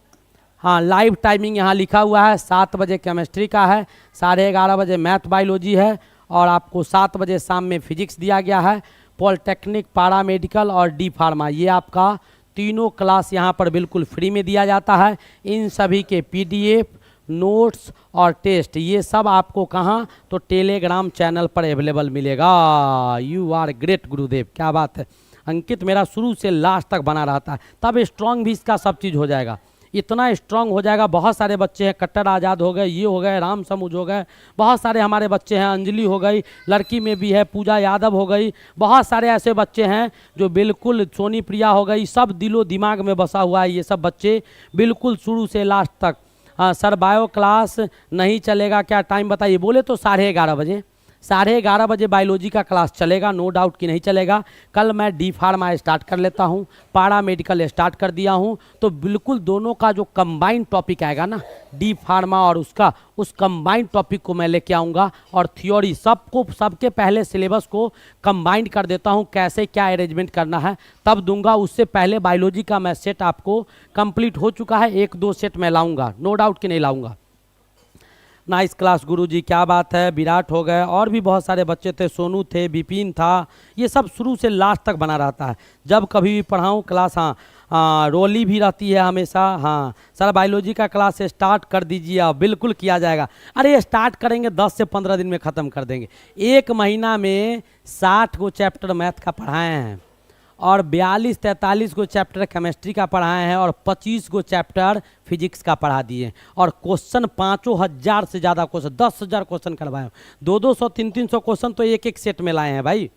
हाँ, लाइव टाइमिंग यहाँ लिखा हुआ है, 7 बजे केमिस्ट्री का है, 11:30 बजे मैथ बायोलॉजी है और आपको 7 बजे शाम में फिजिक्स दिया गया है। पॉलिटेक्निक, पारामेडिकल और डी फार्मा, ये आपका तीनों क्लास यहाँ पर बिल्कुल फ्री में दिया जाता है। इन सभी के पीडीएफ, नोट्स और टेस्ट ये सब आपको कहाँ, तो टेलीग्राम चैनल पर अवेलेबल मिलेगा। यू आर ग्रेट गुरुदेव, क्या बात है। अंकित मेरा शुरू से लास्ट तक बना रहता है, तब स्ट्रांग भी इसका सब चीज़ हो जाएगा, इतना स्ट्रांग हो जाएगा। बहुत सारे बच्चे हैं, कट्टर आज़ाद हो गए, ये हो गए, राम समूज हो गए, बहुत सारे हमारे बच्चे हैं, अंजलि हो गई, लड़की में भी है, पूजा यादव हो गई, बहुत सारे ऐसे बच्चे हैं जो बिल्कुल, सोनी प्रिया हो गई, सब दिलो दिमाग में बसा हुआ है ये सब बच्चे बिल्कुल शुरू से लास्ट तक। हाँ सर, बायो क्लास नहीं चलेगा क्या, टाइम बताइए। बोले तो 11:30 बजे, 11:30 बजे बायोलॉजी का क्लास चलेगा, नो डाउट कि नहीं चलेगा। कल मैं डी फार्मा स्टार्ट कर लेता हूँ, पारा मेडिकल स्टार्ट कर दिया हूँ, तो बिल्कुल दोनों का जो कंबाइंड टॉपिक आएगा ना, डी फार्मा और उसका, उस कंबाइंड टॉपिक को मैं लेके आऊँगा और थ्योरी सबको, सबके पहले सिलेबस को कंबाइंड कर देता हूँ, कैसे क्या अरेंजमेंट करना है तब दूंगा। उससे पहले बायोलॉजी का मैं सेट आपको कंप्लीट हो चुका है, 1-2 सेट मैं लाऊँगा, नो डाउट कि नहीं लाऊँगा। नाइस क्लास गुरुजी, क्या बात है। विराट हो गए और भी बहुत सारे बच्चे थे, सोनू थे, विपिन था, ये सब शुरू से लास्ट तक बना रहता है, जब कभी भी पढ़ाऊँ क्लास। हाँ, रोली भी रहती है हमेशा। हाँ सर, बायोलॉजी का क्लास स्टार्ट कर दीजिए। अब बिल्कुल किया जाएगा, अरे स्टार्ट करेंगे 10 से 15 दिन में ख़त्म कर देंगे। 1 महीना में 60 गो चैप्टर मैथ का पढ़ाए हैं और 42-43 गो चैप्टर केमिस्ट्री का पढ़ाए हैं और 25 गो चैप्टर फिजिक्स का पढ़ा दिए और क्वेश्चन 5,000 से ज़्यादा क्वेश्चन, 10,000 क्वेश्चन करवाए, 200-200, 300-300 क्वेश्चन तो एक एक सेट में लाए हैं भाई।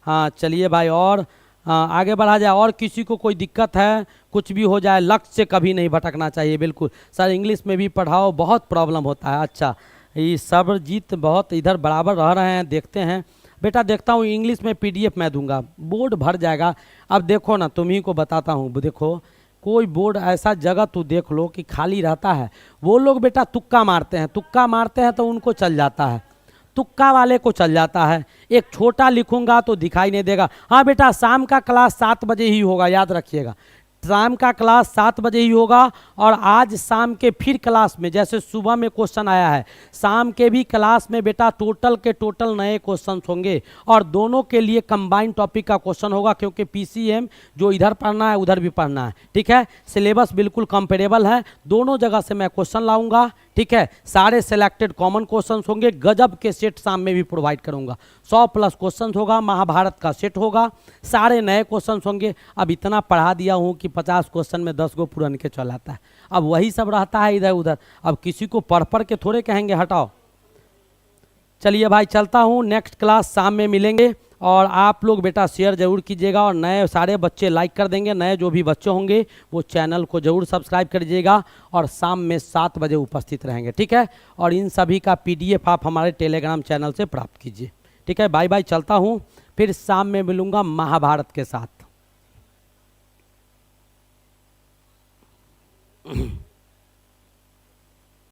हाँ चलिए भाई, और आगे बढ़ा जाए। और किसी को कोई दिक्कत है, कुछ भी हो जाए, लक्ष्य से कभी नहीं भटकना चाहिए। बिल्कुल सर, इंग्लिश में भी पढ़ाओ, बहुत प्रॉब्लम होता है। अच्छा, ये सबरजीत बहुत इधर बराबर रह रहे हैं, देखते हैं बेटा, देखता हूँ। इंग्लिश में पीडीएफ मैं दूंगा, बोर्ड भर जाएगा। अब देखो ना, तुम्ही को बताता हूँ, देखो कोई बोर्ड ऐसा जगह तू देख लो कि खाली रहता है, वो लोग बेटा तुक्का मारते हैं, तुक्का मारते हैं तो उनको चल जाता है, तुक्का वाले को चल जाता है। एक छोटा लिखूंगा तो दिखाई नहीं देगा। हाँ बेटा, शाम का क्लास 7 बजे ही होगा, याद रखिएगा, शाम का क्लास 7 बजे ही होगा। और आज शाम के फिर क्लास में, जैसे सुबह में क्वेश्चन आया है, शाम के भी क्लास में बेटा टोटल के टोटल नए क्वेश्चन होंगे और दोनों के लिए कंबाइंड टॉपिक का क्वेश्चन होगा, क्योंकि पीसीएम जो इधर पढ़ना है उधर भी पढ़ना है। ठीक है, सिलेबस बिल्कुल कंपेरेबल है, दोनों जगह से मैं क्वेश्चन लाऊंगा। ठीक है, सारे सिलेक्टेड कॉमन क्वेश्चंस होंगे, गजब के सेट शाम में भी प्रोवाइड करूंगा। 100+ क्वेश्चंस होगा, महाभारत का सेट होगा, सारे नए क्वेश्चंस होंगे। अब इतना पढ़ा दिया हूं कि 50 क्वेश्चन में 10 गो पुरान के चल आता है, अब वही सब रहता है इधर उधर। अब किसी को पढ़ पढ़ के थोड़े कहेंगे हटाओ। चलिए भाई, चलता हूँ, नेक्स्ट क्लास शाम में मिलेंगे। और आप लोग बेटा शेयर जरूर कीजिएगा और नए सारे बच्चे लाइक कर देंगे, नए जो भी बच्चे होंगे वो चैनल को जरूर सब्सक्राइब कर दीजिएगा और शाम में 7 बजे उपस्थित रहेंगे। ठीक है, और इन सभी का पीडीएफ आप हमारे टेलीग्राम चैनल से प्राप्त कीजिए। ठीक है, बाय बाय, चलता हूँ, फिर शाम में मिलूँगा महाभारत के साथ।